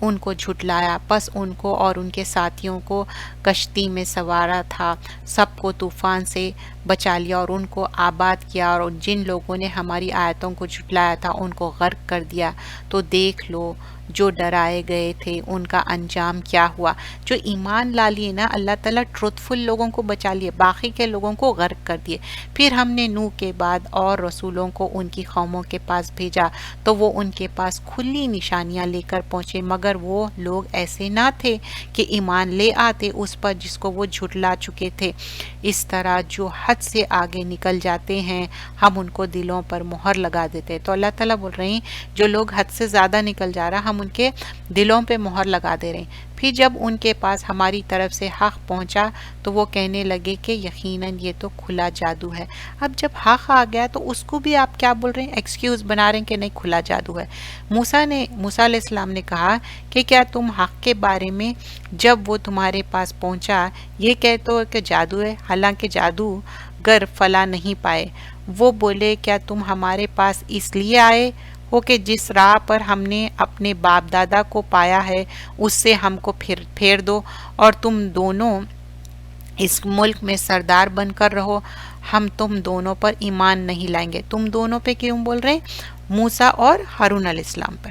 A: ان کو جھٹلایا، پس ان کو اور ان کے ساتھیوں کو کشتی میں سوارا تھا، سب کو طوفان سے بچا لیا اور ان کو آباد کیا، اور جن لوگوں نے ہماری آیتوں کو جھٹلایا تھا ان کو غرق کر دیا۔ تو دیکھ لو جو ڈرائے گئے تھے ان کا انجام کیا ہوا۔ جو ایمان لا لیے نا اللہ تعالیٰ ٹروتھ فل لوگوں کو بچا لیے، باقی کے لوگوں کو غرق کر دیے۔ پھر ہم نے نوح کے بعد اور رسولوں کو ان کی قوموں کے پاس بھیجا تو وہ ان کے پاس کھلی نشانیاں لے کر پہنچے، مگر وہ لوگ ایسے نہ تھے کہ ایمان لے آتے اس پر جس کو وہ جھٹلا چکے تھے۔ اس طرح جو حد سے آگے نکل جاتے ہیں ہم ان کو دلوں پر مہر لگا دیتے ہیں۔ تو اللہ تعالیٰ بول رہے ہیں جو لوگ حد سے زیادہ نکل جا رہا ہم ان کے دلوں پہ مہر لگا دے رہے ہیں۔ پھر جب ان کے پاس ہماری طرف سے حق پہنچا تو وہ کہنے لگے کہ یقیناً یہ تو کھلا جادو ہے۔ اب جب حق آ گیا تو اس کو بھی آپ کیا بول رہے ہیں، ایکسکیوز بنا رہے ہیں کہ نہیں کھلا جادو ہے۔ موسیٰ علیہ السلام نے کہا کہ کیا تم حق کے بارے میں جب وہ تمہارے پاس پہنچا یہ کہتے ہو کہ جادو ہے، حالانکہ جادو گر فلاں نہیں پائے۔ وہ بولے کیا تم ہمارے پاس اس لیے آئے ہو کہ جس راہ پر ہم نے اپنے باپ دادا کو پایا ہے اس سے ہم کو پھیر دو اور تم دونوں اس ملک میں سردار بن کر رہو، ہم تم دونوں پر ایمان نہیں لائیں گے۔ تم دونوں پہ کیوں بول رہے ہیں؟ موسیٰ اور ہارون علیہ السلام پر۔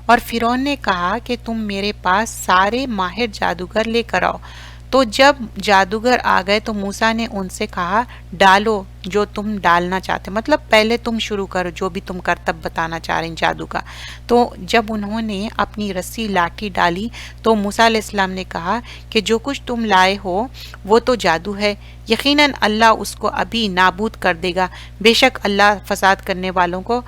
A: اور فرعون نے کہا کہ تم میرے پاس سارے ماہر جادوگر لے کر آؤ۔ تو جب جادوگر آ گئے تو موسیٰ نے ان سے کہا ڈالو جو تم ڈالنا چاہتے، مطلب پہلے تم شروع کرو جو بھی تم کرتب بتانا چاہ رہے ہیں جادو کا۔ تو جب انہوں نے اپنی رسی لاٹھی ڈالی تو موسیٰ علیہ السلام نے کہا کہ جو کچھ تم لائے ہو وہ تو جادو ہے، یقیناً اللہ اس کو ابھی نابود کر دے گا، بے شک اللہ فساد کرنے والوں کو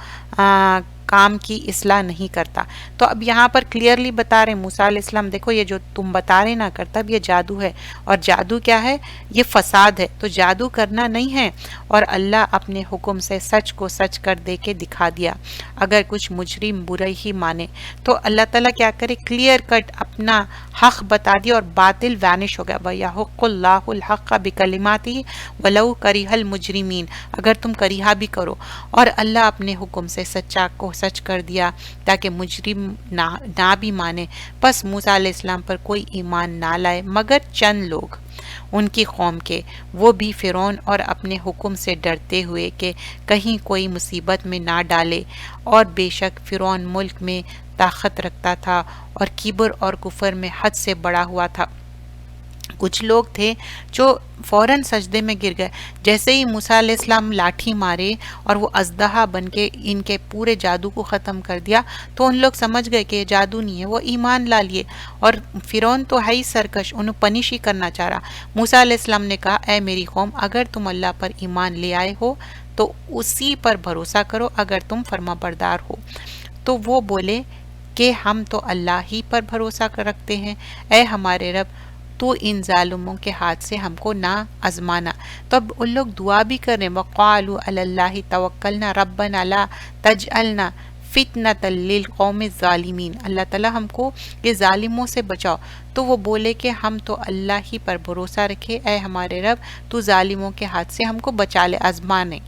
A: کام کی اصلاح نہیں کرتا۔ تو اب یہاں پر کلیئرلی بتا رہے ہیں موسیٰ علیہ السلام دیکھو یہ جو تم بتا رہے نا کرتب یہ جادو ہے، اور جادو کیا ہے؟ یہ فساد ہے، تو جادو کرنا نہیں ہے۔ اور اللہ اپنے حکم سے سچ کو سچ کر دے کے دکھا دیا، اگر کچھ مجرم برے ہی مانے تو اللہ تعالیٰ کیا کرے کلیئر کٹ اپنا حق بتا دیا اور باطل وینش ہو گیا۔ وَيَحُقُّ اللَّهُ الْحَقَّ بِكَلِمَاتِهِ وَلَوْ كَرِهَ الْمُجْرِمِينَ، اگر تم کریہا بھی کرو، اور اللہ اپنے حکم سے سچا کو سچ کر دیا تاکہ مجرم نہ بھی مانے۔ پس موسیٰ علیہ السلام پر کوئی ایمان نہ لائے مگر چند لوگ ان کی قوم کے، وہ بھی فرعون اور اپنے حکم سے ڈرتے ہوئے کہ کہیں کوئی مصیبت میں نہ ڈالے، اور بے شک فرعون ملک میں طاقت رکھتا تھا اور کبر اور کفر میں حد سے بڑا ہوا تھا۔ کچھ لوگ تھے جو فوراً سجدے میں گر گئے، جیسے ہی موسیٰ علیہ السلام لاٹھی مارے اور وہ اژدہا بن کے ان کے پورے جادو کو ختم کر دیا تو ان لوگ سمجھ گئے کہ یہ جادو نہیں ہے، وہ ایمان لا لیے۔ اور فرعون تو ہے ہی سرکش، انہوں پنش ہی کرنا چاہ رہا۔ موسیٰ علیہ السلام نے کہا اے میری قوم اگر تم اللہ پر ایمان لے آئے ہو تو اسی پر بھروسہ کرو اگر تم فرما بردار ہو۔ تو وہ بولے کہ ہم تو اللہ ہی پر بھروسہ رکھتے ہیں، اے ہمارے رب تو ان ظالموں کے ہاتھ سے ہم کو نہ آزمانا۔ تو اب ان لوگ دعا بھی کر رہے ہیں وَقَالُوا عَلَى اللَّهِ تَوَكَّلْنَا رَبَّنَا لَا تَجْعَلْنَا فِتْنَةً لِلْقَوْمِ الظَّالِمِينَ، اللہ تعالیٰ ہم کو یہ ظالموں سے بچاؤ۔ تو وہ بولے کہ ہم تو اللہ ہی پر بھروسہ رکھے، اے ہمارے رب تو ظالموں کے ہاتھ سے ہم کو بچا لے، آزمانے،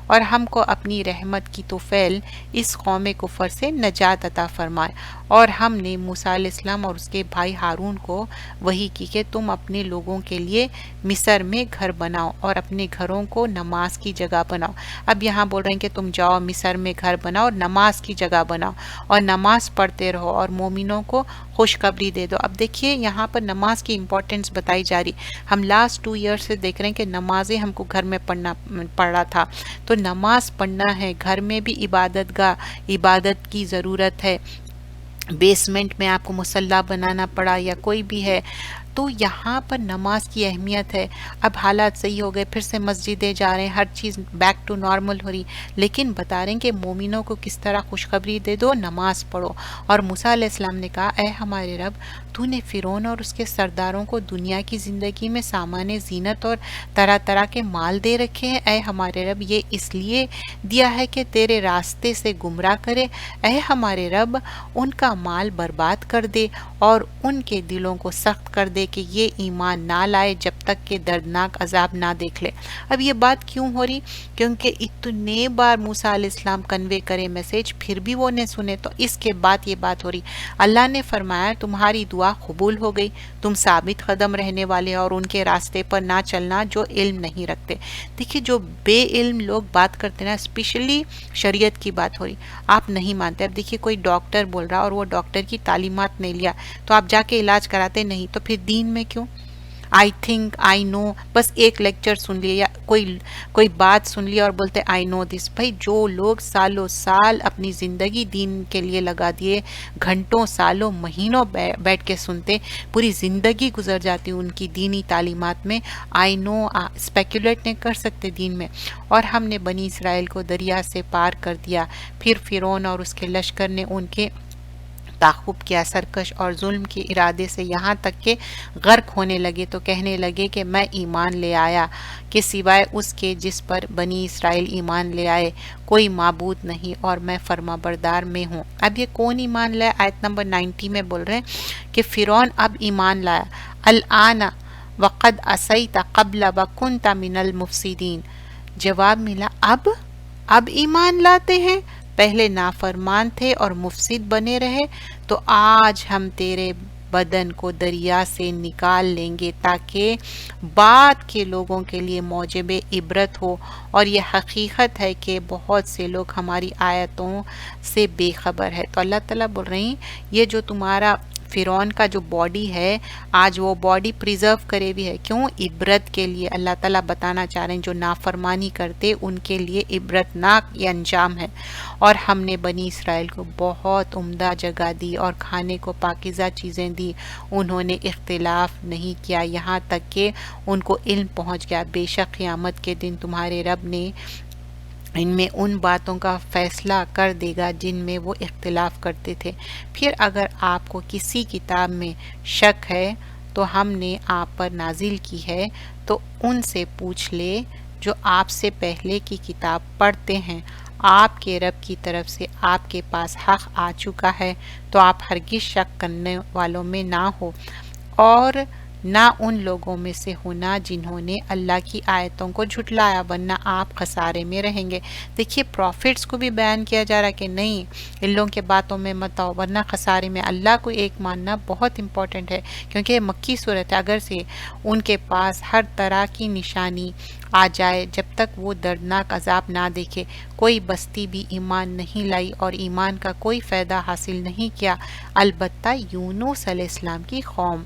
A: اور ہم کو اپنی رحمت کی توفیل اس قوم کفر سے نجات عطا فرمائے۔ اور ہم نے موسیٰ علیہ السلام اور اس کے بھائی ہارون کو وحی کی کہ تم اپنے لوگوں کے لیے مصر میں گھر بناؤ اور اپنے گھروں کو نماز کی جگہ بناؤ۔ اب یہاں بول رہے ہیں کہ تم جاؤ مصر میں گھر بناؤ اور نماز کی جگہ بناؤ اور نماز پڑھتے رہو اور مومنوں کو خوشخبری دے دو۔ اب دیکھیے یہاں پر نماز کی امپورٹنس بتائی جا رہی۔ ہم لاسٹ 2 ایئر سے دیکھ رہے ہیں کہ نمازیں ہم کو گھر میں پڑھنا تھا، تو نماز پڑھنا ہے، گھر میں بھی عبادت گاہ عبادت کی ضرورت ہے، بیسمنٹ میں آپ کو مصلی بنانا پڑا یا کوئی بھی ہے، تو یہاں پر نماز کی اہمیت ہے۔ اب حالات صحیح ہو گئے، پھر سے مسجدیں جا رہے ہیں، ہر چیز بیک ٹو نارمل ہو رہی، لیکن بتا رہے ہیں کہ مومنوں کو کس طرح خوشخبری دے دو، نماز پڑھو۔ اور موسیٰ علیہ السلام نے کہا اے ہمارے رب تو نے فرعون اور اس کے سرداروں کو دنیا کی زندگی میں سامان زینت اور طرح طرح کے مال دے رکھے ہیں، اے ہمارے رب یہ اس لیے دیا ہے کہ تیرے راستے سے گمراہ کرے، اے ہمارے رب ان کا مال برباد کر دے اور ان کے دلوں کو سخت کر دے کہ یہ ایمان نہ لائے جب تک کہ دردناک عذاب نہ دیکھ لے۔ اب یہ بات کیوں ہو رہی؟ کیونکہ اتنے بار موسیٰ علیہ السلام کنوے کرے میسیج، پھر بھی وہ نے سنے، تو اس کے بعد یہ بات ہو رہی۔ اللہ نے فرمایا تمہاری دعا قبول ہو گئی، تم ثابت قدم رہنے والے اور ان کے راستے پر نہ چلنا جو علم نہیں رکھتے۔ دیکھیے جو بے علم لوگ بات کرتے نا، اسپیشلی شریعت کی بات ہو رہی، آپ نہیں مانتے۔ اب دیکھیے کوئی ڈاکٹر بول رہا اور وہ ڈاکٹر کی تعلیمات نہیں لیا تو آپ جا کے علاج کراتے نہیں، تو پھر دین میں کیوں؟ آئی تھنک آئی نو، بس ایک لیکچر سن لیا یا کوئی بات سن لیا اور بولتے آئی نو دس۔ بھائی جو لوگ سالوں سال اپنی زندگی دین کے لیے لگا دیے، گھنٹوں سالوں مہینوں بیٹھ کے سنتے، پوری زندگی گزر جاتی ان کی دینی تعلیمات میں، آئی نو اسپیکولیٹ نہیں کر سکتے دین میں۔ اور ہم نے بنی اسرائیل کو دریا سے پار کر دیا، پھر فرعون اور اس کے لشکر نے ان کے تعاقب کیا، سرکش اور ظلم کے ارادے سے یہاں تک کہ غرق ہونے لگے، تو کہنے لگے کہ میں ایمان لے آیا کہ سوائے اس کے جس پر بنی اسرائیل ایمان لے آئے کوئی معبود نہیں اور میں فرما بردار میں ہوں۔ اب یہ کون ایمان لائے؟ آیت نمبر 90 میں بول رہے ہیں کہ فرعون اب ایمان لایا، الآن وقد عصیت قبل وکنت من المفسدین۔ جواب ملا اب ایمان لاتے ہیں، پہلے نافرمان تھے اور مفسد بنے رہے، تو آج ہم تیرے بدن کو دریا سے نکال لیں گے تاکہ بعد کے لوگوں کے لیے موجب عبرت ہو۔ اور یہ حقیقت ہے کہ بہت سے لوگ ہماری آیتوں سے بے خبر ہے۔ تو اللہ تعالیٰ بول رہی ہیں یہ جو تمہارا فرعون کا جو باڈی ہے، آج وہ باڈی پریزرو کرے بھی ہے، کیوں؟ عبرت کے لیے۔ اللہ تعالیٰ بتانا چاہ رہے ہیں جو نافرمانی کرتے ان کے لیے عبرتناک یہ انجام ہے۔ اور ہم نے بنی اسرائیل کو بہت عمدہ جگہ دی اور کھانے کو پاکیزہ چیزیں دی، انہوں نے اختلاف نہیں کیا یہاں تک کہ ان کو علم پہنچ گیا۔ بے شک قیامت کے دن تمہارے رب نے ان میں ان باتوں کا فیصلہ کر دے گا جن میں وہ اختلاف کرتے تھے۔ پھر اگر آپ کو کسی کتاب میں شک ہے تو ہم نے آپ پر نازل کی ہے تو ان سے پوچھ لے جو آپ سے پہلے کی کتاب پڑھتے ہیں، آپ کے رب کی طرف سے آپ کے پاس حق آ چکا ہے، تو آپ ہرگز شک کرنے والوں میں نہ ہو اور نہ ان لوگوں میں سے ہونا جنہوں نے اللہ کی آیتوں کو جھٹلایا، ورنہ آپ خسارے میں رہیں گے۔ دیکھیے پروفٹس کو بھی بیان کیا جا رہا کہ نہیں ان لوگوں کے باتوں میں مت آؤ ورنہ خسارے میں۔ اللہ کو ایک ماننا بہت امپورٹنٹ ہے کیونکہ یہ مکی صورت ہے، اگر سے ان کے پاس ہر طرح کی نشانی آ جائے، جب تک وہ دردناک عذاب نہ دیکھے، کوئی بستی بھی ایمان نہیں لائی اور ایمان کا کوئی فائدہ حاصل نہیں کیا، البتہ یونس علیہ السلام کی قوم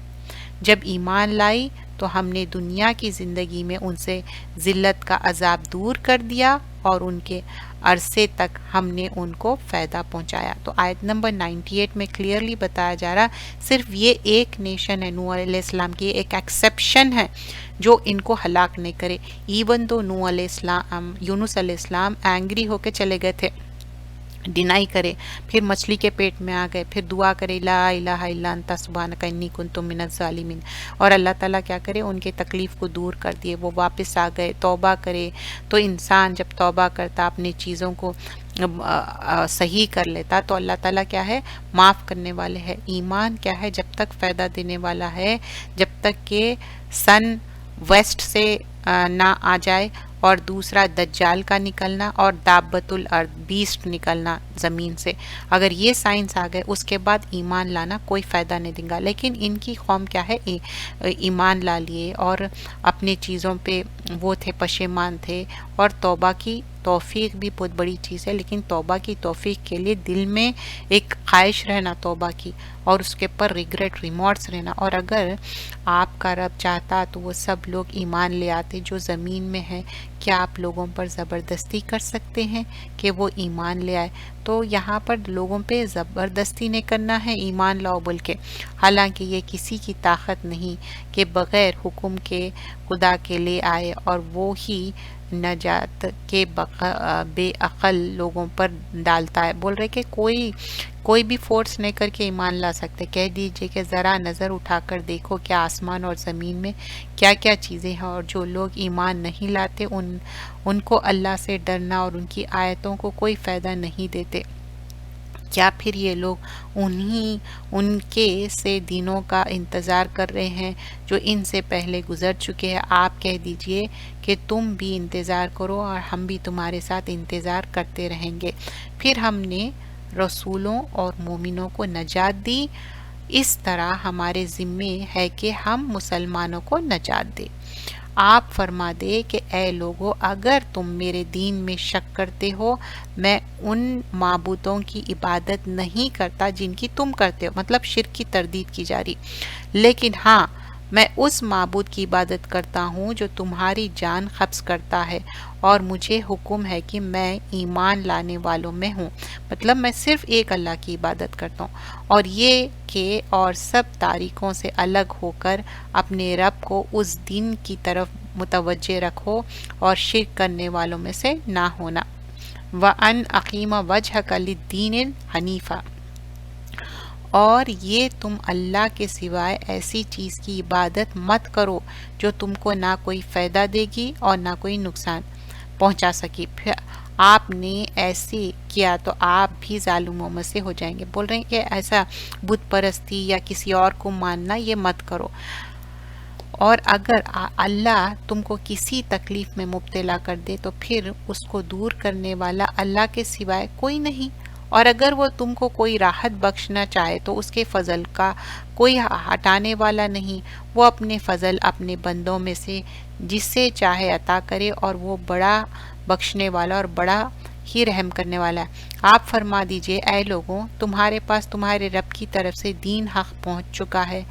A: جب ایمان لائی تو ہم نے دنیا کی زندگی میں ان سے ذلت کا عذاب دور کر دیا اور ان کے عرصے تک ہم نے ان کو فائدہ پہنچایا۔ تو آیت نمبر 98 میں کلیئرلی بتایا جا رہا صرف یہ ایک نیشن ہے نوح علیہ السلام کی، ایک ایکسیپشن ہے جو ان کو ہلاک نہیں کرے، ایون تو نوح علیہ السلام یونس علیہ السلام اینگری ہو کے چلے گئے تھے، ڈینائی کرے، پھر مچھلی کے پیٹ میں آ گئے، پھر دعا کرے لا الہ الا انت سبحانک انی کنت من الظالمین، اور اللہ تعالیٰ کیا کرے ان کے تکلیف کو دور کر دیے، وہ واپس آ گئے، توبہ کرے۔ تو انسان جب توبہ کرتا، اپنی چیزوں کو صحیح کر لیتا، تو اللہ تعالیٰ کیا ہے، معاف کرنے والے ہے۔ ایمان کیا ہے، جب تک فائدہ دینے والا ہے، جب تک کہ سن ویسٹ سے نہ آ جائے، اور دوسرا دجال کا نکلنا، اور دابت الارض بیسٹ نکلنا زمین سے، اگر یہ سائنس آ گئے، اس کے بعد ایمان لانا کوئی فائدہ نہیں دے گا۔ لیکن ان کی قوم کیا ہے، ایمان لا لیے اور اپنی چیزوں پہ وہ تھے، پشیمان تھے، اور توبہ کی توفیق بھی بہت بڑی چیز ہے، لیکن توبہ کی توفیق کے لیے دل میں ایک خواہش رہنا توبہ کی، اور اس کے پر ریگریٹ ریمورس رہنا۔ اور اگر آپ کا رب چاہتا تو وہ سب لوگ ایمان لے آتے جو زمین میں ہیں۔ کیا آپ لوگوں پر زبردستی کر سکتے ہیں کہ وہ ایمان لے آئے؟ تو یہاں پر لوگوں پہ زبردستی نہیں کرنا ہے ایمان لاؤ بول کے، حالانکہ یہ کسی کی طاقت نہیں کہ بغیر حکم کے خدا کے لے آئے، اور وہ ہی نجات کے بے عقل لوگوں پر ڈالتا ہے۔ بول رہے کہ کوئی بھی فورس نہیں کر کے ایمان لا سکتے۔ کہہ دیجئے کہ ذرا نظر اٹھا کر دیکھو کیا آسمان اور زمین میں کیا کیا چیزیں ہیں، اور جو لوگ ایمان نہیں لاتے ان کو اللہ سے ڈرنا اور ان کی آیتوں کو کوئی فائدہ نہیں دیتے۔ کیا پھر یہ لوگ ان کے سے دنوں کا انتظار کر رہے ہیں جو ان سے پہلے گزر چکے ہیں؟ آپ کہہ دیجئے کہ تم بھی انتظار کرو اور ہم بھی تمہارے ساتھ انتظار کرتے رہیں گے۔ پھر ہم نے رسولوں اور مومنوں کو نجات دی، اس طرح ہمارے ذمے ہے کہ ہم مسلمانوں کو نجات دیں۔ آپ فرما دے کہ اے لوگو، اگر تم میرے دین میں شک کرتے ہو، میں ان معبودوں کی عبادت نہیں کرتا جن کی تم کرتے ہو، مطلب شرک کی تردید کی جا رہی، لیکن ہاں میں اس معبود کی عبادت کرتا ہوں جو تمہاری جان قبض کرتا ہے، اور مجھے حکم ہے کہ میں ایمان لانے والوں میں ہوں، مطلب میں صرف ایک اللہ کی عبادت کرتا ہوں، اور یہ کہ اور سب تاریکوں سے الگ ہو کر اپنے رب کو اس دن کی طرف متوجہ رکھو اور شرک کرنے والوں میں سے نہ ہونا۔ وَأَنْ أَقِيمَ وَجْهَكَ لِلدِّينِ حَنِيفًا، اور یہ تم اللہ کے سوائے ایسی چیز کی عبادت مت کرو جو تم کو نہ کوئی فائدہ دے گی اور نہ کوئی نقصان پہنچا سکی، پھر آپ نے ایسے کیا تو آپ بھی ظالموں میں سے ہو جائیں گے۔ بول رہے ہیں کہ ایسا بت پرستی یا کسی اور کو ماننا یہ مت کرو، اور اگر اللہ تم کو کسی تکلیف میں مبتلا کر دے تو پھر اس کو دور کرنے والا اللہ کے سوائے کوئی نہیں، اور اگر وہ تم کو کوئی راحت بخشنا چاہے تو اس کے فضل کا کوئی ہٹانے والا نہیں، وہ اپنے فضل اپنے بندوں میں سے جس سے چاہے عطا کرے، اور وہ بڑا بخشنے والا اور بڑا ہی رحم کرنے والا ہے۔ آپ فرما دیجئے اے لوگوں، تمہارے پاس تمہارے رب کی طرف سے دین حق پہنچ چکا ہے،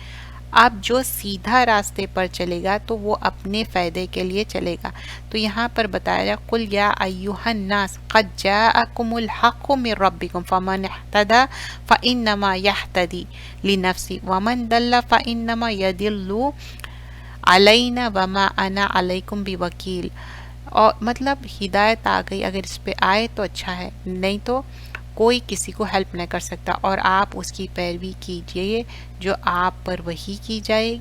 A: اب جو سیدھا راستے پر چلے گا تو وہ اپنے فائدے کے لیے چلے گا۔ تو یہاں پر بتایا جا قُلْ يَا أَيُّهَا النَّاسُ قَدْ جَاءَكُمُ الْحَقُّ مِنْ رَبِّكُمْ فَمَنِ اهْتَدَى فَإِنَّمَا يَهْتَدِي لِنَفْسِهِ وَمَنْ ضَلَّ فَإِنَّمَا يَضِلُّ عَلَيْنَا وَمَا أَنَا عَلَيْكُمْ بِوَكِيلٍ، اور مطلب ہدایت آ گئی، اگر اس پہ آئے تو اچھا ہے، نہیں تو کوئی کسی کو ہیلپ نہیں کر سکتا، اور آپ اس کی پیروی کیجئے جو آپ پر وحی کی جائے،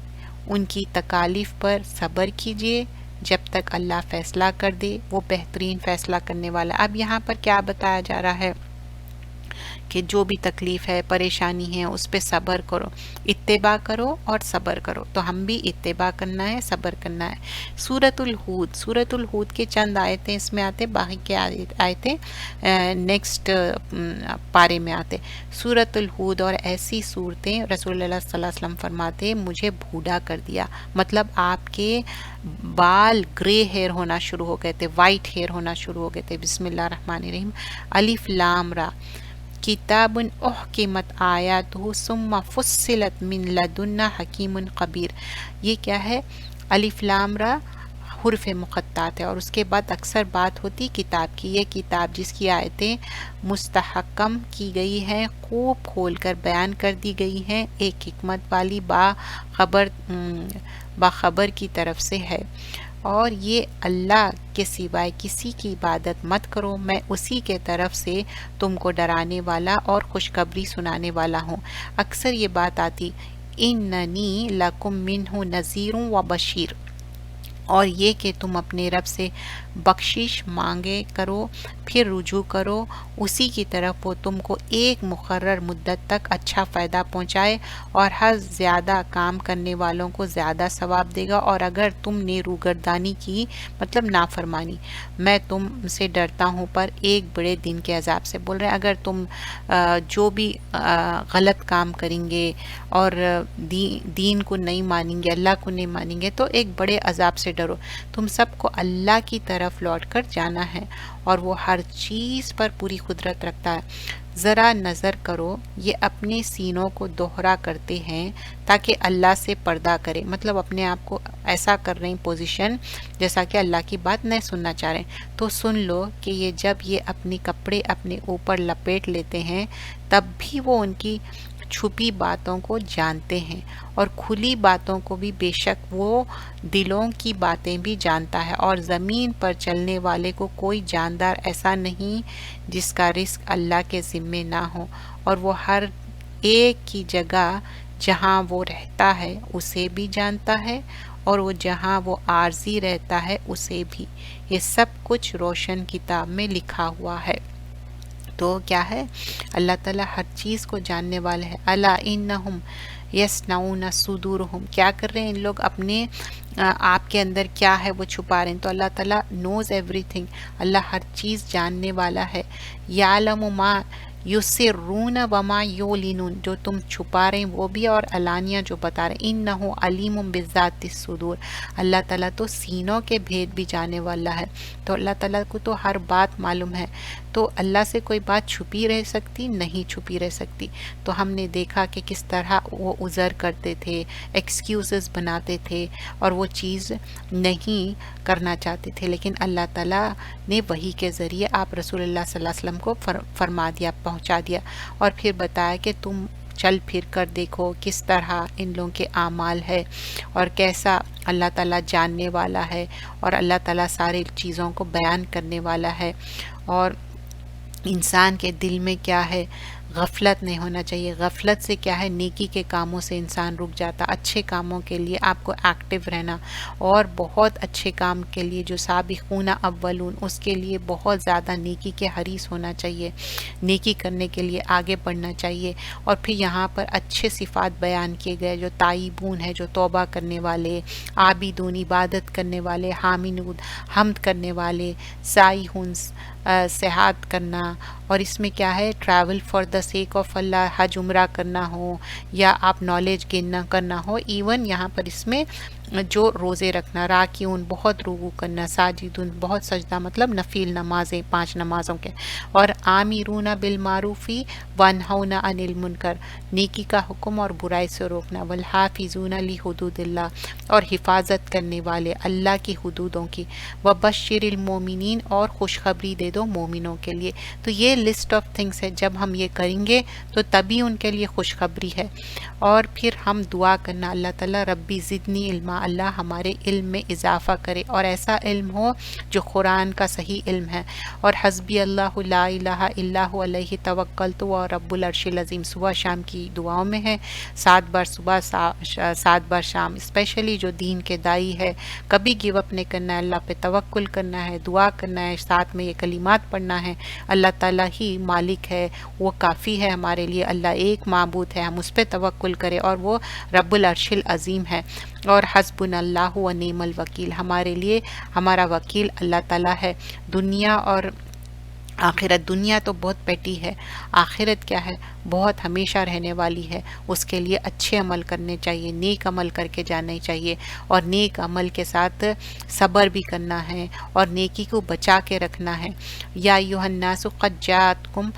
A: ان کی تکالیف پر صبر کیجئے جب تک اللہ فیصلہ کر دے، وہ بہترین فیصلہ کرنے والا۔ اب یہاں پر کیا بتایا جا رہا ہے کہ جو بھی تکلیف ہے، پریشانی ہے، اس پہ صبر کرو، اتباع کرو اور صبر کرو۔ تو ہم بھی اتباع کرنا ہے، صبر کرنا ہے۔ سورۃ الہود کے چند آیتیں اس میں آتے، باقی کے آیتیں نیکسٹ پارے میں آتے۔ سورۃ الہود اور ایسی صورتیں رسول اللہ صلی اللہ علیہ وسلم فرماتے مجھے بوڑھا کر دیا، مطلب آپ کے بال گرے ہیئر ہونا شروع ہو گئے تھے، وائٹ ہیئر ہونا شروع ہو گئے تھے۔ بسم اللہ الرحمن الرحیم۔ الف لام را کتاب احکمت آیاتہ ثم فصلت من لدن حکیم خبیر۔ یہ کیا ہے؟ الف لام را حرف مقطعات ہے، اور اس کے بعد اکثر بات ہوتی کتاب کی۔ یہ کتاب جس کی آیتیں مستحکم کی گئی ہیں، خوب کھول کر بیان کر دی گئی ہیں، ایک حکمت والی باخبر کی طرف سے ہے۔ اور یہ اللہ کے سوائے کسی کی عبادت مت کرو، میں اسی کے طرف سے تم کو ڈرانے والا اور خوشخبری سنانے والا ہوں۔ اکثر یہ بات آتی اننی لکم منہ نذیر و بشیر، اور یہ کہ تم اپنے رب سے بخشش مانگے کرو، پھر رجوع کرو اسی کی طرف، وہ تم کو ایک مقرر مدت تک اچھا فائدہ پہنچائے اور ہر زیادہ کام کرنے والوں کو زیادہ ثواب دے گا، اور اگر تم نے روگردانی کی مطلب نافرمانی، میں تم سے ڈرتا ہوں پر ایک بڑے دن کے عذاب سے۔ بول رہے ہیں اگر تم جو بھی غلط کام کریں گے اور دین کو نہیں مانیں گے، اللہ کو نہیں مانیں گے، تو ایک بڑے عذاب سے ڈرو۔ تم سب کو اللہ کی طرف لوٹ کر جانا ہے اور وہ ہر چیز پر پوری قدرت رکھتا ہے۔ ذرا نظر کرو، یہ اپنے سینوں کو دوہرا کرتے ہیں تاکہ اللہ سے پردہ کرے، مطلب اپنے آپ کو ایسا کر رہے ہیں پوزیشن جیسا کہ اللہ کی بات نہیں سننا چاہ رہے ہیں۔ تو سن لو کہ جب یہ اپنے کپڑے اپنے اوپر لپیٹ لیتے ہیں تب بھی وہ ان کی چھپی باتوں کو جانتے ہیں، اور کھلی باتوں کو بھی بے شک وہ دلوں کی باتیں بھی جانتا ہے، اور زمین پر چلنے والے کو کوئی جاندار ایسا نہیں جس کا رزق اللہ کے ذمے نہ ہو، اور وہ ہر ایک کی جگہ جہاں وہ رہتا ہے اسے بھی جانتا ہے، اور وہ جہاں وہ عارضی رہتا ہے اسے بھی، یہ سب کچھ روشن کتاب میں لکھا ہوا ہے۔ تو کیا ہے، اللہ تعالیٰ ہر چیز کو جاننے والے ہے۔ الا انہم یصنعون صدورہم، کیا کر رہے ہیں ان لوگ، اپنے آپ کے اندر کیا ہے وہ چھپا رہے ہیں، تو اللہ تعالیٰ نوز ایوری تھنگ، اللہ ہر چیز جاننے والا ہے۔ یعلم ما یسرون وما یعلنون، جو تم چھپا رہے ہیں وہ بھی اور علانیہ جو بتا رہے ہیں۔ انہ علیم بذات الصدور، اللہ تعالیٰ تو سینوں کے بھید بھی جانے والا ہے، تو اللہ تعالیٰ کو تو ہر بات معلوم ہے، تو اللہ سے کوئی بات چھپی رہ سکتی نہیں، چھپی رہ سکتی۔ تو ہم نے دیکھا کہ کس طرح وہ عذر کرتے تھے، ایکسکیوزز بناتے تھے اور وہ چیز نہیں کرنا چاہتے تھے، لیکن اللہ تعالیٰ نے وحی کے ذریعے آپ رسول اللہ صلی اللہ علیہ وسلم کو فرما دیا، پہنچا دیا، اور پھر بتایا کہ تم چل پھر کر دیکھو کس طرح ان لوگوں کے اعمال ہے اور کیسا اللہ تعالیٰ جاننے والا ہے، اور اللہ تعالیٰ ساری چیزوں کو بیان کرنے والا ہے، اور انسان کے دل میں کیا ہے، غفلت نہیں ہونا چاہیے۔ غفلت سے کیا ہے، نیکی کے کاموں سے انسان رک جاتا، اچھے کاموں کے لیے آپ کو ایکٹیو رہنا، اور بہت اچھے کام کے لیے جو سابقون اولون، اس کے لیے بہت زیادہ نیکی کے حریص ہونا چاہیے، نیکی کرنے کے لیے آگے بڑھنا چاہیے۔ اور پھر یہاں پر اچھے صفات بیان کیے گئے، جو تائبون ہے، جو توبہ کرنے والے، عابدون عبادت کرنے والے، حامدون حمد کرنے والے، سائحون سیاحت کرنا، اور اس میں کیا ہے، travel for the sake of اللہ، حج عمرہ کرنا ہو یا آپ نالج گین کرنا ہو، ایون یہاں پر اس میں جو روزے رکھنا، راکعون بہت رکوع کرنا، ساجدون بہت سجدہ، مطلب نفل نمازیں 5 نمازوں کے، اور آمرون بالمعروف وانہون عن المنکر، نیکی کا حکم اور برائی سے روکنا، والحافظون لحدود اللہ، اور حفاظت کرنے والے اللہ کی حدودوں کی، وبشر المومنین، اور خوشخبری دے دو مومنوں کے لیے۔ تو یہ لسٹ آف تھنگس ہے، جب ہم یہ کریں گے تو تبھی ان کے لیے خوشخبری ہے۔ اور پھر ہم دعا کرنا، اللہ تعالیٰ ربی زدنی علما، اللہ ہمارے علم میں اضافہ کرے، اور ایسا علم ہو جو قرآن کا صحیح علم ہے، اور حسبی اللہ لا الہ الا هو علیہ توکلت و رب العرش العظیم صبح شام کی دعاؤں میں ہے، 7 بار صبح 7 بار شام، اسپیشلی جو دین کے دائی ہے، کبھی گیو اپ نہیں کرنا ہے، اللہ پہ توکل کرنا ہے، دعا کرنا ہے، ساتھ میں یہ کلمات پڑھنا ہے، اللہ تعالیٰ ہی مالک ہے، وہ کافی ہے ہمارے لیے، اللہ ایک معبود ہے، ہم اس پہ توکل کریں، اور وہ رب العرش العظیم ہے، اور حسبنا اللہ و نعم الوکیل، ہمارے لیے ہمارا وکیل اللہ تعالیٰ ہے، دنیا اور آخرت۔ دنیا تو بہت پیٹی ہے، آخرت کیا ہے، بہت ہمیشہ رہنے والی ہے، اس کے لیے اچھے عمل کرنے چاہیے، نیک عمل کر کے جانے چاہیے، اور نیک عمل کے ساتھ صبر بھی کرنا ہے، اور نیکی کو بچا کے رکھنا ہے۔ یا ایھا الناس قد جاءتکم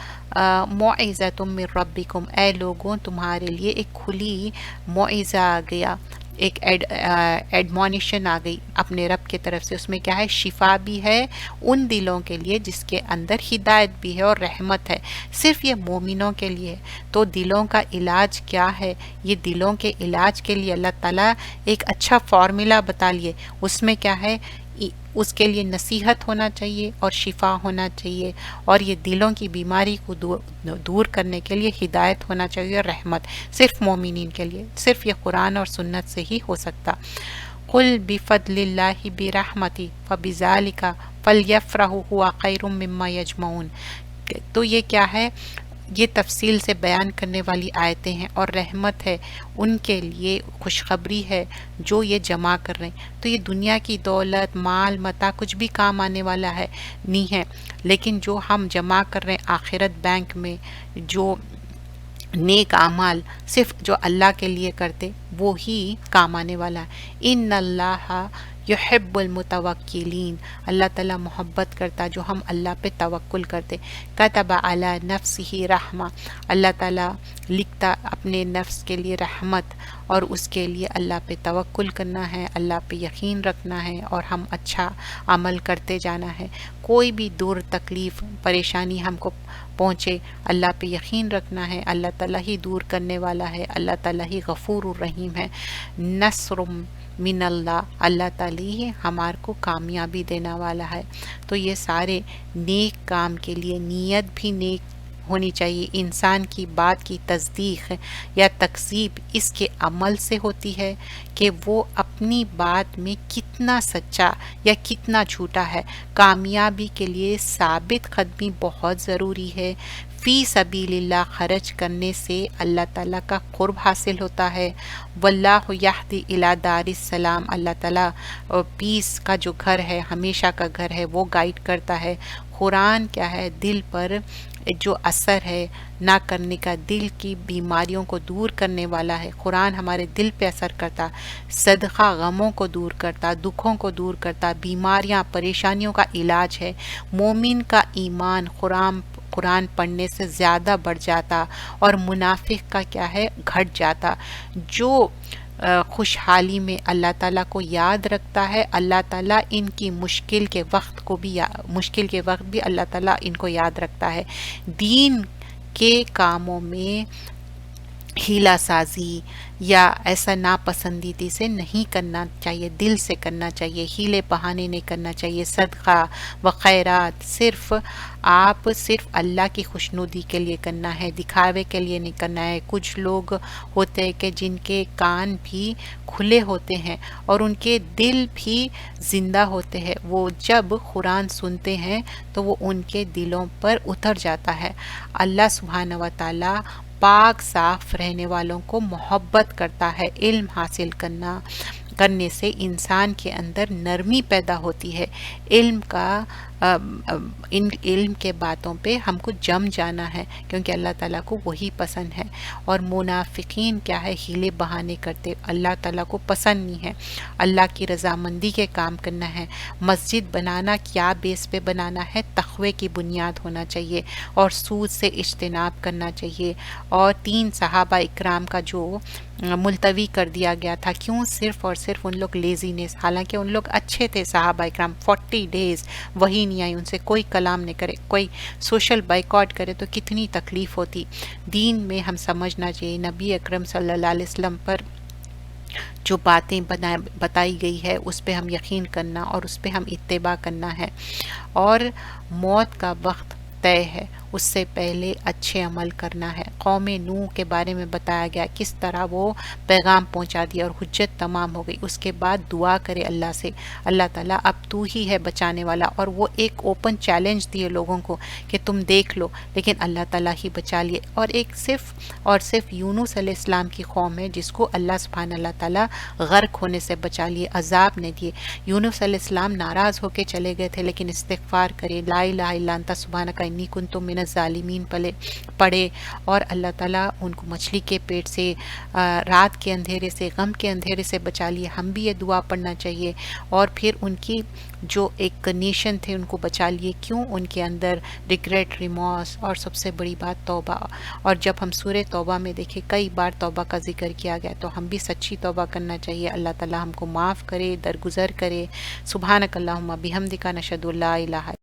A: موعظۃ من ربکم، اے لوگوں تمہارے لیے ایک کھلی موعظہ آ گیا، ایک ایڈمونیشن آ گئی اپنے رب کی طرف سے، اس میں کیا ہے؟ شفا بھی ہے ان دلوں کے لیے جس کے اندر ہدایت بھی ہے اور رحمت ہے، صرف یہ مومنوں کے لیے۔ تو دلوں کا علاج کیا ہے؟ یہ دلوں کے علاج کے لیے اللہ تعالیٰ ایک اچھا فارمولا بتا لیے، اس میں کیا ہے؟ اس کے لیے نصیحت ہونا چاہیے اور شفا ہونا چاہیے، اور یہ دلوں کی بیماری کو دور کرنے کے لیے ہدایت ہونا چاہیے اور رحمت، صرف مومنین کے لیے، صرف یہ قرآن اور سنت سے ہی ہو سکتا۔ قل بفضل اللہ برحمتی فبذالک فلیفرحوا هو خیر مما یجمعون۔ تو یہ کیا ہے؟ یہ تفصیل سے بیان کرنے والی آیتیں ہیں، اور رحمت ہے ان کے لیے، خوشخبری ہے جو یہ جمع کر رہے ہیں۔ تو یہ دنیا کی دولت، مال، متاع کچھ بھی کام آنے والا ہے نہیں ہے، لیکن جو ہم جمع کر رہے ہیں آخرت بینک میں، جو نیک اعمال صرف جو اللہ کے لیے کرتے وہی کام آنے والا ہے۔ ان اللہ یحب المتوکلین، اللہ تعالیٰ محبت کرتا جو ہم اللہ پہ توکل کرتے۔ کتب علی نفسہ رحمہ، اللہ تعالیٰ لکھتا اپنے نفس کے لیے رحمت، اور اس کے لیے اللہ پہ توکل کرنا ہے، اللہ پہ یقین رکھنا ہے، اور ہم اچھا عمل کرتے جانا ہے۔ کوئی بھی دور تکلیف پریشانی ہم کو پہنچے، اللہ پہ یقین رکھنا ہے، اللہ تعالیٰ ہی دور کرنے والا ہے، اللہ تعالیٰ ہی غفور الرحیم ہے۔ نصر من اللہ، اللہ تعالیٰ ہی ہمارے کو کامیابی دینے والا ہے۔ تو یہ سارے نیک کام کے لیے نیت بھی نیک ہونی چاہیے۔ انسان کی بات کی تصدیق یا تکذیب اس کے عمل سے ہوتی ہے کہ وہ اپنی بات میں کتنا سچا یا کتنا جھوٹا ہے۔ کامیابی کے لیے ثابت قدمی بہت ضروری ہے۔ فی سبیل اللہ خرچ کرنے سے اللہ تعالیٰ کا قرب حاصل ہوتا ہے۔ واللہ یہدی الی دار السلام، اللہ تعالیٰ پیس کا جو گھر ہے، ہمیشہ کا گھر ہے، وہ گائیڈ کرتا ہے۔ قرآن کیا ہے؟ دل پر جو اثر ہے نہ کرنے کا، دل کی بیماریوں کو دور کرنے والا ہے۔ قرآن ہمارے دل پہ اثر کرتا، صدقہ غموں کو دور کرتا، دکھوں کو دور کرتا، بیماریاں پریشانیوں کا علاج ہے۔ مومن کا ایمان قرآن پڑھنے سے زیادہ بڑھ جاتا، اور منافق کا کیا ہے؟ گھٹ جاتا۔ جو خوشحالی میں اللہ تعالیٰ کو یاد رکھتا ہے، اللہ تعالیٰ ان کی مشکل کے وقت بھی اللہ تعالیٰ ان کو یاد رکھتا ہے۔ دین کے کاموں میں ہیلا سازی یا ایسا ناپسندیدی سے نہیں کرنا چاہیے، دل سے کرنا چاہیے، ہیلے بہانے نہیں کرنا چاہیے۔ صدقہ و خیرات صرف اللہ کی خوشنودی کے لیے کرنا ہے، دکھاوے کے لیے نہیں کرنا ہے۔ کچھ لوگ ہوتے ہیں کہ جن کے کان بھی کھلے ہوتے ہیں اور ان کے دل بھی زندہ ہوتے ہیں، وہ جب قرآن سنتے ہیں تو وہ ان کے دلوں پر اتر جاتا ہے۔ اللہ سبحانہ و تعالیٰ پاک صاف رہنے والوں کو محبت کرتا ہے۔ علم حاصل کرنے سے انسان کے اندر نرمی پیدا ہوتی ہے۔ علم کے باتوں پہ ہم کو جم جانا ہے، کیونکہ اللہ تعالیٰ کو وہی پسند ہے۔ اور منافقین کیا ہے؟ ہیلے بہانے کرتے، اللہ تعالیٰ کو پسند نہیں ہے۔ اللہ کی رضامندی کے کام کرنا ہے۔ مسجد بنانا کیا بیس پہ بنانا ہے؟ تقوی کی بنیاد ہونا چاہیے، اور سود سے اجتناب کرنا چاہیے۔ اور 3 صحابہ اکرام کا جو ملتوی کر دیا گیا تھا، کیوں؟ صرف اور صرف ان لوگ لیزینس، حالانکہ ان لوگ اچھے تھے صحابہ اکرام، 40 ڈیز وہی نہیں آئی، ان سے کوئی کلام نہیں کرے، کوئی سوشل بائیکاٹ کرے تو کتنی تکلیف ہوتی۔ دین میں ہم سمجھنا چاہیے، نبی اکرم صلی اللہ علیہ وسلم پر جو باتیں بتائی گئی ہے اس پہ ہم یقین کرنا اور اس پہ ہم اتباع کرنا ہے۔ اور موت کا وقت طے ہے، اس سے پہلے اچھے عمل کرنا ہے۔ قوم نوح کے بارے میں بتایا گیا کس طرح وہ پیغام پہنچا دیا اور حجت تمام ہو گئی۔ اس کے بعد دعا کرے اللہ سے، اللہ تعالیٰ اب تو ہی ہے بچانے والا، اور وہ ایک اوپن چیلنج دیے لوگوں کو کہ تم دیکھ لو، لیکن اللہ تعالیٰ ہی بچا لیے۔ اور ایک صرف یونس علیہ السلام کی قوم ہے جس کو اللہ سبحانہ اللہ تعالیٰ غرق ہونے سے بچا لیے، عذاب نے دیے۔ یونس علیہ السلام ناراض ہو کے چلے گئے تھے، لیکن استغفار کرے، لا الہ الا انت سبحانک انی کنت من الظالمین پڑھے، اور اللہ تعالیٰ ان کو مچھلی کے پیٹ سے، رات کے اندھیرے سے، غم کے اندھیرے سے بچا لیے۔ ہم بھی یہ دعا پڑھنا چاہیے، اور پھر ان کی جو ایک نیشن تھے ان کو بچا لیے. کیوں؟ ان کے اندر ریگریٹ، ریمورس، اور سب سے بڑی بات توبہ. اور جب ہم سورہ توبہ میں دیکھیں کئی بار توبہ کا ذکر کیا گیا، تو ہم بھی سچی توبہ کرنا چاہیے. اللہ تعالی ہم کو معاف کرے، درگزر کرے. سبحانک اللہم بحمدک، نشہد لا الہ